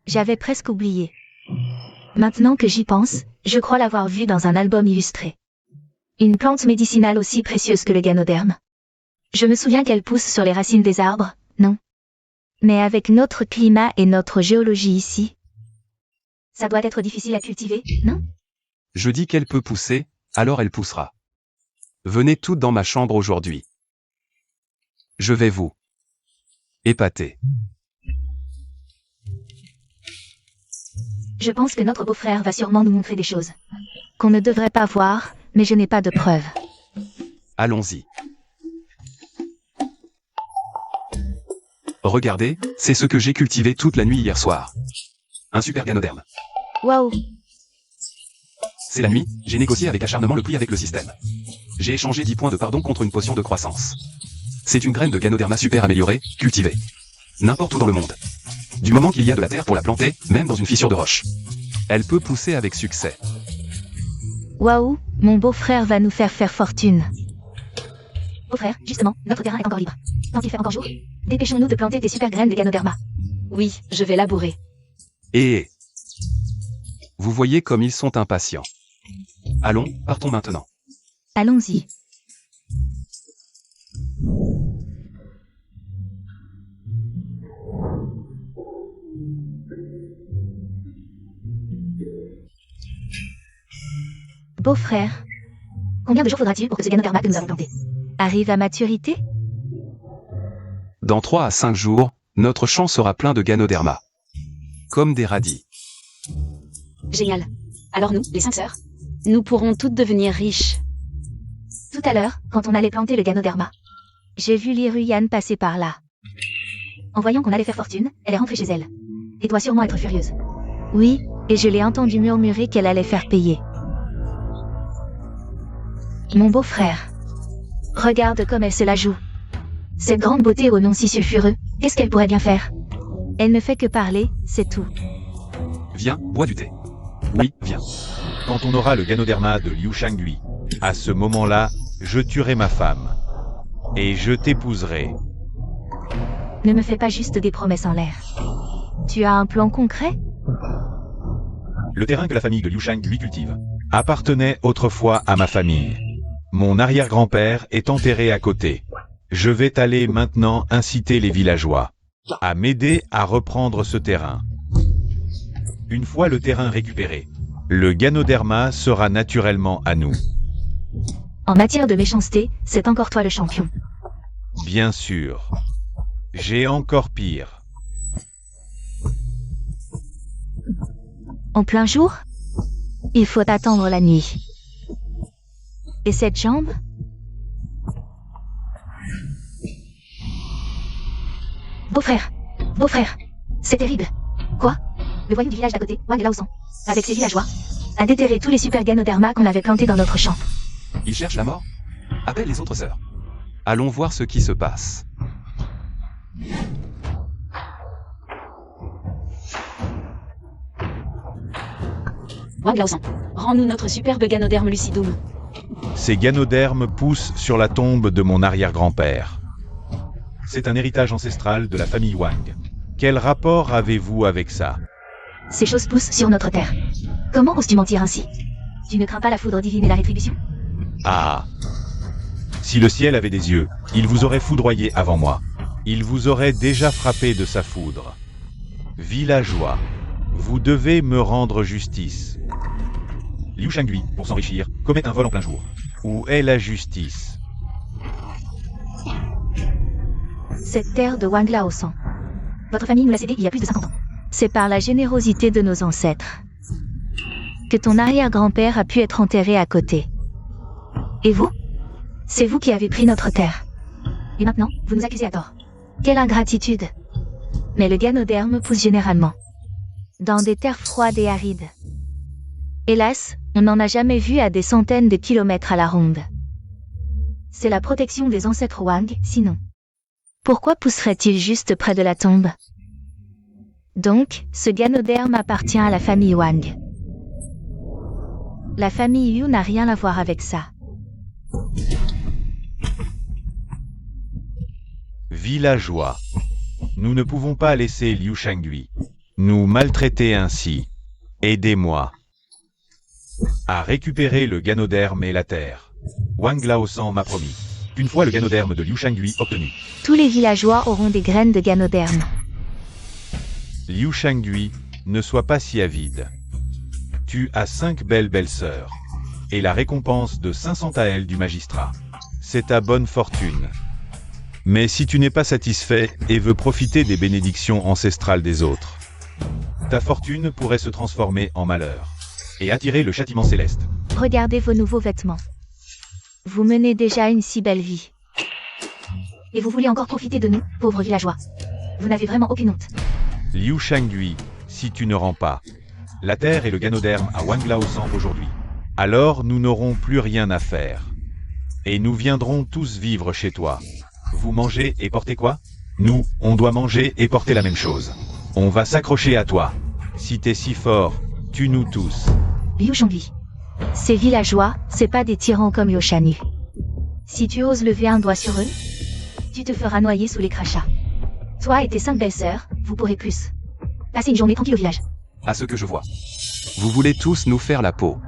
J'avais presque oublié. Maintenant que j'y pense, je crois l'avoir vu dans un album illustré. Une plante médicinale aussi précieuse que le ganoderme. Je me souviens qu'elle pousse sur les racines des arbres, non? Mais avec notre climat et notre géologie ici, ça doit être difficile à cultiver, non? Je dis qu'elle peut pousser, alors elle poussera. Venez toutes dans ma chambre aujourd'hui. Je vais vous épater. Je pense que notre beau-frère va sûrement nous montrer des choses qu'on ne devrait pas voir, mais je n'ai pas de preuves. Allons-y. Regardez, c'est ce que j'ai cultivé toute la nuit hier soir. Un super ganoderme. Waouh! C'est la nuit, j'ai négocié avec acharnement le prix avec le système. J'ai échangé 10 points de pardon contre une potion de croissance. C'est une graine de ganoderma super améliorée, cultivée. N'importe où dans le monde. Du moment qu'il y a de la terre pour la planter, même dans une fissure de roche. Elle peut pousser avec succès. Waouh, mon beau-frère va nous faire fortune. Beau-frère, justement, notre terrain est encore libre. Tant qu'il fait encore jour, dépêchons-nous de planter des super graines de ganoderma. Oui, je vais labourer. Et vous voyez comme ils sont impatients. Allons, partons maintenant. Allons-y. Beau-frère, combien de jours faudra-t-il pour que ce ganoderma que nous avons planté arrive à maturité? Dans 3 à 5 jours, notre champ sera plein de ganoderma. Comme des radis. Génial. Alors nous, les 5 sœurs, nous pourrons toutes devenir riches. Tout à l'heure, quand on allait planter le ganoderma, j'ai vu Liruyan passer par là. En voyant qu'on allait faire fortune, elle est rentrée chez elle. Et doit sûrement être furieuse. Oui, et je l'ai entendu murmurer qu'elle allait faire payer. Mon beau-frère. Regarde comme elle se la joue. Cette grande beauté au nom si sulfureux, qu'est-ce qu'elle pourrait bien faire? Elle ne fait que parler, c'est tout. Viens, bois du thé. Oui, viens. Quand on aura le ganoderma de Liu Shangui, à ce moment-là, je tuerai ma femme. Et je t'épouserai. Ne me fais pas juste des promesses en l'air. Tu as un plan concret? Le terrain que la famille de Liu Shangui cultive appartenait autrefois à ma famille. Mon arrière-grand-père est enterré à côté. Je vais t'aller maintenant inciter les villageois à m'aider à reprendre ce terrain. Une fois le terrain récupéré, le ganoderma sera naturellement à nous. En matière de méchanceté, c'est encore toi le champion. Bien sûr. J'ai encore pire. En plein jour? Il faut attendre la nuit. Et cette jambe? Beau-frère, c'est terrible. Quoi? Le voyou du village d'à côté, Wang Laoson, avec ses villageois, a déterré tous les super ganoderma qu'on avait plantés dans notre champ. Il cherche la mort? Appelle les autres sœurs. Allons voir ce qui se passe. Wang Laoson, rends-nous notre superbe ganoderme lucidum. Ces ganodermes poussent sur la tombe de mon arrière-grand-père. C'est un héritage ancestral de la famille Wang. Quel rapport avez-vous avec ça? Ces choses poussent sur notre terre. Comment oses-tu mentir ainsi? Tu ne crains pas la foudre divine et la rétribution? Ah! Si le ciel avait des yeux, il vous aurait foudroyé avant moi. Il vous aurait déjà frappé de sa foudre. Villageois, vous devez me rendre justice. Liu Shangui, pour s'enrichir, commet un vol en plein jour. Où est la justice? Cette terre de Wang Laoson. Votre famille nous l'a cédée il y a plus de 50 ans. C'est par la générosité de nos ancêtres que ton arrière-grand-père a pu être enterré à côté. Et vous? C'est vous qui avez pris notre terre. Et maintenant, vous nous accusez à tort. Quelle ingratitude! mais le ganoderme pousse généralement dans des terres froides et arides. Hélas, on n'en a jamais vu à des centaines de kilomètres à la ronde. C'est la protection des ancêtres Wang, sinon. Pourquoi pousserait-il juste près de la tombe? Donc, ce ganoderme appartient à la famille Wang. La famille Yu n'a rien à voir avec ça. Villageois. Nous ne pouvons pas laisser Liu Shangui nous maltraiter ainsi. Aidez-moi à récupérer le ganoderme et la terre. Wang Laosan m'a promis. Une fois le ganoderme de Liu Shangui obtenu, Tous les villageois auront des graines de ganoderme. Liu Shangui, ne sois pas si avide. Tu as 5 belles sœurs. Et la récompense de 500 taels du magistrat. C'est ta bonne fortune. Mais si tu n'es pas satisfait et veux profiter des bénédictions ancestrales des autres, ta fortune pourrait se transformer en malheur et attirer le châtiment céleste. Regardez vos nouveaux vêtements. Vous menez déjà une si belle vie. Et vous voulez encore profiter de nous, pauvres villageois. Vous n'avez vraiment aucune honte. Liu Shangui, si tu ne rends pas la terre et le ganoderme à Wang Laosan aujourd'hui, alors nous n'aurons plus rien à faire. Et nous viendrons tous vivre chez toi. Vous mangez et portez quoi? Nous, on doit manger et porter la même chose. On va s'accrocher à toi. Si t'es si fort, tue-nous tous. Liu Shangui. Ces villageois, c'est pas des tyrans comme Yoshanu. Si tu oses lever un doigt sur eux, tu te feras noyer sous les crachats. Toi et tes 5 belles-sœurs, vous pourrez plus passer une journée tranquille au village. À ce que je vois. Vous voulez tous nous faire la peau.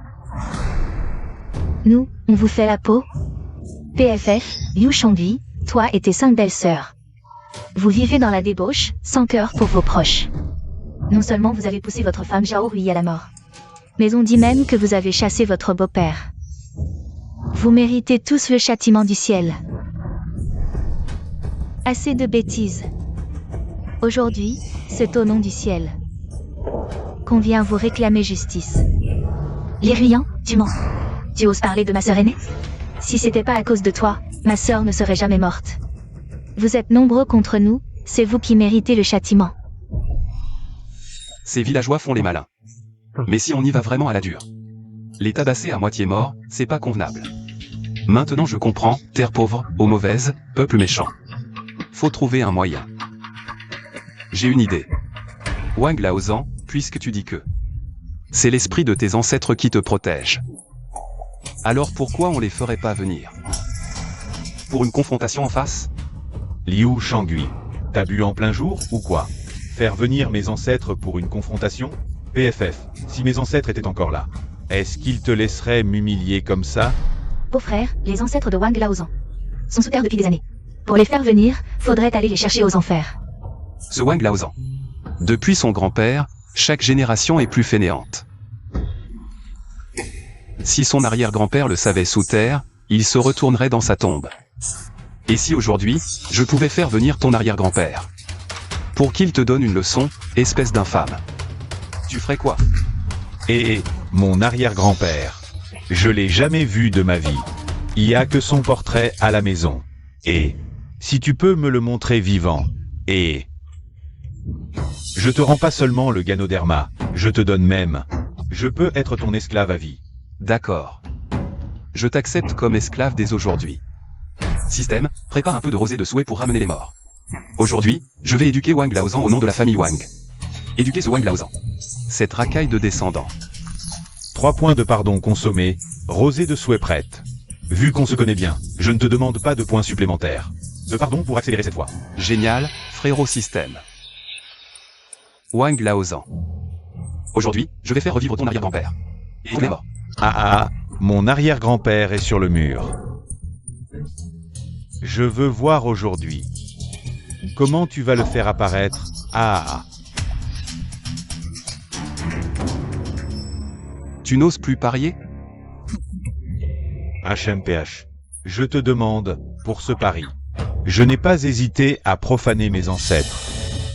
Nous, on vous fait la peau? PFF, Liu Shangui, toi et tes 5 belles-sœurs. Vous vivez dans la débauche, sans cœur pour vos proches. Non seulement vous avez poussé votre femme Zhao Rui à la mort, mais on dit même que vous avez chassé votre beau-père. Vous méritez tous le châtiment du ciel. Assez de bêtises. Aujourd'hui, c'est au nom du ciel qu'on vient vous réclamer justice. Lirian, tu mens. Tu oses parler de ma sœur aînée? Si c'était pas à cause de toi, ma sœur ne serait jamais morte. Vous êtes nombreux contre nous, c'est vous qui méritez le châtiment. Ces villageois font les malins. Mais si on y va vraiment à la dure, les tabasser à moitié morts, c'est pas convenable. Maintenant je comprends, terre pauvre, eau mauvaise, peuple méchant. Faut trouver un moyen. J'ai une idée. Wang Laosan, puisque tu dis que c'est l'esprit de tes ancêtres qui te protège. Alors pourquoi on les ferait pas venir? Pour une confrontation en face? Liu Shangui, t'as bu en plein jour ou quoi? Faire venir mes ancêtres pour une confrontation? PFF, si mes ancêtres étaient encore là, est-ce qu'ils te laisseraient m'humilier comme ça? Beau-frère, les ancêtres de Wang Laosan sont sous terre depuis des années. Pour les faire venir, faudrait aller les chercher aux enfers. Ce Wang Laosan. Depuis son grand-père, chaque génération est plus fainéante. Si son arrière-grand-père le savait sous terre, il se retournerait dans sa tombe. Et si aujourd'hui, je pouvais faire venir ton arrière-grand-père pour qu'il te donne une leçon, espèce d'infâme, tu ferais quoi? Et mon arrière-grand-père, je l'ai jamais vu de ma vie. Il y a que son portrait à la maison. Et si tu peux me le montrer vivant, et je te rends pas seulement le ganoderma, je te donne même. Je peux être ton esclave à vie. D'accord. Je t'accepte comme esclave dès aujourd'hui. Système, prépare un peu de rosée de souhait pour ramener les morts. Aujourd'hui, je vais éduquer Wang Laosan au nom de la famille Wang. Éduquer ce Wang Laosan. Cette racaille de descendants. 3 points de pardon consommés, rosée de souhait prête. Vu qu'on se connaît bien, je ne te demande pas de points supplémentaires. De pardon pour accélérer cette fois. Génial, frérot système. Wang Laosan. Aujourd'hui, je vais faire revivre ton arrière-grand-père. Et il est mort. Mon arrière-grand-père est sur le mur. Je veux voir aujourd'hui. Comment tu vas le faire apparaître? Tu n'oses plus parier? HMPH. Je te demande, pour ce pari, je n'ai pas hésité à profaner mes ancêtres.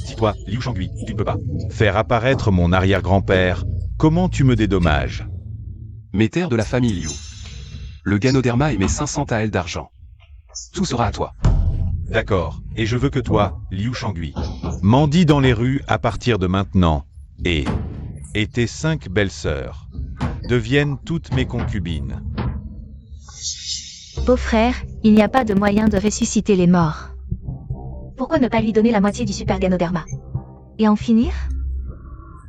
Si toi, Liu Shangui, tu ne peux pas faire apparaître mon arrière-grand-père, comment tu me dédommages? Mes terres de la famille Liu. Le ganoderma et mes 500 taels d'argent. Tout sera à toi. D'accord, et je veux que toi, Liu Shangui, Mendie dans les rues à partir de maintenant, et tes 5 belles-sœurs deviennent toutes mes concubines. Beau-frère, il n'y a pas de moyen de ressusciter les morts. Pourquoi ne pas lui donner la moitié du super Ganoderma? Et en finir?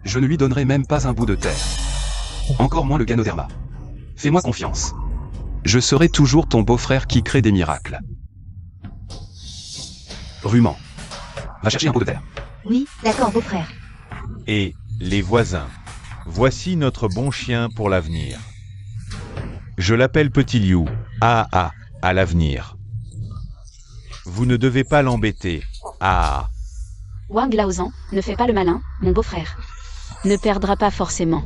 Je ne lui donnerai même pas un bout de terre. Encore moins le Ganoderma. Fais-moi confiance. Je serai toujours ton beau-frère qui crée des miracles. Ruman. Va chercher un pot de terre. Oui, d'accord, beau-frère. Et les voisins. Voici notre bon chien pour l'avenir. Je l'appelle Petit Liu, à l'avenir. Vous ne devez pas l'embêter, Wang Laozan, ne fais pas le malin, mon beau-frère. Ne perdra pas forcément.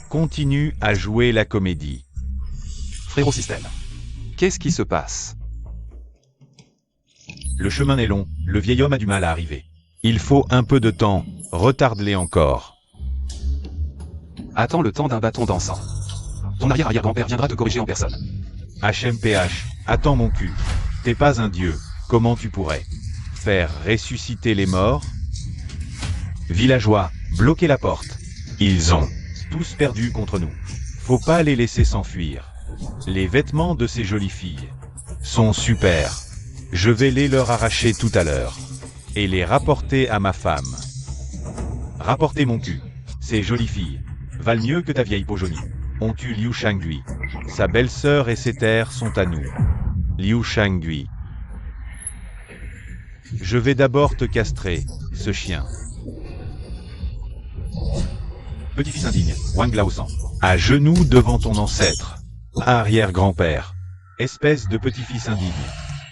Continue à jouer la comédie. Frérot système. Qu'est-ce qui se passe? Le chemin est long, le vieil homme a du mal à arriver. Il faut un peu de temps, retarde-les encore. Attends le temps d'un bâton dansant. Ton arrière-arrière-grand-père viendra te corriger en personne. HMPH, attends mon cul. T'es pas un dieu, comment tu pourrais faire ressusciter les morts? Villageois, bloquez la porte. Ils ont tous perdu contre nous. Faut pas les laisser s'enfuir. Les vêtements de ces jolies filles sont super. Je vais les leur arracher tout à l'heure et les rapporter à ma femme. Rapporter mon cul. Ces jolies filles valent mieux que ta vieille peau jaunie. On tue Liu Shangui. Sa belle-sœur et ses terres sont à nous. Liu Shangui. Je vais d'abord te castrer, ce chien. Petit-fils indigne, Wang Laozan. À genoux devant ton ancêtre. Arrière-grand-père. Espèce de petit-fils indigne.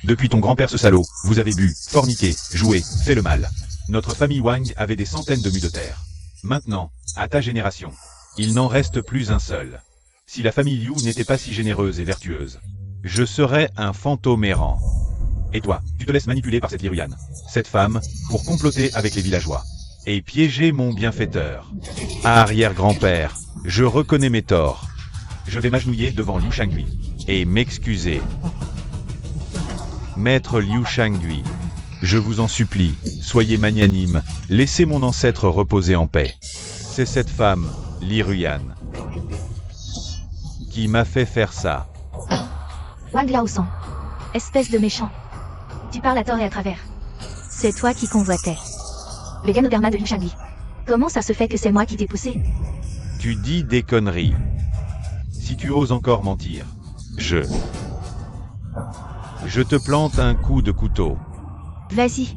Depuis ton grand-père ce salaud, vous avez bu, forniqué, joué, fait le mal. Notre famille Wang avait des centaines de mues de terre. Maintenant, à ta génération, il n'en reste plus un seul. Si la famille Liu n'était pas si généreuse et vertueuse, je serais un fantôme errant. Et toi, tu te laisses manipuler par cette Liruyan, cette femme, pour comploter avec les villageois. Et piéger mon bienfaiteur. Arrière-grand-père, je reconnais mes torts. Je vais m'agenouiller devant Liu Shangui et m'excuser. Maître Liu Shangui, je vous en supplie, soyez magnanime, laissez mon ancêtre reposer en paix. C'est cette femme, Liruyan, qui m'a fait faire ça. Wang Laozan. Espèce de méchant. Tu parles à tort et à travers. C'est toi qui convoitais le Ganoderma de Liu Shangui. Comment ça se fait que c'est moi qui t'ai poussé? Tu dis des conneries. Si tu oses encore mentir, je te plante un coup de couteau. Vas-y.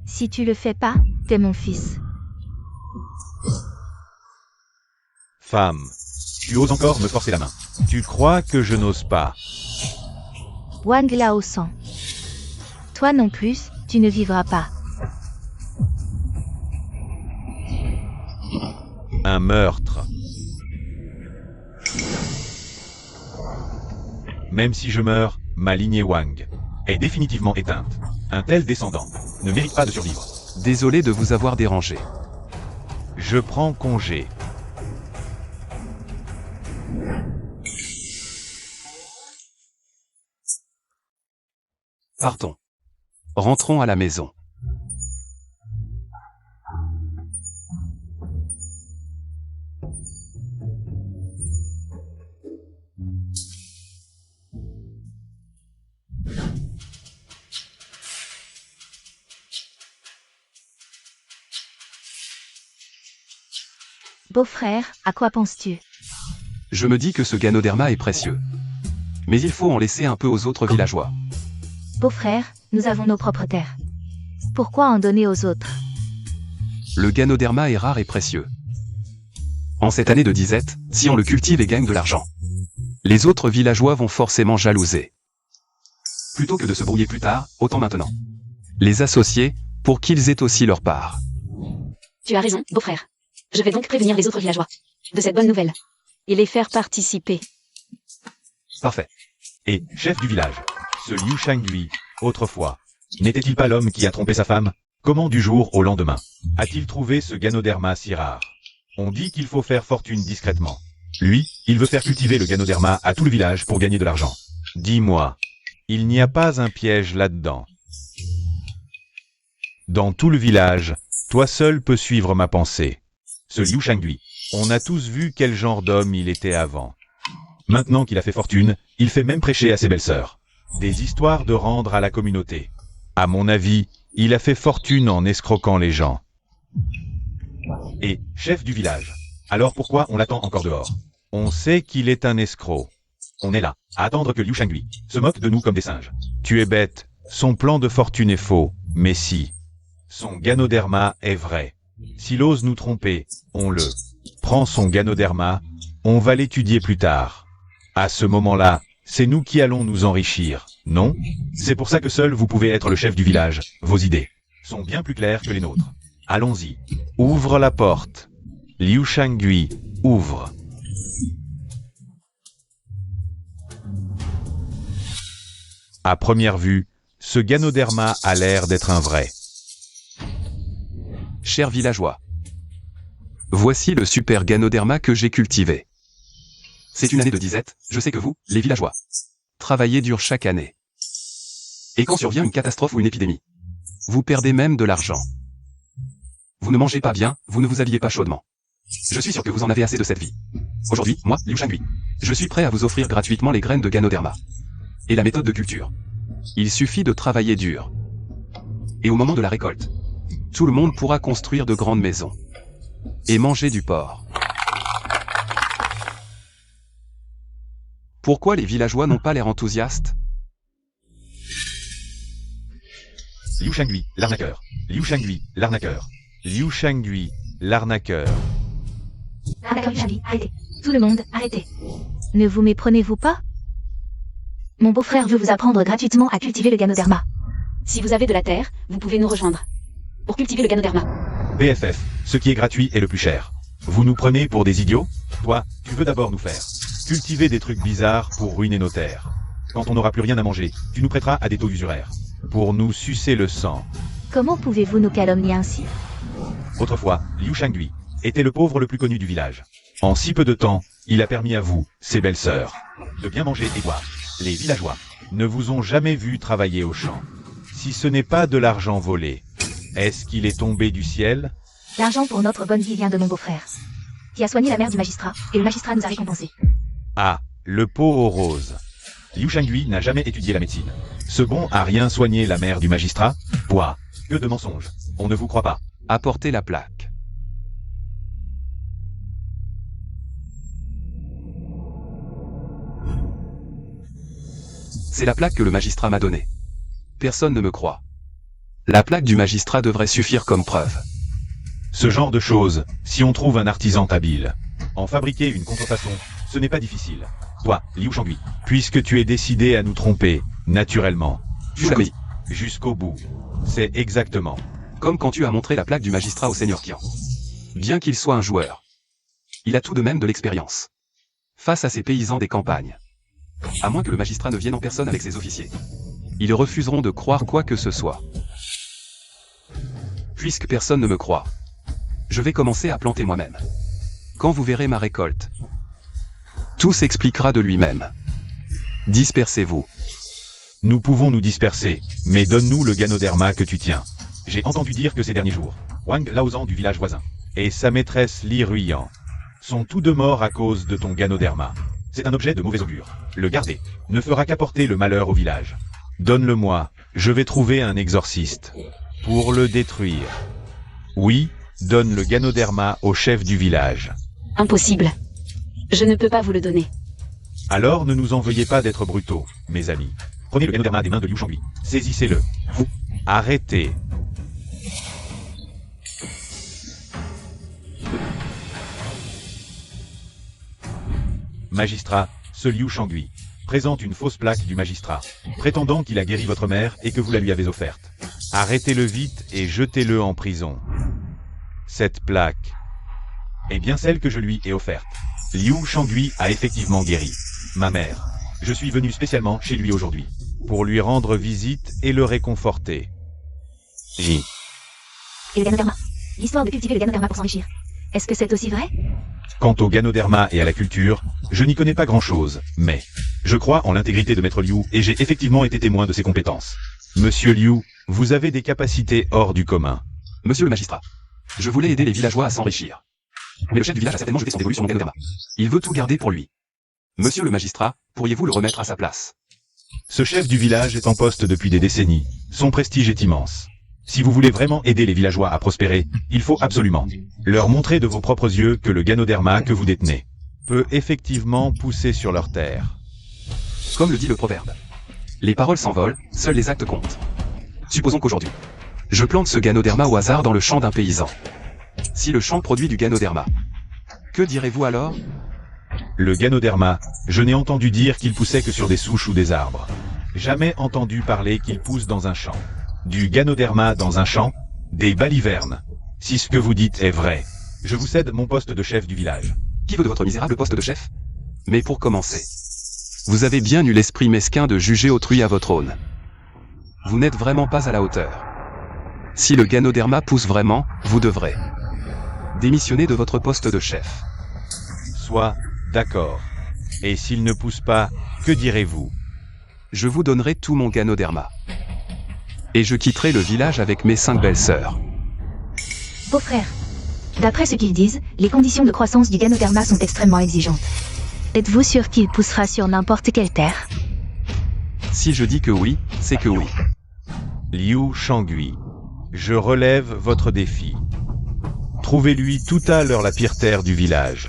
Si tu le fais pas, t'es mon fils. Femme, tu oses encore me forcer la main. Tu crois que je n'ose pas? Wang Laozan. Toi non plus, tu ne vivras pas. Un meurtre. Même si je meurs, ma lignée Wang est définitivement éteinte. Un tel descendant ne mérite pas de survivre. Désolé de vous avoir dérangé. Je prends congé. Partons. Rentrons à la maison. Beau-frère, à quoi penses-tu? Je me dis que ce Ganoderma est précieux. Mais il faut en laisser un peu aux autres villageois. Beau-frère, nous avons nos propres terres. Pourquoi en donner aux autres? Le Ganoderma est rare et précieux. En cette année de disette, si on le cultive et gagne de l'argent, les autres villageois vont forcément jalouser. Plutôt que de se brouiller plus tard, autant maintenant les associer, pour qu'ils aient aussi leur part. Tu as raison, beau-frère. Je vais donc prévenir les autres villageois de cette bonne nouvelle et les faire participer. Parfait. Et, chef du village, ce Liu Shangui, autrefois, n'était-il pas l'homme qui a trompé sa femme? Comment du jour au lendemain a-t-il trouvé ce Ganoderma si rare? On dit qu'il faut faire fortune discrètement. Lui, il veut faire cultiver le Ganoderma à tout le village pour gagner de l'argent. Dis-moi, il n'y a pas un piège là-dedans? Dans tout le village, toi seul peux suivre ma pensée. Ce Liu Shangui, on a tous vu quel genre d'homme il était avant. Maintenant qu'il a fait fortune, il fait même prêcher à ses belles-sœurs. Des histoires de rendre à la communauté. À mon avis, il a fait fortune en escroquant les gens. Et, chef du village, alors pourquoi on l'attend encore dehors? On sait qu'il est un escroc. On est là, à attendre que Liu Shangui se moque de nous comme des singes. Tu es bête, son plan de fortune est faux, mais si. Son Ganoderma est vrai. S'il ose nous tromper, on le prend son Ganoderma, on va l'étudier plus tard. À ce moment-là, c'est nous qui allons nous enrichir, non? C'est pour ça que seul vous pouvez être le chef du village. Vos idées sont bien plus claires que les nôtres. Allons-y. Ouvre la porte. Liu Shangui, ouvre. À première vue, ce Ganoderma a l'air d'être un vrai. Chers villageois, voici le super Ganoderma que j'ai cultivé. C'est une année de disette, je sais que vous, les villageois, travaillez dur chaque année. Et quand survient une catastrophe ou une épidémie, vous perdez même de l'argent. Vous ne mangez pas bien, vous ne vous habillez pas chaudement. Je suis sûr que vous en avez assez de cette vie. Aujourd'hui, moi, Liu Shangui, je suis prêt à vous offrir gratuitement les graines de Ganoderma. Et la méthode de culture. Il suffit de travailler dur. Et au moment de la récolte, tout le monde pourra construire de grandes maisons. Et manger du porc. Pourquoi les villageois n'ont pas l'air enthousiastes? Liu Shangui, l'arnaqueur. Liu Shangui, l'arnaqueur. Liu Shangui, l'arnaqueur. L'arnaqueur Liu Shangui, arrêtez. Tout le monde, arrêtez. Ne vous méprenez-vous pas? Mon beau-frère veut vous apprendre gratuitement à cultiver le Ganoderma. Si vous avez de la terre, vous pouvez nous rejoindre. Pour cultiver le Ganoderma. BFF, ce qui est gratuit est le plus cher. Vous nous prenez pour des idiots? Toi, tu veux d'abord nous faire cultiver des trucs bizarres pour ruiner nos terres. Quand on n'aura plus rien à manger, tu nous prêteras à des taux usuraires. Pour nous sucer le sang. Comment pouvez-vous nous calomnier ainsi? Autrefois, Liu Shangui était le pauvre le plus connu du village. En si peu de temps, il a permis à vous, ses belles-sœurs, de bien manger et boire. Les villageois ne vous ont jamais vu travailler au champ. Si ce n'est pas de l'argent volé, est-ce qu'il est tombé du ciel? L'argent pour notre bonne vie vient de mon beau-frère, qui a soigné la mère du magistrat, et le magistrat nous a récompensés. Ah, le pot aux roses. Liu Shangui n'a jamais étudié la médecine. Ce bon a rien soigné la mère du magistrat? Quoi? Que de mensonges. On ne vous croit pas. Apportez la plaque. C'est la plaque que le magistrat m'a donnée. Personne ne me croit. La plaque du magistrat devrait suffire comme preuve. Ce genre de choses, si on trouve un artisan habile, en fabriquer une contrefaçon, ce n'est pas difficile. Toi, Liu Shangui, puisque tu es décidé à nous tromper, naturellement, jusqu'au bout. C'est exactement comme quand tu as montré la plaque du magistrat au seigneur Qian. Bien qu'il soit un joueur, il a tout de même de l'expérience. Face à ces paysans des campagnes. À moins que le magistrat ne vienne en personne avec ses officiers. Ils refuseront de croire quoi que ce soit. Puisque personne ne me croit, je vais commencer à planter moi-même. Quand vous verrez ma récolte, tout s'expliquera de lui-même. Dispersez-vous. Nous pouvons nous disperser, mais donne-nous le Ganoderma que tu tiens. J'ai entendu dire que ces derniers jours, Wang Laozan du village voisin, et sa maîtresse Li Ruiyan, sont tous deux morts à cause de ton Ganoderma. C'est un objet de mauvais augure. Le garder ne fera qu'apporter le malheur au village. Donne-le-moi, je vais trouver un exorciste. Pour le détruire. Oui, donne le Ganoderma au chef du village. Impossible. Je ne peux pas vous le donner. Alors ne nous en veuillez pas d'être brutaux, mes amis. Prenez le Ganoderma des mains de Liu Shangui. Saisissez-le. Vous. Arrêtez. Magistrat, ce Liu Shangui présente une fausse plaque du magistrat, prétendant qu'il a guéri votre mère et que vous la lui avez offerte. Arrêtez-le vite et jetez-le en prison. Cette plaque est bien celle que je lui ai offerte. Liu Shangui a effectivement guéri ma mère. Je suis venu spécialement chez lui aujourd'hui, pour lui rendre visite et le réconforter. et le Ganoderma. L'histoire de cultiver le Ganoderma pour s'enrichir. Est-ce que c'est aussi vrai? Quant au Ganoderma et à la culture, je n'y connais pas grand-chose, mais je crois en l'intégrité de Maître Liu et j'ai effectivement été témoin de ses compétences. Monsieur Liu, vous avez des capacités hors du commun. Monsieur le magistrat, je voulais aider les villageois à s'enrichir. Mais le chef du village a certainement jeté son dévolu sur mon Ganoderma. Il veut tout garder pour lui. Monsieur le magistrat, pourriez-vous le remettre à sa place? Ce chef du village est en poste depuis des décennies. Son prestige est immense. Si vous voulez vraiment aider les villageois à prospérer, il faut absolument leur montrer de vos propres yeux que le Ganoderma que vous détenez peut effectivement pousser sur leur terre. Comme le dit le proverbe. Les paroles s'envolent, seuls les actes comptent. Supposons qu'aujourd'hui, je plante ce Ganoderma au hasard dans le champ d'un paysan. Si le champ produit du Ganoderma, que direz-vous alors? Le Ganoderma, je n'ai entendu dire qu'il poussait que sur des souches ou des arbres. Jamais entendu parler qu'il pousse dans un champ. Du Ganoderma dans un champ? Des balivernes. Si ce que vous dites est vrai, je vous cède mon poste de chef du village. Qui veut de votre misérable poste de chef? Mais pour commencer, vous avez bien eu l'esprit mesquin de juger autrui à votre aune. Vous n'êtes vraiment pas à la hauteur. Si le Ganoderma pousse vraiment, vous devrez démissionner de votre poste de chef. Soit, d'accord. Et s'il ne pousse pas, que direz-vous? Je vous donnerai tout mon Ganoderma. Et je quitterai le village avec mes 5 belles-sœurs. Beau-frère. D'après ce qu'ils disent, les conditions de croissance du Ganoderma sont extrêmement exigeantes. Êtes-vous sûr qu'il poussera sur n'importe quelle terre? Si je dis que oui, c'est que oui. Liu Shangui, je relève votre défi. Trouvez-lui tout à l'heure la pire terre du village.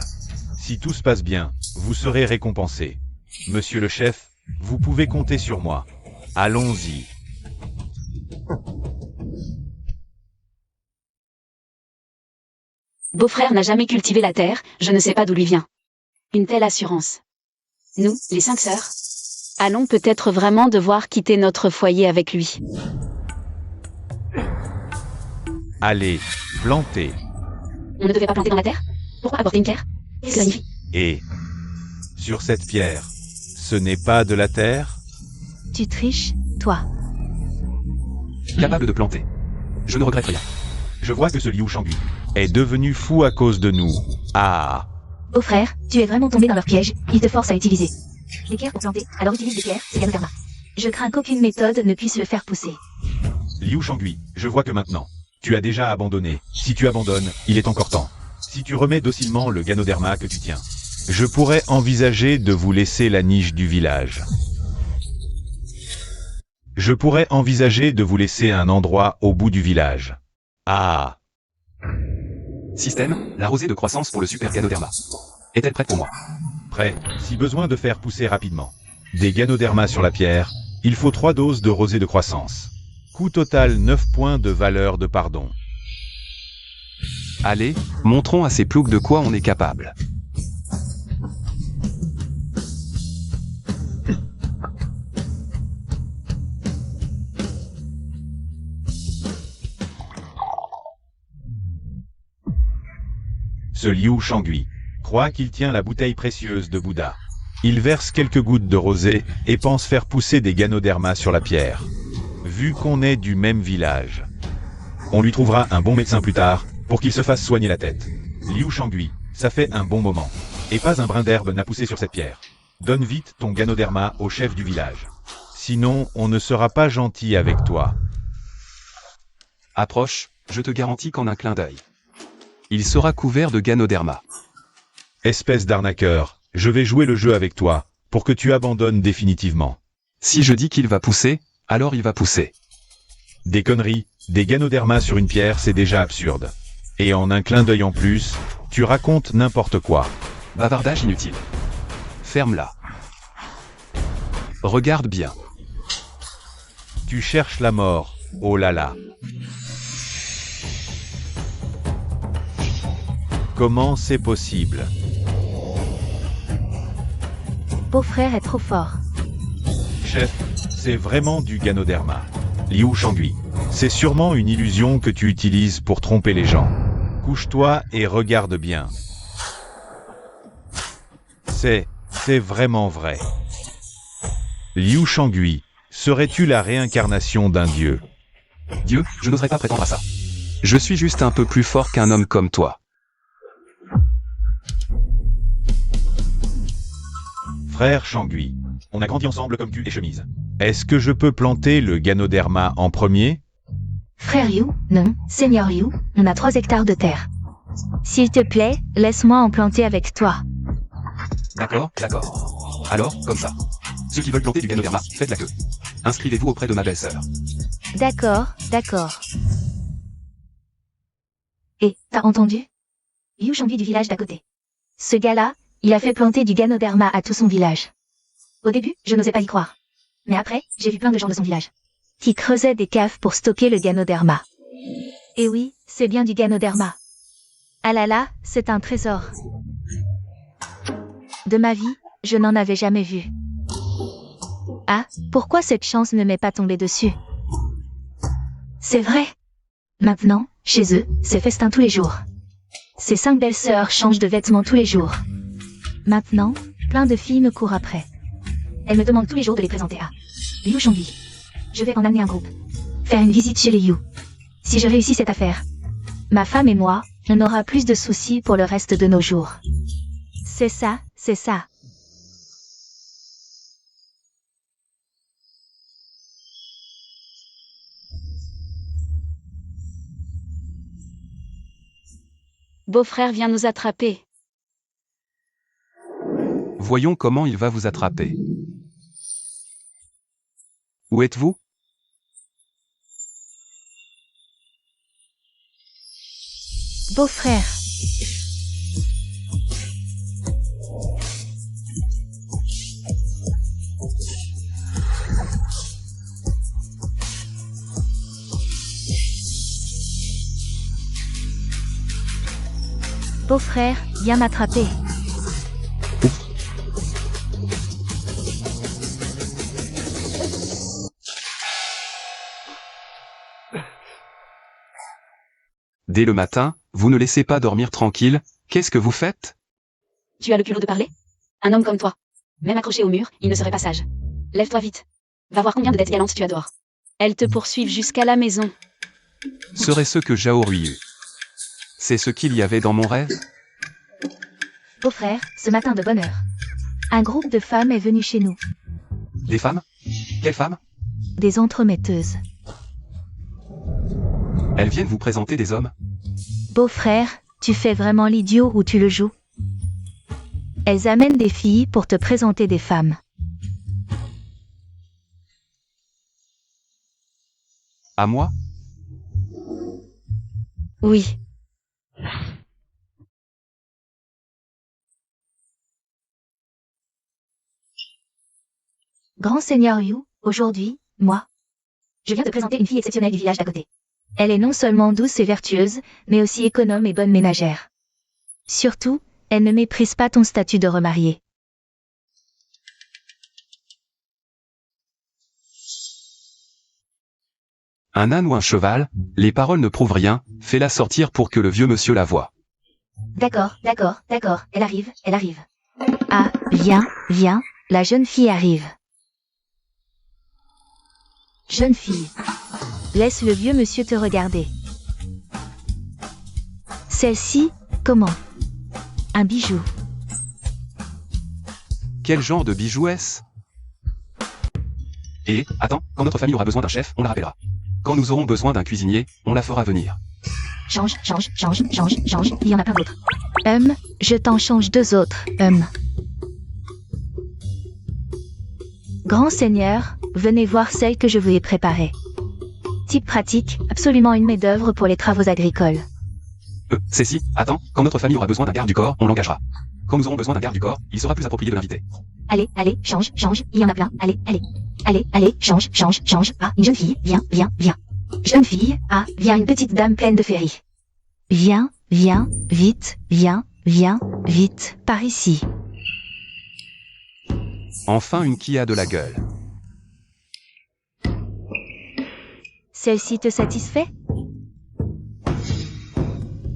Si tout se passe bien, vous serez récompensé. Monsieur le chef, vous pouvez compter sur moi. Allons-y. Beau-frère n'a jamais cultivé la terre, je ne sais pas d'où lui vient une telle assurance. Nous, les 5 sœurs, allons peut-être vraiment devoir quitter notre foyer avec lui. Allez, plantez. On ne devait pas planter dans la terre? Pourquoi apporter une pierre? Qu'est-ce que ça signifie? Et sur cette pierre, ce n'est pas de la terre? Tu triches, toi. Capable de planter. Je ne regrette rien. Je vois que ce Liu Shangui est devenu fou à cause de nous. Ah! Beau-frère, tu es vraiment tombé dans leur piège, ils te forcent à utiliser des pierres pour planter, alors utilise des pierres, c'est Ganoderma. Je crains qu'aucune méthode ne puisse le faire pousser. Liu Shangui, je vois que maintenant, tu as déjà abandonné. Si tu abandonnes, il est encore temps. Si tu remets docilement le Ganoderma que tu tiens, je pourrais envisager de vous laisser la niche du village. Je pourrais envisager de vous laisser un endroit au bout du village. Ah! Système, la rosée de croissance pour le super Ganoderma. Est-elle prête pour moi? Prêt, si besoin de faire pousser rapidement des Ganoderma sur la pierre, il faut 3 doses de rosée de croissance. Coût total 9 points de valeur de pardon. Allez, montrons à ces ploucs de quoi on est capable. Ce Liu Shangui croit qu'il tient la bouteille précieuse de Bouddha. Il verse quelques gouttes de rosée et pense faire pousser des Ganoderma sur la pierre. Vu qu'on est du même village, on lui trouvera un bon médecin plus tard pour qu'il se fasse soigner la tête. Liu Shangui, ça fait un bon moment. Et pas un brin d'herbe n'a poussé sur cette pierre. Donne vite ton Ganoderma au chef du village. Sinon, on ne sera pas gentil avec toi. Approche, je te garantis qu'en un clin d'œil, il sera couvert de Ganoderma. Espèce d'arnaqueur, je vais jouer le jeu avec toi, pour que tu abandonnes définitivement. Si je dis qu'il va pousser, alors il va pousser. Des conneries, des Ganoderma sur une pierre, c'est déjà absurde. Et en un clin d'œil en plus, tu racontes n'importe quoi. Bavardage inutile. Ferme-la. Regarde bien. Tu cherches la mort, oh là là. Comment c'est possible? Beau-frère est trop fort. Chef, c'est vraiment du Ganoderma. Liu Shangui, c'est sûrement une illusion que tu utilises pour tromper les gens. Couche-toi et regarde bien. C'est vraiment vrai. Liu Shangui, serais-tu la réincarnation d'un dieu? Dieu, je n'oserais pas prétendre à ça. Je suis juste un peu plus fort qu'un homme comme toi. Frère Changui, on a grandi ensemble comme cul et chemise. Est-ce que je peux planter le Ganoderma en premier? Frère Yu, non, Seigneur Yu, on a 3 hectares de terre. S'il te plaît, laisse-moi en planter avec toi. D'accord, d'accord. Alors, comme ça. Ceux qui veulent planter du Ganoderma, faites la queue. Inscrivez-vous auprès de ma belle-sœur. D'accord, d'accord. Et, t'as entendu? Yu Changui du village d'à côté. Ce gars-là, il a fait planter du Ganoderma à tout son village. Au début, je n'osais pas y croire. Mais après, j'ai vu plein de gens de son village qui creusaient des caves pour stocker le Ganoderma. Et oui, c'est bien du Ganoderma. Ah là là, c'est un trésor. De ma vie, je n'en avais jamais vu. Ah, pourquoi cette chance ne m'est pas tombée dessus? C'est vrai. Maintenant, chez eux, c'est festin tous les jours. Ces 5 belles-sœurs changent de vêtements tous les jours. Maintenant, plein de filles me courent après. Elles me demandent tous les jours de les présenter à Yu Changui. Je vais en amener un groupe. Faire une visite chez les Yu. Si je réussis cette affaire, ma femme et moi, on aura plus de soucis pour le reste de nos jours. C'est ça, c'est ça. Beau-frère vient nous attraper. Voyons comment il va vous attraper. Où êtes-vous? Beau-frère. Beau-frère, viens m'attraper. Dès le matin, vous ne laissez pas dormir tranquille, qu'est-ce que vous faites? Tu as le culot de parler? Un homme comme toi. Même accroché au mur, il ne serait pas sage. Lève-toi vite. Va voir combien de dettes galantes tu adores. Elles te poursuivent jusqu'à la maison. Serait ce que Zhao eut. C'est ce qu'il y avait dans mon rêve? Beau-frère, ce matin de bonne heure. Un groupe de femmes est venu chez nous. Des femmes? Quelles femmes? Des entremetteuses. Elles viennent vous présenter des hommes? Beau-frère, tu fais vraiment l'idiot ou tu le joues? Elles amènent des filles pour te présenter des femmes. À moi? Oui. Grand Seigneur Yu, aujourd'hui, moi. Je viens te présenter une fille exceptionnelle du village d'à côté. Elle est non seulement douce et vertueuse, mais aussi économe et bonne ménagère. Surtout, elle ne méprise pas ton statut de remarié. Un âne ou un cheval, les paroles ne prouvent rien, fais-la sortir pour que le vieux monsieur la voie. D'accord, d'accord, d'accord, elle arrive, elle arrive. Ah, viens, viens, la jeune fille arrive. Jeune fille. Laisse le vieux monsieur te regarder. Celle-ci, comment? Un bijou. Quel genre de bijou est-ce? Et, attends, quand notre famille aura besoin d'un chef, on la rappellera. Quand nous aurons besoin d'un cuisinier, on la fera venir. Change, change, change, change, change, il y en a plein d'autres. Je t'en change 2 autres, Grand Seigneur, venez voir celle que je vous ai préparée. Type pratique, absolument une main-d'œuvre pour les travaux agricoles. Cécile, attends, quand notre famille aura besoin d'un garde du corps, on l'engagera. Quand nous aurons besoin d'un garde du corps, il sera plus approprié de l'inviter. Allez, allez, change, change, il y en a plein, allez, allez. Allez, allez, change, change, change. Ah, une jeune fille, viens, viens, viens. Jeune fille, ah, viens une petite dame pleine de féerie. Viens, viens, vite, viens, viens, vite, par ici. Enfin une qui a de la gueule. Celle-ci te satisfait?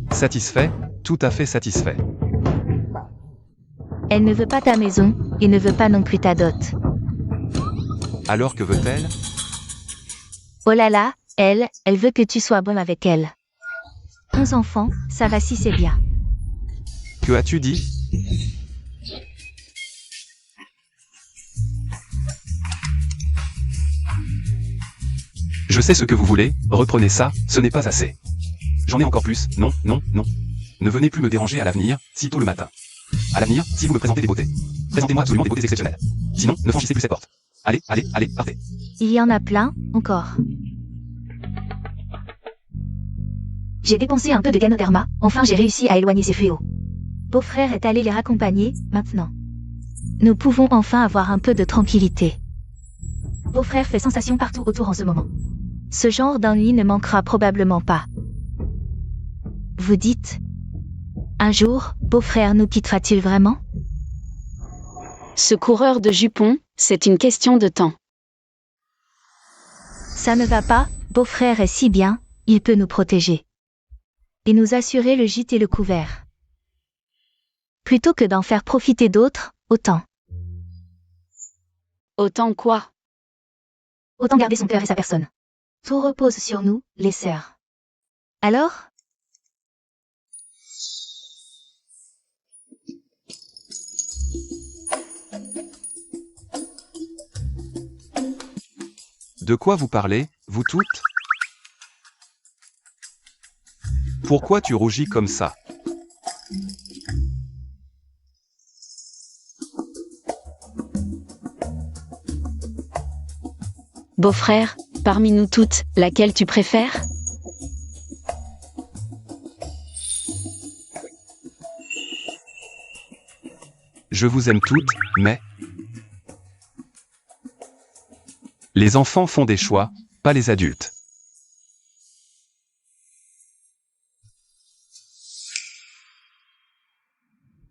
Satisfait? Tout à fait satisfait. Elle ne veut pas ta maison, et ne veut pas non plus ta dot. Alors que veut-elle? Oh là là, elle veut que tu sois bon avec elle. 11 enfants, ça va si c'est bien. Que as-tu dit? Je sais ce que vous voulez, reprenez ça, ce n'est pas assez. J'en ai encore plus, non, non, non. Ne venez plus me déranger à l'avenir, si tôt le matin. À l'avenir, si vous me présentez des beautés. Présentez-moi absolument des beautés exceptionnelles. Sinon, ne franchissez plus ces portes. Allez, allez, allez, partez. Il y en a plein, encore. J'ai dépensé un peu de Ganoderma, enfin j'ai réussi à éloigner ces fléaux. Beau-frère est allé les raccompagner, maintenant. Nous pouvons enfin avoir un peu de tranquillité. Beau-frère fait sensation partout autour en ce moment. Ce genre d'ennui ne manquera probablement pas. Vous dites, un jour, beau-frère nous quittera-t-il vraiment? Ce coureur de jupons, c'est une question de temps. Ça ne va pas, beau-frère est si bien, il peut nous protéger. Et nous assurer le gîte et le couvert. Plutôt que d'en faire profiter d'autres, autant. Autant quoi? Autant garder son cœur et sa personne. Tout repose sur nous, les sœurs. Alors? De quoi vous parlez, vous toutes? Pourquoi tu rougis comme ça? Beau-frère, parmi nous toutes, laquelle tu préfères? Je vous aime toutes, mais... Les enfants font des choix, pas les adultes.